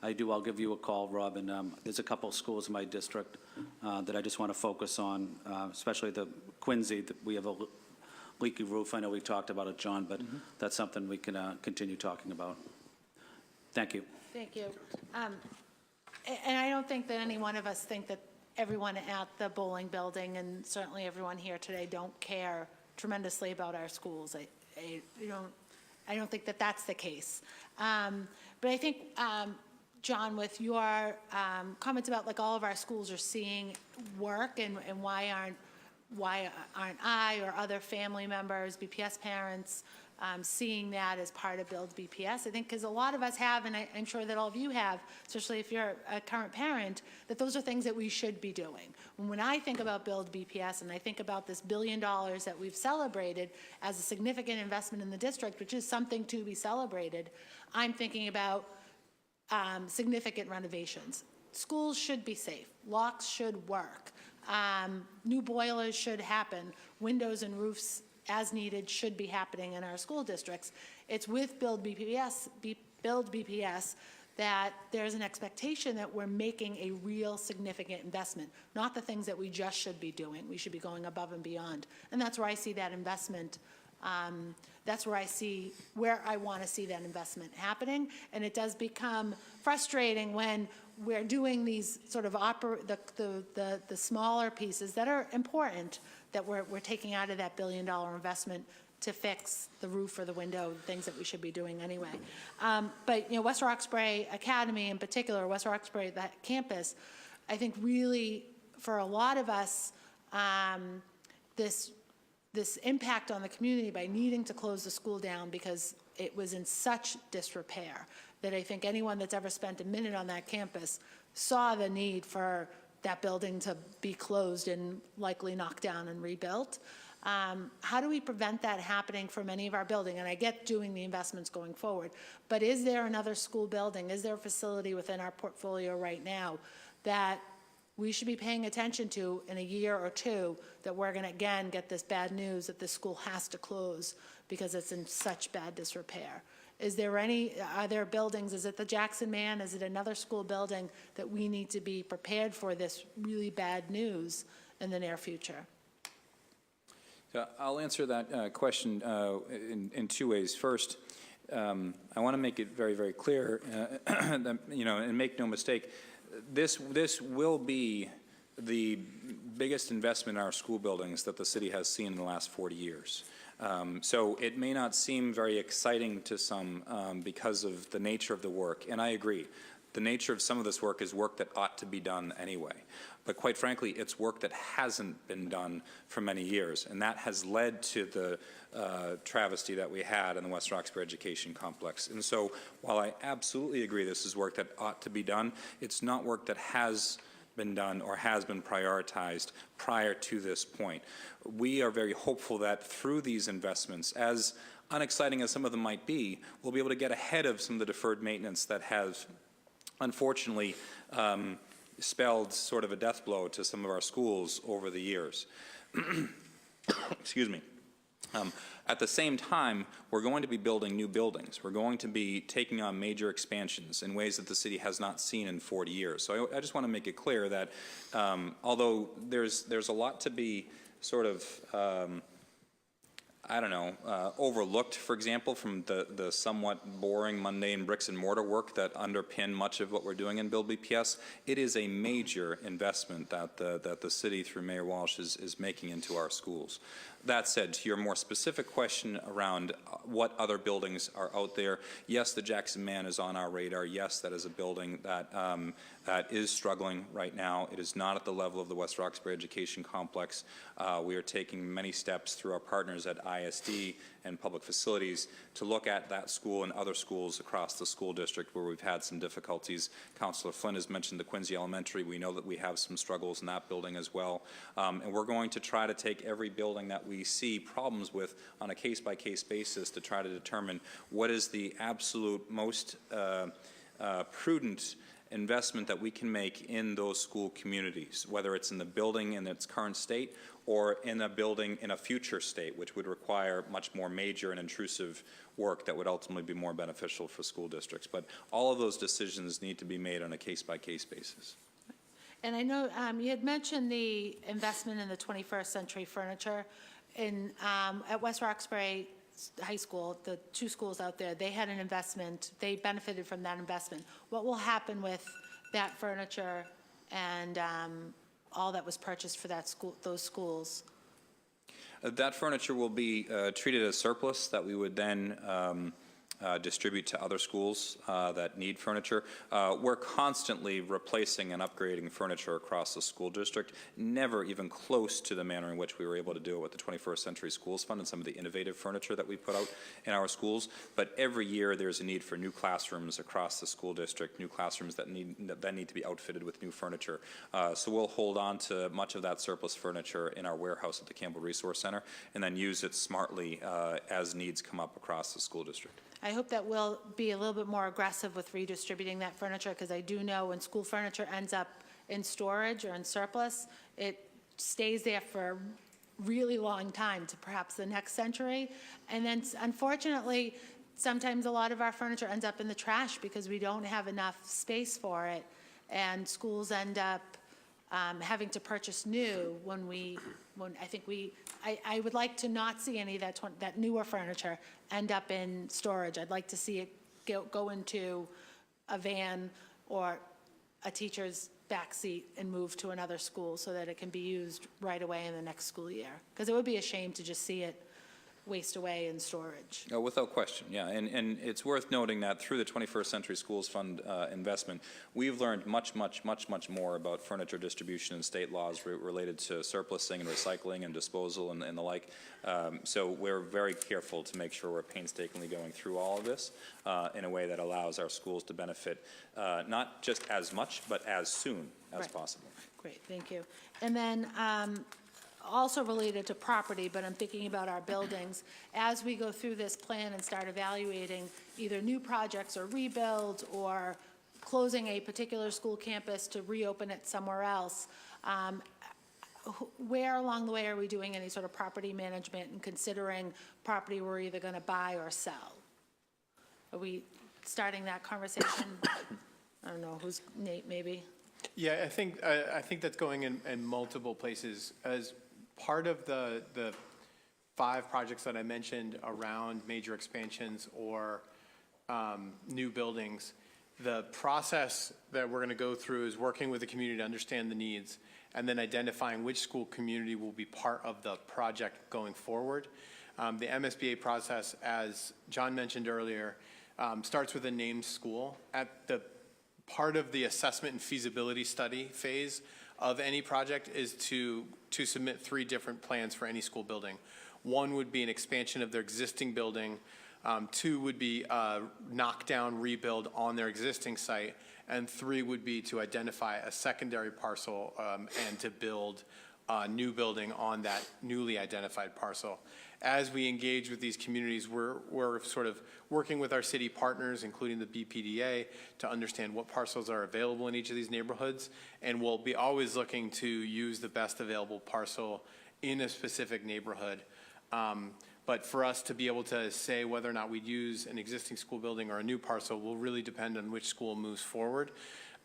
Speaker 3: I'll give you a call, Rob, and there's a couple of schools in my district that I just want to focus on, especially the Quincy. We have a leaky roof. I know we talked about it, John, but that's something we can continue talking about. Thank you.
Speaker 1: Thank you. And I don't think that any one of us think that everyone at the bowling building, and certainly everyone here today, don't care tremendously about our schools. I don't think that that's the case. But I think, John, with your comments about like all of our schools are seeing work and why aren't I or other family members, BPS parents, seeing that as part of BuildBPS? I think because a lot of us have, and I'm sure that all of you have, especially if you're a current parent, that those are things that we should be doing. When I think about BuildBPS and I think about this $1 billion that we've celebrated as a significant investment in the district, which is something to be celebrated, I'm thinking about significant renovations. Schools should be safe. Locks should work. New boilers should happen. Windows and roofs, as needed, should be happening in our school districts. It's with BuildBPS that there's an expectation that we're making a real significant investment, not the things that we just should be doing. We should be going above and beyond. And that's where I see that investment. That's where I want to see that investment happening. And it does become frustrating when we're doing these sort of the smaller pieces that are important that we're taking out of that $1 billion investment to fix the roof or the window, things that we should be doing anyway. But West Roxbury Academy in particular, West Roxbury, that campus, I think really for a lot of us, this impact on the community by needing to close the school down because it was in such disrepair that I think anyone that's ever spent a minute on that campus saw the need for that building to be closed and likely knocked down and rebuilt. How do we prevent that happening from any of our building? And I get doing the investments going forward, but is there another school building? Is there a facility within our portfolio right now that we should be paying attention to in a year or two that we're going to again get this bad news that this school has to close because it's in such bad disrepair? Are there buildings, is it the Jackson Man, is it another school building that we need to be prepared for this really bad news in the near future?
Speaker 14: I'll answer that question in two ways. First, I want to make it very, very clear, that, and make no mistake, this will be the biggest investment in our school buildings that the city has seen in the last 40 years. So it may not seem very exciting to some because of the nature of the work, and I agree. The nature of some of this work is work that ought to be done anyway. But quite frankly, it's work that hasn't been done for many years, and that has led to the travesty that we had in the West Roxbury Education Complex. And so while I absolutely agree this is work that ought to be done, it's not work that has been done or has been prioritized prior to this point. We are very hopeful that through these investments, as unexciting as some of them might be, we'll be able to get ahead of some of the deferred maintenance that has unfortunately spelled sort of a death blow to some of our schools over the years. Excuse me. At the same time, we're going to be building new buildings. We're going to be taking on major expansions in ways that the city has not seen in 40 years. So I just want to make it clear that although there's a lot to be sort of overlooked, for example, from the somewhat boring, mundane bricks and mortar work that underpin much of what we're doing in BuildBPS, it is a major investment that the city, through Mayor Walsh, is making into our schools. That said, to your more specific question around what other buildings are out there, yes, the Jackson Man is on our radar. Yes, that is a building that that is struggling right now. It is not at the level of the West Roxbury Education Complex. We are taking many steps through our partners at ISD and Public Facilities to look at that school and other schools across the school district where we've had some difficulties. Councillor Flynn has mentioned the Quincy Elementary. We know that we have some struggles in that building as well. And we're going to try to take every building that we see problems with on a case-by-case basis to try to determine what is the absolute most prudent investment that we can make in those school communities, whether it's in the building in its current state or in a building in a future state, which would require much more major and intrusive work that would ultimately be more beneficial for school districts. But all of those decisions need to be made on a case-by-case basis.
Speaker 1: And I know you had mentioned the investment in the 21st century furniture. At West Roxbury High School, the two schools out there, they had an investment. They benefited from that investment. What will happen with that furniture and all that was purchased for that school, those schools?
Speaker 14: That furniture will be treated as surplus that we would then distribute to other schools that need furniture. We're constantly replacing and upgrading furniture across the school district, never even close to the manner in which we were able to do it with the 21st Century Schools Fund and some of the innovative furniture that we put out in our schools. But every year there's a need for new classrooms across the school district, new classrooms that need to be outfitted with new furniture. So we'll hold on to much of that surplus furniture in our warehouse at the Campbell Resource Center and then use it smartly as needs come up across the school district.
Speaker 1: I hope that we'll be a little bit more aggressive with redistributing that furniture, because I do know when school furniture ends up in storage or in surplus, it stays there for a really long time, to perhaps the next century. And then unfortunately, sometimes a lot of our furniture ends up in the trash because we don't have enough space for it. And schools end up having to purchase new I would like to not see any of that newer furniture end up in storage. I'd like to see it go into a van or a teacher's back seat and move to another school so that it can be used right away in the next school year. Because it would be a shame to just see it waste away in storage.
Speaker 14: Oh, without question, yeah. And it's worth noting that through the 21st Century Schools Fund investment, we've learned much more about furniture distribution and state laws related to surplusing and recycling and disposal and the like. So we're very careful to make sure we're painstakingly going through all of this in a way that allows our schools to benefit not just as much, but as soon as possible.
Speaker 1: Great, thank you. And then also related to property, but I'm thinking about our buildings. As we go through this plan and start evaluating either new projects or rebuilds or closing a particular school campus to reopen it somewhere else, where along the way are we doing any sort of property management and considering property we're either going to buy or sell? Are we starting that conversation? I don't know, who's Nate, maybe?
Speaker 13: Yeah, I think that's going in multiple places. As part of the 5 projects that I mentioned around major expansions or new buildings, the process that we're going to go through is working with the community to understand the needs and then identifying which school community will be part of the project going forward. The MSBA process, as John mentioned earlier, starts with a named school. At the part of the assessment and feasibility study phase of any project is to submit 3 different plans for any school building. 1 would be an expansion of their existing building. 2 would be knock down, rebuild on their existing site. And 3 would be to identify a secondary parcel and to build a new building on that newly identified parcel. As we engage with these communities, we're sort of working with our city partners, including the BPDA, to understand what parcels are available in each of these neighborhoods. And we'll be always looking to use the best available parcel in a specific neighborhood. But for us to be able to say whether or not we'd use an existing school building or a new parcel will really depend on which school moves forward.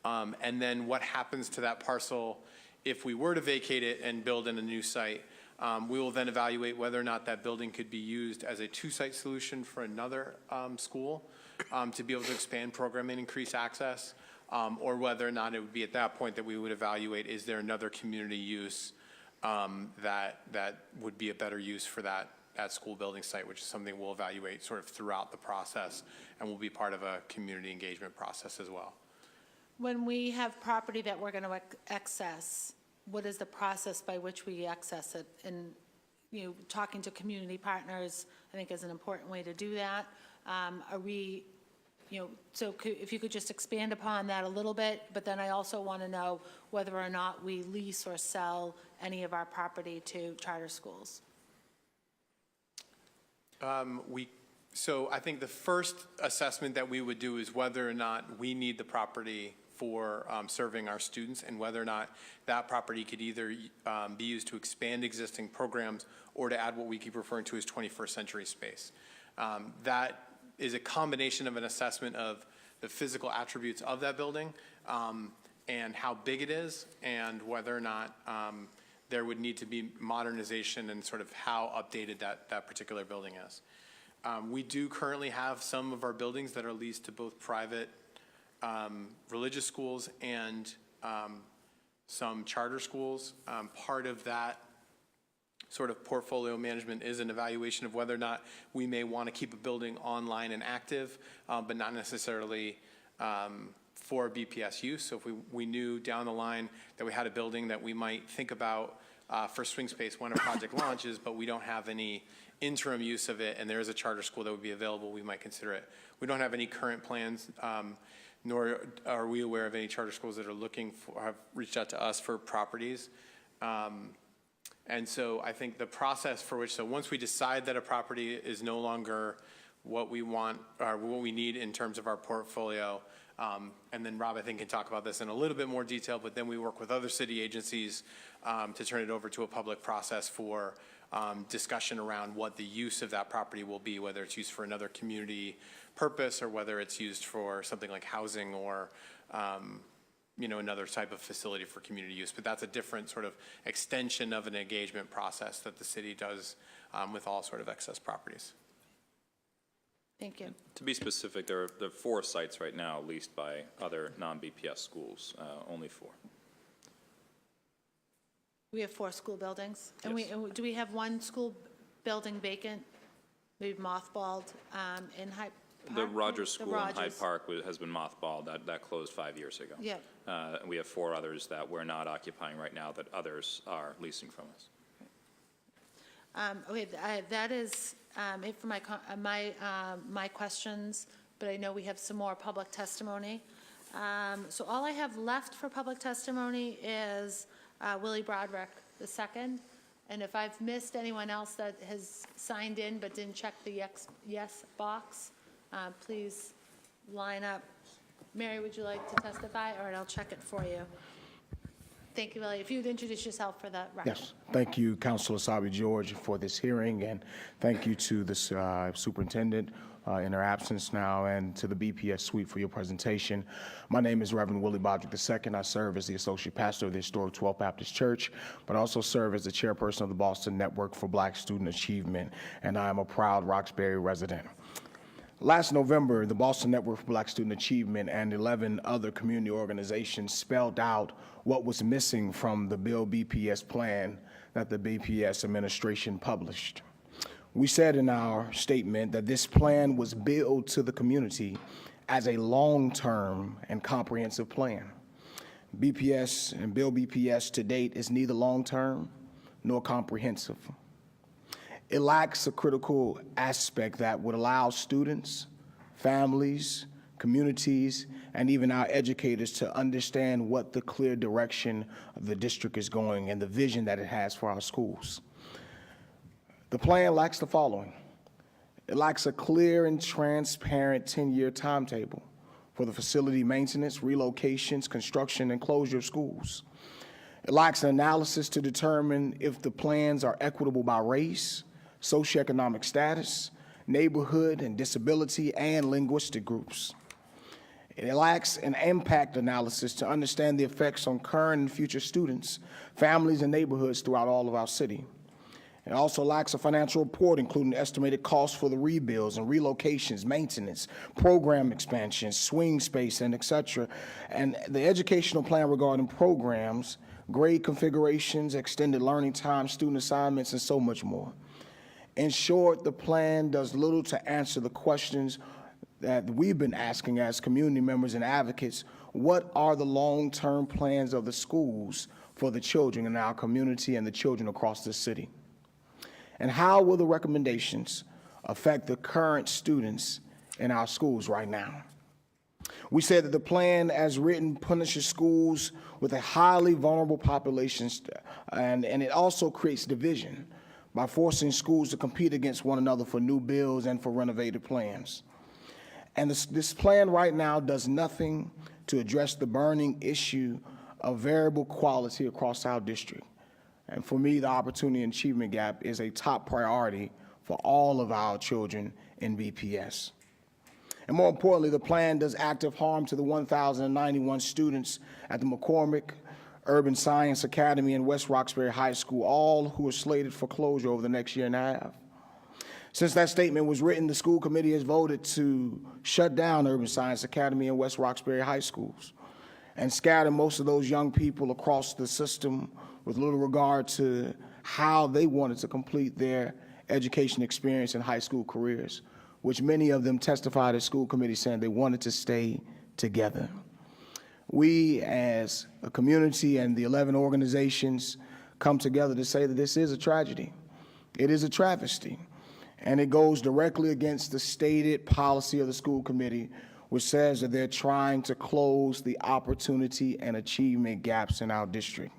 Speaker 13: And then what happens to that parcel if we were to vacate it and build in a new site. We will then evaluate whether or not that building could be used as a 2-site solution for another school to be able to expand programming and increase access, or whether or not it would be at that point that we would evaluate, is there another community use that would be a better use for that school building site, which is something we'll evaluate sort of throughout the process and will be part of a community engagement process as well.
Speaker 1: When we have property that we're going to access, what is the process by which we access it? And, you know, talking to community partners, I think, is an important way to do that. Are we, you know, so if you could just expand upon that a little bit, but then I also want to know whether or not we lease or sell any of our property to charter schools.
Speaker 13: So I think the first assessment that we would do is whether or not we need the property for serving our students, and whether or not that property could either be used to expand existing programs or to add what we keep referring to as 21st century space. That is a combination of an assessment of the physical attributes of that building and how big it is, and whether or not there would need to be modernization and sort of how updated that particular building is. We do currently have some of our buildings that are leased to both private religious schools and some charter schools. Part of that sort of portfolio management is an evaluation of whether or not we may want to keep a building online and active, but not necessarily for BPS use. So if we knew down the line that we had a building that we might think about for swing space when a project launches, but we don't have any interim use of it, and there is a charter school that would be available, we might consider it. We don't have any current plans, nor are we aware of any charter schools that are looking for, have reached out to us for properties. And so I think the process for which, so once we decide that a property is no longer what we want or what we need in terms of our portfolio, and then Rob, I think, can talk about this in a little bit more detail, but then we work with other city agencies to turn it over to a public process for discussion around what the use of that property will be, whether it's used for another community purpose or whether it's used for something like housing or you know, another type of facility for community use. But that's a different sort of extension of an engagement process that the city does with all sort of excess properties.
Speaker 1: Thank you.
Speaker 14: To be specific, there are 4 sites right now leased by other non-BPS schools, only 4.
Speaker 1: We have 4 school buildings.
Speaker 14: Yes.
Speaker 1: And do we have one school building vacant, maybe mothballed in Hyde Park?
Speaker 14: The Rogers School in Hyde
Speaker 1: Rogers.
Speaker 14: Park has been mothballed. That closed 5 years ago.
Speaker 1: Yeah.
Speaker 14: And we have 4 others that we're not occupying right now that others are leasing from us.
Speaker 1: Okay, that is it for my questions, but I know we have some more public testimony. So all I have left for public testimony is Willie Broderick II. And if I've missed anyone else that has signed in but didn't check the yes box, please line up. Mary, would you like to testify? All right, I'll check it for you. Thank you, Willie. If you'd introduce yourself for the record.
Speaker 18: Yes. Thank you, Councilor Essaibi-George, for this hearing, and thank you to the superintendent in her absence now, and to the BPS suite for your presentation. My name is Reverend Willie Broderick II. I serve as the associate pastor of the historic 12th Baptist Church, but also serve as the chairperson of the Boston Network for Black Student Achievement, and I am a proud Roxbury resident. Last November, the Boston Network for Black Student Achievement and 11 other community organizations spelled out what was missing from the BuildBPS plan that the BPS administration published. We said in our statement that this plan was billed to the community as a long-term and comprehensive plan. BPS and BuildBPS to date is neither long-term nor comprehensive. It lacks a critical aspect that would allow students, families, communities, and even our educators to understand what the clear direction of the district is going and the vision that it has for our schools. The plan lacks the following. It lacks a clear and transparent 10-year timetable for the facility maintenance, relocations, construction, and closure of schools. It lacks an analysis to determine if the plans are equitable by race, socioeconomic status, neighborhood and disability, and linguistic groups. It lacks an impact analysis to understand the effects on current and future students, families, and neighborhoods throughout all of our city. It also lacks a financial report including estimated costs for the rebuilds and relocations, maintenance, program expansion, swing space, and et cetera, and the educational plan regarding programs, grade configurations, extended learning time, student assignments, and so much more. In short, the plan does little to answer the questions that we've been asking as community members and advocates. What are the long-term plans of the schools for the children in our community and the children across the city? And how will the recommendations affect the current students in our schools right now? We said that the plan as written punishes schools with a highly vulnerable population, and it also creates division by forcing schools to compete against one another for new builds and for renovated plans. And this plan right now does nothing to address the burning issue of variable quality across our district. And for me, the opportunity and achievement gap is a top priority for all of our children in BPS. And more importantly, the plan does active harm to the 1,091 students at the Mccormick, Urban Science Academy, and West Roxbury High School, all who are slated for closure over the next year and a half. Since that statement was written, the school committee has voted to shut down Urban Science Academy and West Roxbury High Schools and scatter most of those young people across the system with little regard to how they wanted to complete their education experience and high school careers, which many of them testified at school committee saying they wanted to stay together. We as a community and the 11 organizations come together to say that this is a tragedy. It is a travesty. And it goes directly against the stated policy of the school committee, which says that they're trying to close the opportunity and achievement gaps in our district.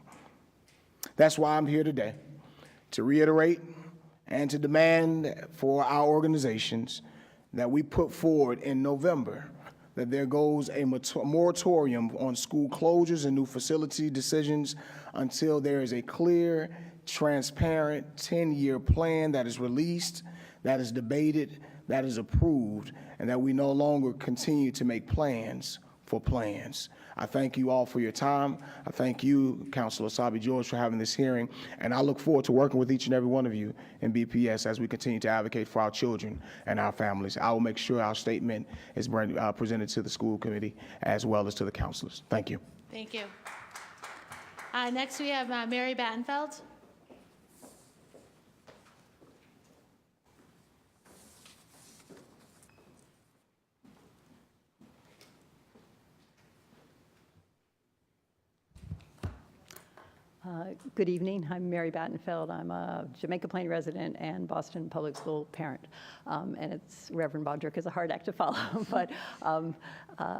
Speaker 18: That's why I'm here today, to reiterate and to demand for our organizations that we put forward in November that there goes a moratorium on school closures and new facility decisions until there is a clear, transparent 10-year plan that is released, that is debated, that is approved, and that we no longer continue to make plans for plans. I thank you all for your time. I thank you, Councilor Essaibi-George, for having this hearing, and I look forward to working with each and every one of you in BPS as we continue to advocate for our children and our families. I will make sure our statement is presented to the school committee as well as to the councilors. Thank you.
Speaker 1: Thank you. Next, we have Mary Battenfeld.
Speaker 19: Good evening. I'm Mary Battenfeld. I'm a Jamaica Plain resident and Boston Public School parent. And it's Reverend Bodrick is a hard act to follow. But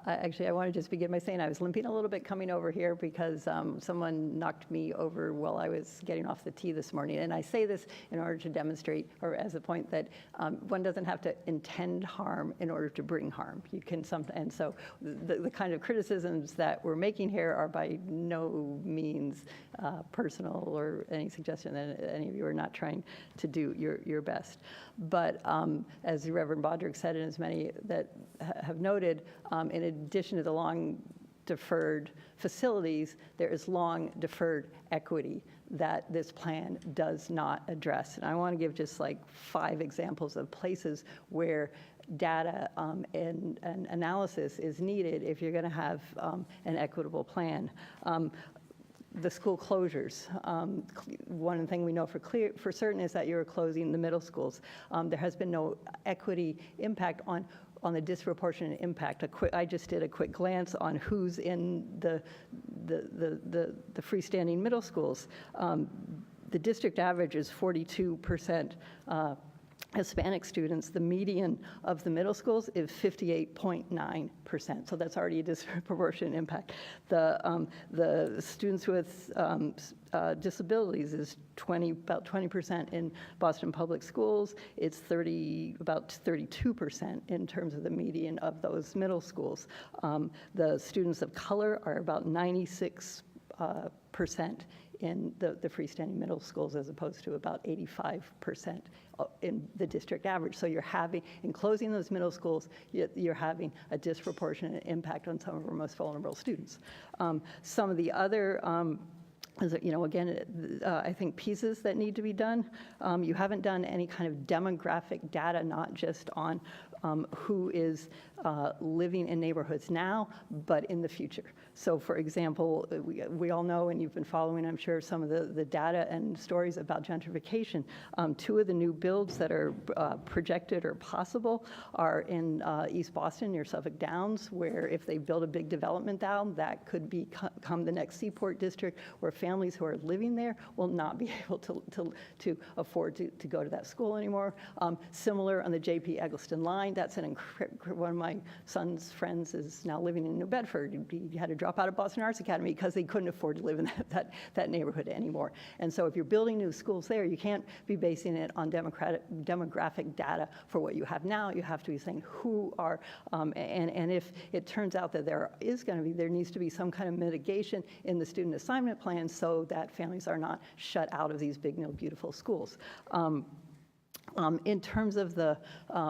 Speaker 19: actually, I want to just begin by saying I was limping a little bit coming over here because someone knocked me over while I was getting off the tee this morning. And I say this in order to demonstrate, or as a point that one doesn't have to intend harm in order to bring harm. You can and so the kind of criticisms that we're making here are by no means personal or any suggestion that any of you are not trying to do your best. But as Reverend Bodrick said, and as many that have noted, in addition to the long deferred facilities, there is long deferred equity that this plan does not address. And I want to give just like 5 examples of places where data and analysis is needed if you're going to have an equitable plan. the school closures. One thing we know for certain is that you're closing the middle schools. There has been no equity impact on the disproportionate impact. I just did a quick glance on who's in the freestanding middle schools. The district average is 42% Hispanic students. The median of the middle schools is 58.9%. So that's already a disproportionate impact. The students with disabilities is about 20% in Boston Public Schools. It's about 32% in terms of the median of those middle schools. The students of color are about 96% in the freestanding middle schools, as opposed to about 85% in the district average. So in closing those middle schools, you're having a disproportionate impact on some of our most vulnerable students. Some of the other again, I think pieces that need to be done. You haven't done any kind of demographic data, not just on who is living in neighborhoods now, but in the future. So for example, we all know, and you've been following, I'm sure, some of the data and stories about gentrification. Two of the new builds that are projected or possible are in East Boston near Suffolk Downs, where if they build a big development down, that could become the next Seaport District, where families who are living there will not be able to afford to go to that school anymore. Similar on the J.P. Eggleston line, that's one of my son's friends is now living in New Bedford. He had to drop out of Boston Arts Academy because they couldn't afford to live in that neighborhood anymore. And so if you're building new schools there, you can't be basing it on demographic data for what you have now. You have to be saying who are, and if it turns out that there needs to be some kind of mitigation in the student assignment plan so that families are not shut out of these big, new, beautiful schools. In terms of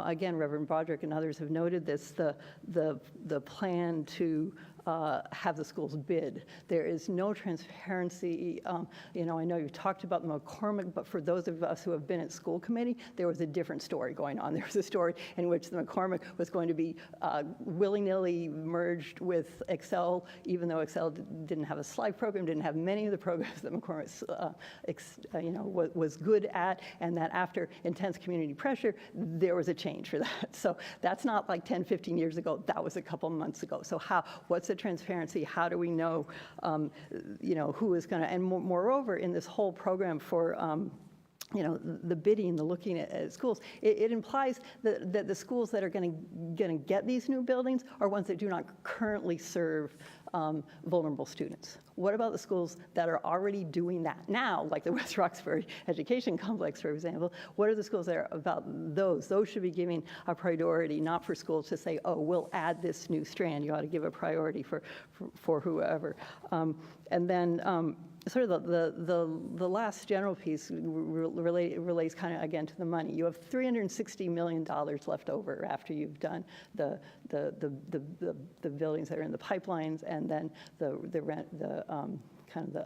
Speaker 19: again, Reverend Broderick and others have noted this, the plan to have the schools bid. There is no transparency. I know you've talked about the Mccormick, but for those of us who have been at school committee, there was a different story going on. There was a story in which the Mccormick was going to be willy-nilly merged with Excel, even though Excel didn't have a slide program, didn't have many of the programs that Mccormick was good at, and that after intense community pressure, there was a change for that. So that's not like 10, 15 years ago. That was a couple months ago. So what's the transparency? How do we know, who is going to, and moreover, in this whole program for, the bidding, the looking at schools, it implies that the schools that are going to get these new buildings are ones that do not currently serve vulnerable students. What about the schools that are already doing that now, like the West Roxbury Education Complex, for example? What are the schools that are about those? Those should be giving a priority, not for schools to say, oh, we'll add this new strand. You ought to give a priority for whoever. And then sort of the last general piece relates kind of again to the money. You have $360 million left over after you've done the buildings that are in the pipelines, and then the rent, kind of the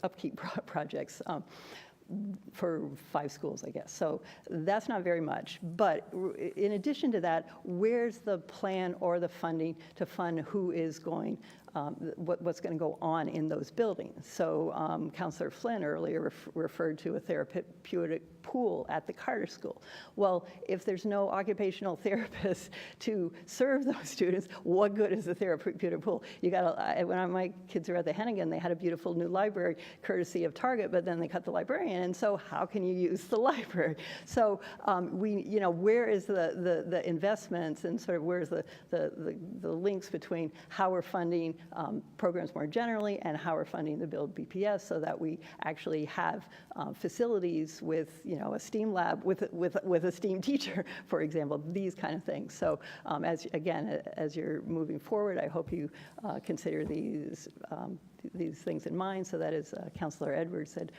Speaker 19: upkeep projects. For 5 schools, I guess. So that's not very much. But in addition to that, where's the plan or the funding to fund who is going, what's going to go on in those buildings? So Councillor Flynn earlier referred to a therapeutic pool at the Carter School. Well, if there's no occupational therapist to serve those students, what good is the therapeutic pool? You got when my kids were at the Hennigan, they had a beautiful new library courtesy of Target, but then they cut the librarian, and so how can you use the library? So where is the investments, and sort of where's the links between how we're funding programs more generally and how we're funding the BuildBPS, so that we actually have facilities with a STEAM lab with a STEAM teacher, for example, these kind of things. So as you're moving forward, I hope you consider these things in mind. So that is, Councillor Edwards said,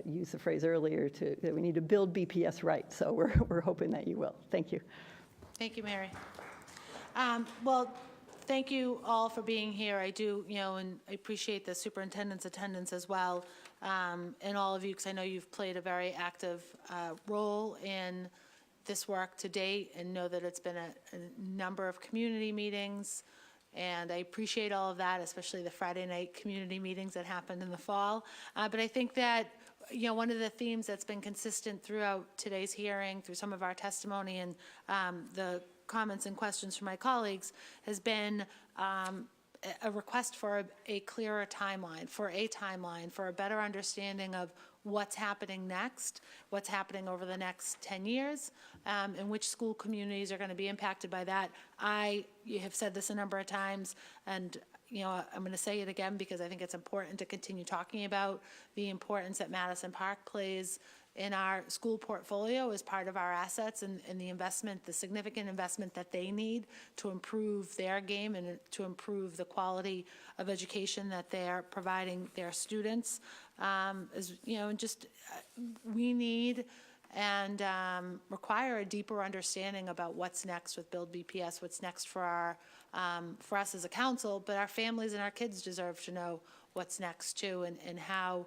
Speaker 19: used the phrase earlier that we need to build BPS right. So we're hoping that you will. Thank you. Thank you, Mary.
Speaker 1: Well, thank you all for being here. I do, and I appreciate the superintendent's attendance as well, and all of you, because I know you've played a very active role in this work to date, and know that it's been a number of community meetings And I appreciate all of that, especially the Friday night community meetings that happened in the fall. But I think that, one of the themes that's been consistent throughout today's hearing, through some of our testimony and the comments and questions from my colleagues, has been a request for a clearer timeline, for a better understanding of what's happening next, what's happening over the next 10 years, and which school communities are going to be impacted by that. You have said this a number of times, and I'm going to say it again because I think it's important to continue talking about the importance that Madison Park plays in our school portfolio as part of our assets and the investment, the significant investment that they need to improve their game and to improve the quality of education that they're providing their students. We need and require a deeper understanding about what's next with BuildBPS, what's next for us as a council, but our families and our kids deserve to know what's next too, and how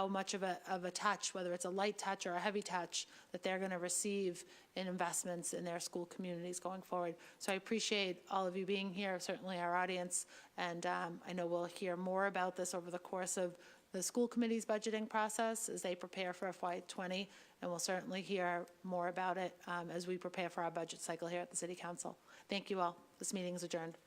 Speaker 1: much of a touch, whether it's a light touch or a heavy touch, that they're going to receive in investments in their school communities going forward. So I appreciate all of you being here, certainly our audience, and I know we'll hear more about this over the course of the school committee's budgeting process as they prepare for FY20, and we'll certainly hear more about it as we prepare for our budget cycle here at the City Council. Thank you all. This meeting is adjourned.